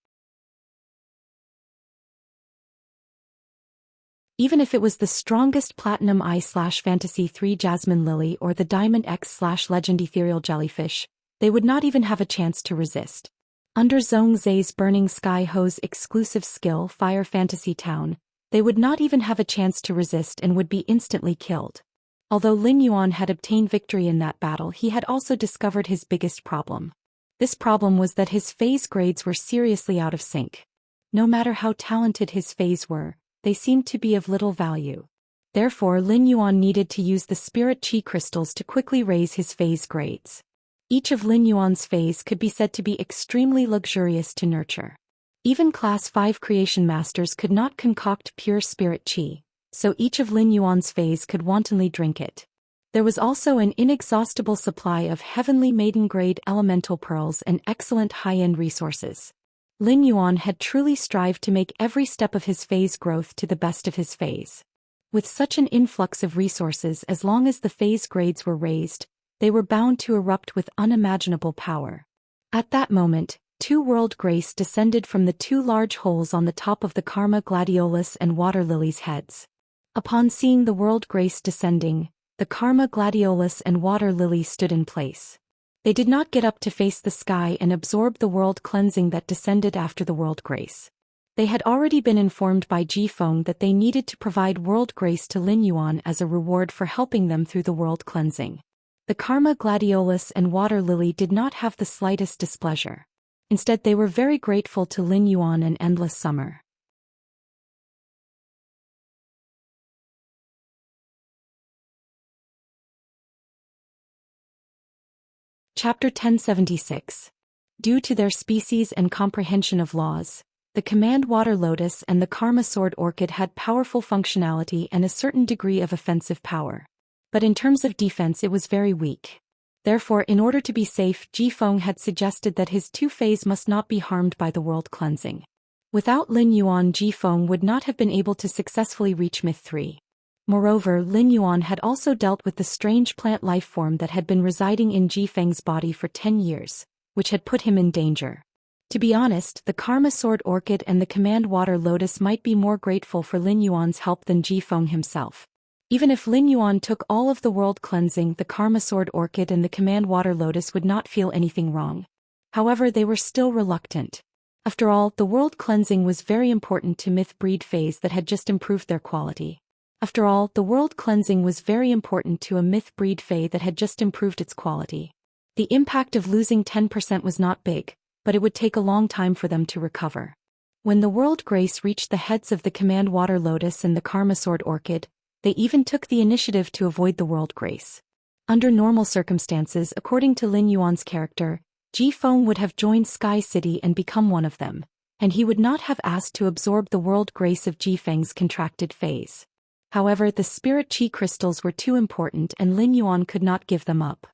S1: Even if it was the strongest Platinum I/Fantasy 3 Jasmine Lily or the Diamond X/Legend Ethereal Jellyfish, they would not even have a chance to resist. Under Zhou Xian's Burning Sky Ho's exclusive skill Fire Fantasy Town, they would not even have a chance to resist and would be instantly killed. Although Lin Yuan had obtained victory in that battle, he had also discovered his biggest problem. This problem was that his phase grades were seriously out of sync. No matter how talented his phase were, they seemed to be of little value. Therefore, Lin Yuan needed to use the spirit chi crystals to quickly raise his phase grades. Each of Lin Yuan's phase could be said to be extremely luxurious to nurture. Even Class 5 creation masters could not concoct pure spirit chi, so each of Lin Yuan's phase could wantonly drink it. There was also an inexhaustible supply of heavenly maiden-grade elemental pearls and excellent high-end resources. Lin Yuan had truly strived to make every step of his phase growth to the best of his phase. With such an influx of resources, as long as the phase grades were raised, they were bound to erupt with unimaginable power. At that moment, 2 world grace descended from the 2 large holes on the top of the Karma Gladiolus and Water Lily's heads. Upon seeing the world grace descending, the Karma Gladiolus and Water Lily stood in place. They did not get up to face the sky and absorb the world cleansing that descended after the world grace. They had already been informed by Jifeng that they needed to provide world grace to Lin Yuan as a reward for helping them through the world cleansing. The Karma Gladiolus and Water Lily did not have the slightest displeasure. Instead, they were very grateful to Lin Yuan and Endless Summer. Chapter 1076. Due to their species and comprehension of laws, the Command Water Lotus and the Karma Sword Orchid had powerful functionality and a certain degree of offensive power. But in terms of defense it was very weak. Therefore, in order to be safe, Jifeng had suggested that his 2 phase must not be harmed by the world cleansing. Without Lin Yuan, Jifeng would not have been able to successfully reach Myth 3. Moreover, Lin Yuan had also dealt with the strange plant life form that had been residing in Jifeng's body for 10 years, which had put him in danger. To be honest, the Karma Sword Orchid and the Command Water Lotus might be more grateful for Lin Yuan's help than Jifeng himself. Even if Lin Yuan took all of the world cleansing, the Karma Sword Orchid and the Command Water Lotus would not feel anything wrong. However, they were still reluctant. After all, the world cleansing was very important to myth breed phase that had just improved their quality. After all, the world cleansing was very important to a myth breed fae that had just improved its quality. The impact of losing 10% was not big, but it would take a long time for them to recover. When the world grace reached the heads of the Command Water Lotus and the Karma Sword Orchid, they even took the initiative to avoid the world grace. Under normal circumstances, according to Lin Yuan's character, Ji Feng would have joined Sky City and become one of them, and he would not have asked to absorb the world grace of Ji Feng's contracted phase. However, the spirit chi crystals were too important and Lin Yuan could not give them up.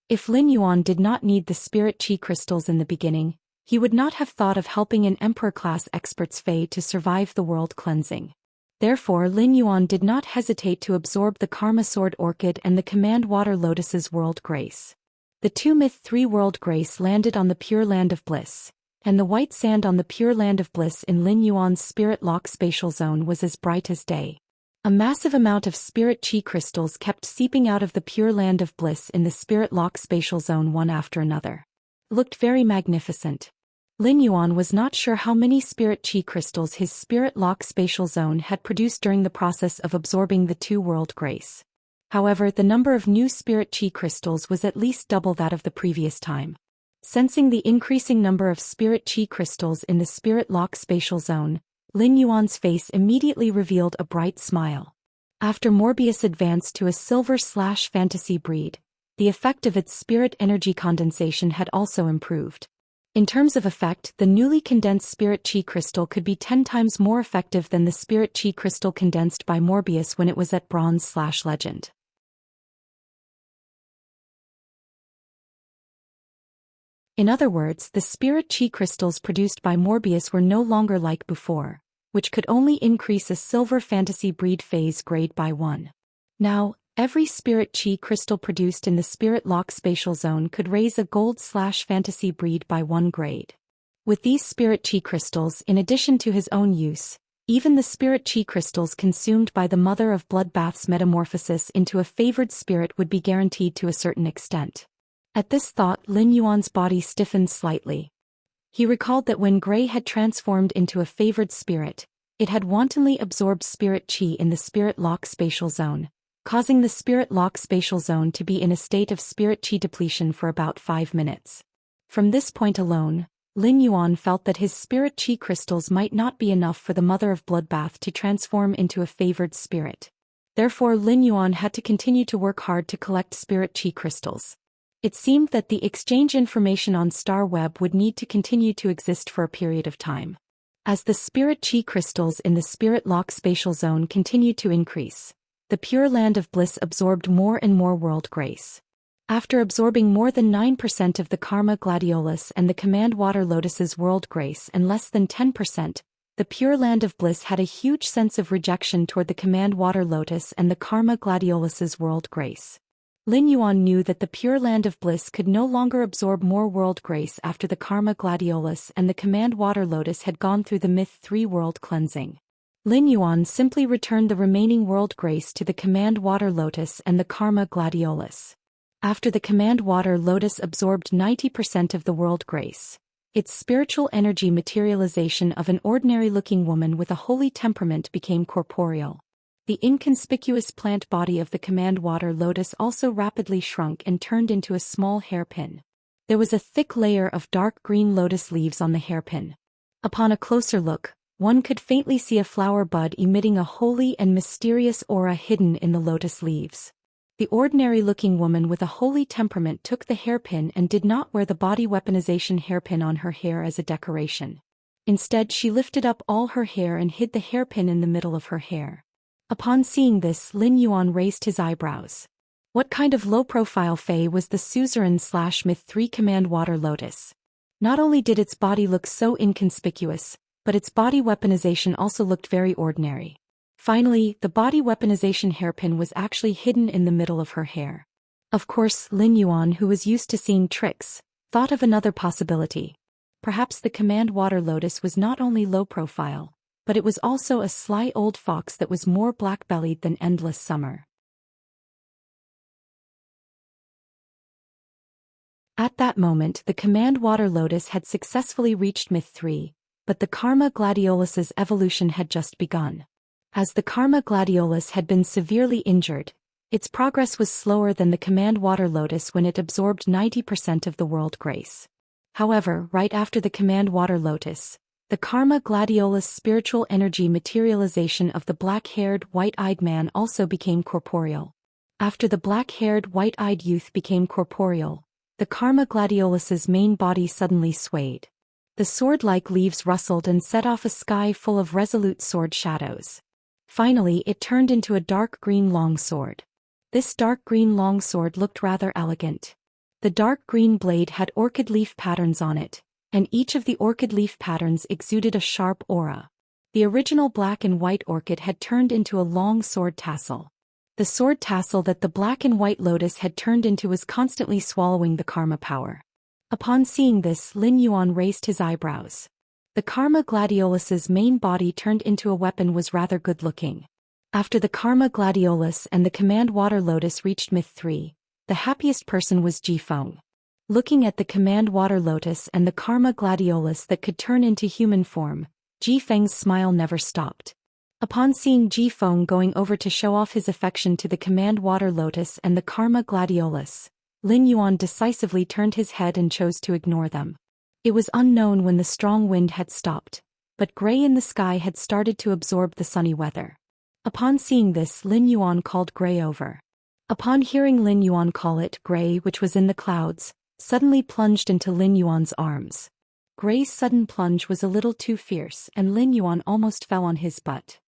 S1: If Lin Yuan did not need the spirit chi crystals in the beginning, he would not have thought of helping an emperor-class expert's fae to survive the world cleansing. Therefore, Lin Yuan did not hesitate to absorb the Karma Sword Orchid and the Command Water Lotus's world grace. The two Myth 3 world grace landed on the Pure Land of Bliss, and the white sand on the Pure Land of Bliss in Lin Yuan's Spirit Lock spatial zone was as bright as day. A massive amount of spirit chi crystals kept seeping out of the Pure Land of Bliss in the Spirit Lock spatial zone one after another. It looked very magnificent. Lin Yuan was not sure how many spirit chi crystals his Spirit Lock spatial zone had produced during the process of absorbing the two world grace. However, the number of new spirit chi crystals was at least double that of the previous time. Sensing the increasing number of spirit chi crystals in the Spirit Lock spatial zone, Lin Yuan's face immediately revealed a bright smile. After Morbius advanced to a silver/fantasy breed, the effect of its spirit energy condensation had also improved. In terms of effect, the newly condensed spirit chi crystal could be 10 times more effective than the spirit chi crystal condensed by Morbius when it was at bronze/legend. In other words, the spirit chi crystals produced by Morbius were no longer like before, which could only increase a silver fantasy breed phase grade by 1. Now, every spirit chi crystal produced in the Spirit Lock spatial zone could raise a gold/fantasy breed by 1 grade. With these spirit chi crystals, in addition to his own use, even the spirit chi crystals consumed by the Mother of Bloodbath's metamorphosis into a favored spirit would be guaranteed to a certain extent. At this thought, Lin Yuan's body stiffened slightly. He recalled that when Gray had transformed into a favored spirit, it had wantonly absorbed spirit chi in the Spirit Lock spatial zone, causing the Spirit Lock spatial zone to be in a state of spirit chi depletion for about 5 minutes. From this point alone, Lin Yuan felt that his spirit chi crystals might not be enough for the Mother of Bloodbath to transform into a favored spirit. Therefore, Lin Yuan had to continue to work hard to collect spirit chi crystals. It seemed that the exchange information on Star Web would need to continue to exist for a period of time. As the spirit chi crystals in the Spirit Lock spatial zone continued to increase, the Pure Land of Bliss absorbed more and more world grace. After absorbing more than 9% of the Karma Gladiolus and the Command Water Lotus's world grace and less than 10%, the Pure Land of Bliss had a huge sense of rejection toward the Command Water Lotus and the Karma Gladiolus's world grace. Lin Yuan knew that the Pure Land of Bliss could no longer absorb more world grace after the Karma Gladiolus and the Command Water Lotus had gone through the Myth 3 world cleansing. Lin Yuan simply returned the remaining world grace to the Command Water Lotus and the Karma Gladiolus. After the Command Water Lotus absorbed 90% of the world grace, its spiritual energy materialization of an ordinary-looking woman with a holy temperament became corporeal. The inconspicuous plant body of the Command Water Lotus also rapidly shrunk and turned into a small hairpin. There was a thick layer of dark green lotus leaves on the hairpin. Upon a closer look, one could faintly see a flower bud emitting a holy and mysterious aura hidden in the lotus leaves. The ordinary-looking woman with a holy temperament took the hairpin and did not wear the body weaponization hairpin on her hair as a decoration. Instead, she lifted up all her hair and hid the hairpin in the middle of her hair. Upon seeing this, Lin Yuan raised his eyebrows. What kind of low-profile fae was the suzerain/Myth 3 Command Water Lotus? Not only did its body look so inconspicuous, but its body weaponization also looked very ordinary. Finally, the body weaponization hairpin was actually hidden in the middle of her hair. Of course, Lin Yuan, who was used to seeing tricks, thought of another possibility. Perhaps the Command Water Lotus was not only low-profile, but it was also a sly old fox that was more black-bellied than endless summer. At that moment, the Command Water Lotus had successfully reached Myth 3, but the Karma Gladiolus's evolution had just begun. As the Karma Gladiolus had been severely injured, its progress was slower than the Command Water Lotus when it absorbed 90% of the world grace. However, right after the Command Water Lotus, the Karma Gladiolus spiritual energy materialization of the black-haired, white-eyed man also became corporeal. After the black-haired, white-eyed youth became corporeal, the Karma Gladiolus's main body suddenly swayed. The sword-like leaves rustled and set off a sky full of resolute sword shadows. Finally, it turned into a dark green longsword. This dark green longsword looked rather elegant. The dark green blade had orchid leaf patterns on it, and each of the orchid leaf patterns exuded a sharp aura. The original black and white orchid had turned into a long sword tassel. The sword tassel that the black and white lotus had turned into was constantly swallowing the karma power. Upon seeing this, Lin Yuan raised his eyebrows. The Karma Gladiolus's main body turned into a weapon was rather good-looking. After the Karma Gladiolus and the Command Water Lotus reached Myth 3, the happiest person was Ji Feng. Looking at the Command Water Lotus and the Karma Gladiolus that could turn into human form, Ji Feng's smile never stopped. Upon seeing Ji Feng going over to show off his affection to the Command Water Lotus and the Karma Gladiolus, Lin Yuan decisively turned his head and chose to ignore them. It was unknown when the strong wind had stopped, but gray in the sky had started to absorb the sunny weather. Upon seeing this, Lin Yuan called Gray over. Upon hearing Lin Yuan call it, Gray, which was in the clouds, suddenly plunged into Lin Yuan's arms. Gray's sudden plunge was a little too fierce, and Lin Yuan almost fell on his butt.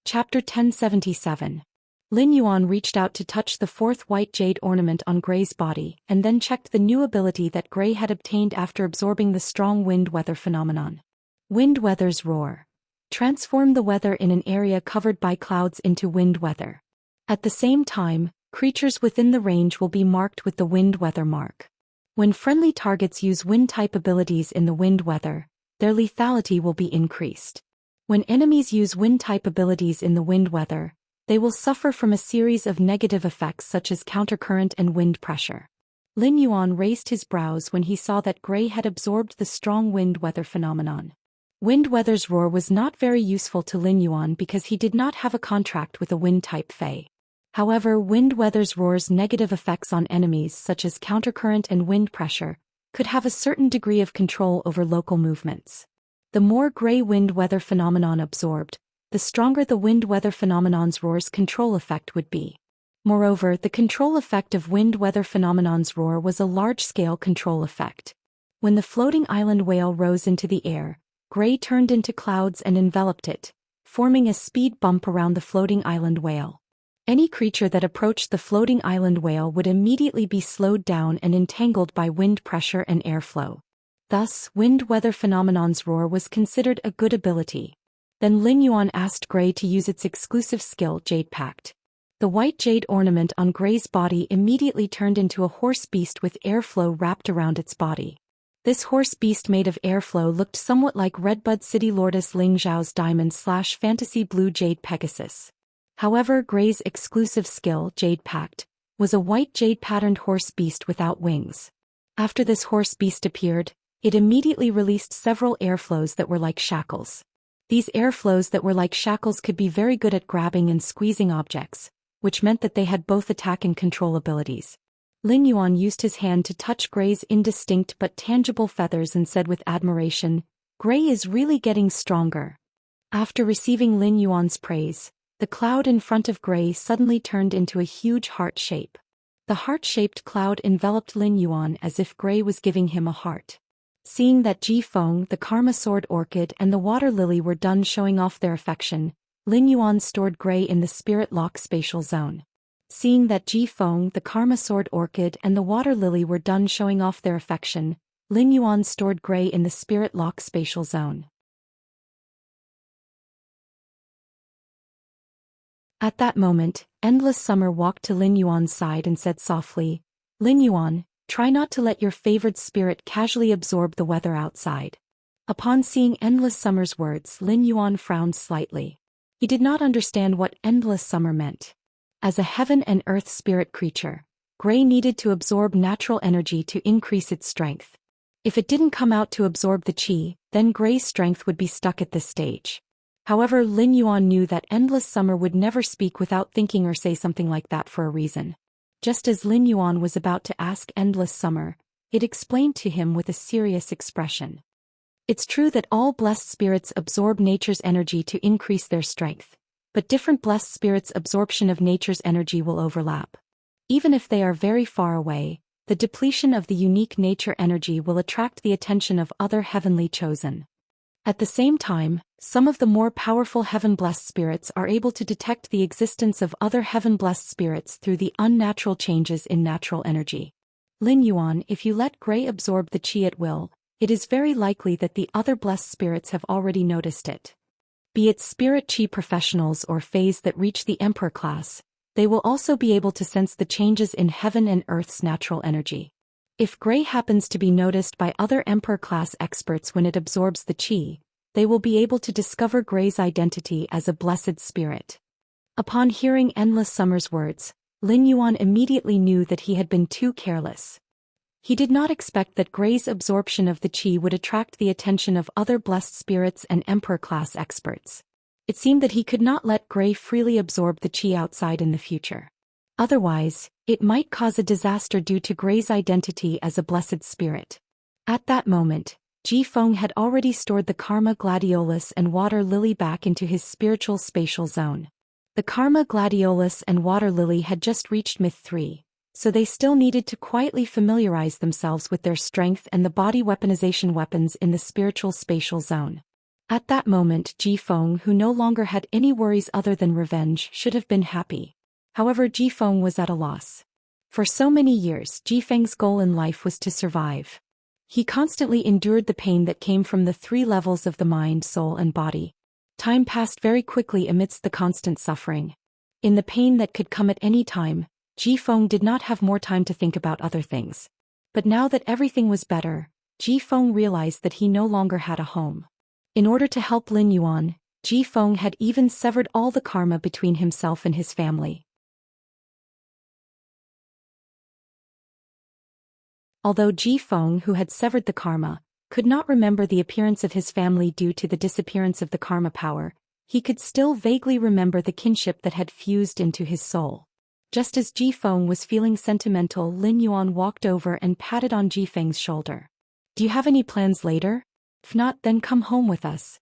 S1: Chapter 1077. Lin Yuan reached out to touch the fourth white jade ornament on Gray's body and then checked the new ability that Gray had obtained after absorbing the strong wind weather phenomenon. Wind weather's roar. Transform the weather in an area covered by clouds into wind weather. At the same time, creatures within the range will be marked with the wind weather mark. When friendly targets use wind-type abilities in the wind weather, their lethality will be increased. When enemies use wind-type abilities in the wind weather, they will suffer from a series of negative effects such as countercurrent and wind pressure. Lin Yuan raised his brows when he saw that Gray had absorbed the strong wind weather phenomenon. Wind weather's roar was not very useful to Lin Yuan because he did not have a contract with a wind-type fae. However, wind weather's roar's negative effects on enemies such as countercurrent and wind pressure could have a certain degree of control over local movements. The more Gray wind weather phenomenon absorbed, the stronger the wind weather phenomenon's roar's control effect would be. Moreover, the control effect of wind weather phenomenon's roar was a large-scale control effect. When the floating island whale rose into the air, Gray turned into clouds and enveloped it, forming a speed bump around the floating island whale. Any creature that approached the floating island whale would immediately be slowed down and entangled by wind pressure and airflow. Thus, wind weather phenomenon's roar was considered a good ability. Then Lin Yuan asked Gray to use its exclusive skill, Jade Pact. The white jade ornament on Gray's body immediately turned into a horse beast with airflow wrapped around its body. This horse beast made of airflow looked somewhat like Redbud City Lordess Ling Zhao's diamond/fantasy blue jade Pegasus. However, Gray's exclusive skill, Jade Pact, was a white jade-patterned horse beast without wings. After this horse beast appeared, it immediately released several airflows that were like shackles. These airflows that were like shackles could be very good at grabbing and squeezing objects, which meant that they had both attack and control abilities. Lin Yuan used his hand to touch Gray's indistinct but tangible feathers and said with admiration, "Gray is really getting stronger." After receiving Lin Yuan's praise, the cloud in front of Gray suddenly turned into a huge heart shape. The heart-shaped cloud enveloped Lin Yuan as if Gray was giving him a heart. Seeing that Ji Feng, the Karma Sword Orchid and the Water Lily were done showing off their affection, Lin Yuan stored Gray in the Spirit Lock Spatial Zone. Seeing that Ji Feng, the Karma Sword Orchid and the Water Lily were done showing off their affection, Lin Yuan stored Gray in the Spirit Lock Spatial Zone. At that moment, Endless Summer walked to Lin Yuan's side and said softly, "Lin Yuan, try not to let your favored spirit casually absorb the weather outside." Upon seeing Endless Summer's words, Lin Yuan frowned slightly. He did not understand what Endless Summer meant. As a heaven and earth spirit creature, Gray needed to absorb natural energy to increase its strength. If it didn't come out to absorb the qi, then Gray's strength would be stuck at this stage. However, Lin Yuan knew that Endless Summer would never speak without thinking or say something like that for a reason. Just as Lin Yuan was about to ask Endless Summer, it explained to him with a serious expression. It's true that all blessed spirits absorb nature's energy to increase their strength, but different blessed spirits' absorption of nature's energy will overlap. Even if they are very far away, the depletion of the unique nature energy will attract the attention of other heavenly chosen. At the same time, some of the more powerful heaven-blessed spirits are able to detect the existence of other heaven-blessed spirits through the unnatural changes in natural energy. Lin Yuan, if you let Gray absorb the qi at will, it is very likely that the other blessed spirits have already noticed it. Be it spirit qi professionals or fays that reach the emperor class, they will also be able to sense the changes in heaven and earth's natural energy. If Gray happens to be noticed by other emperor class experts when it absorbs the qi, they will be able to discover Gray's identity as a blessed spirit. Upon hearing Endless Summer's words, Lin Yuan immediately knew that he had been too careless. He did not expect that Gray's absorption of the qi would attract the attention of other blessed spirits and emperor class experts. It seemed that he could not let Gray freely absorb the qi outside in the future. Otherwise, it might cause a disaster due to Gray's identity as a blessed spirit. At that moment, Ji Feng had already stored the Karma Gladiolus and Water Lily back into his spiritual spatial zone. The Karma Gladiolus and Water Lily had just reached Myth 3. So they still needed to quietly familiarize themselves with their strength and the body weaponization weapons in the spiritual spatial zone. At that moment, Ji Feng, who no longer had any worries other than revenge, should have been happy. However, Ji Feng was at a loss. For so many years, Ji Feng's goal in life was to survive. He constantly endured the pain that came from the 3 levels of the mind, soul, and body. Time passed very quickly amidst the constant suffering. In the pain that could come at any time, Ji Feng did not have more time to think about other things. But now that everything was better, Ji Feng realized that he no longer had a home. In order to help Lin Yuan, Ji Feng had even severed all the karma between himself and his family. Although Ji Feng, who had severed the karma, could not remember the appearance of his family due to the disappearance of the karma power, he could still vaguely remember the kinship that had fused into his soul. Just as Ji Feng was feeling sentimental, Lin Yuan walked over and patted on Ji Feng's shoulder. "Do you have any plans later? If not, then come home with us."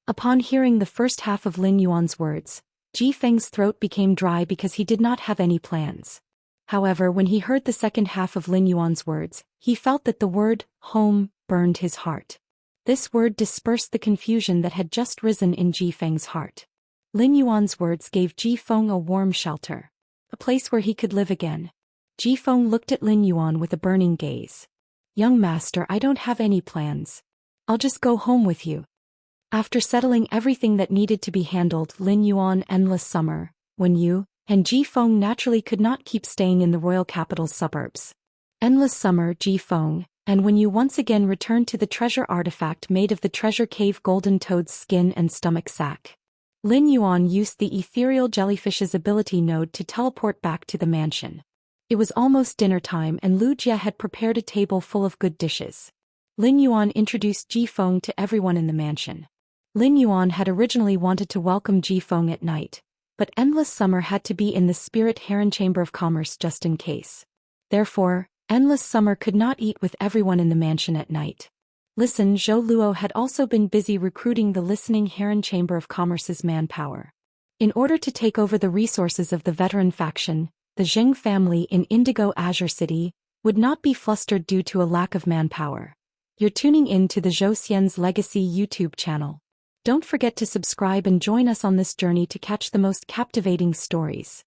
S1: Upon hearing the first half of Lin Yuan's words, Ji Feng's throat became dry because he did not have any plans. However, when he heard the second half of Lin Yuan's words, he felt that the word, home, burned his heart. This word dispersed the confusion that had just risen in Ji Feng's heart. Lin Yuan's words gave Ji Feng a warm shelter. A place where he could live again. Ji Feng looked at Lin Yuan with a burning gaze. "Young master, I don't have any plans. I'll just go home with you." After settling everything that needed to be handled, Lin Yuan, Endless Summer, Wen Yu, and Ji Feng naturally could not keep staying in the royal capital's suburbs. Endless Summer, Ji Feng, and Wen Yu once again returned to the treasure artifact made of the treasure cave golden toad's skin and stomach sac. Lin Yuan used the ethereal jellyfish's ability node to teleport back to the mansion. It was almost dinner time and Lu Jia had prepared a table full of good dishes. Lin Yuan introduced Ji Feng to everyone in the mansion. Lin Yuan had originally wanted to welcome Ji Feng at night, but Endless Summer had to be in the Spirit Heron Chamber of Commerce just in case. Therefore, Endless Summer could not eat with everyone in the mansion at night. Listen, Zhou Luo had also been busy recruiting the Listening Heron Chamber of Commerce's manpower. In order to take over the resources of the veteran faction, the Zheng family in Indigo Azure City would not be flustered due to a lack of manpower. You're tuning in to the Zhou Xian's Legacy YouTube channel. Don't forget to subscribe and join us on this journey to catch the most captivating stories.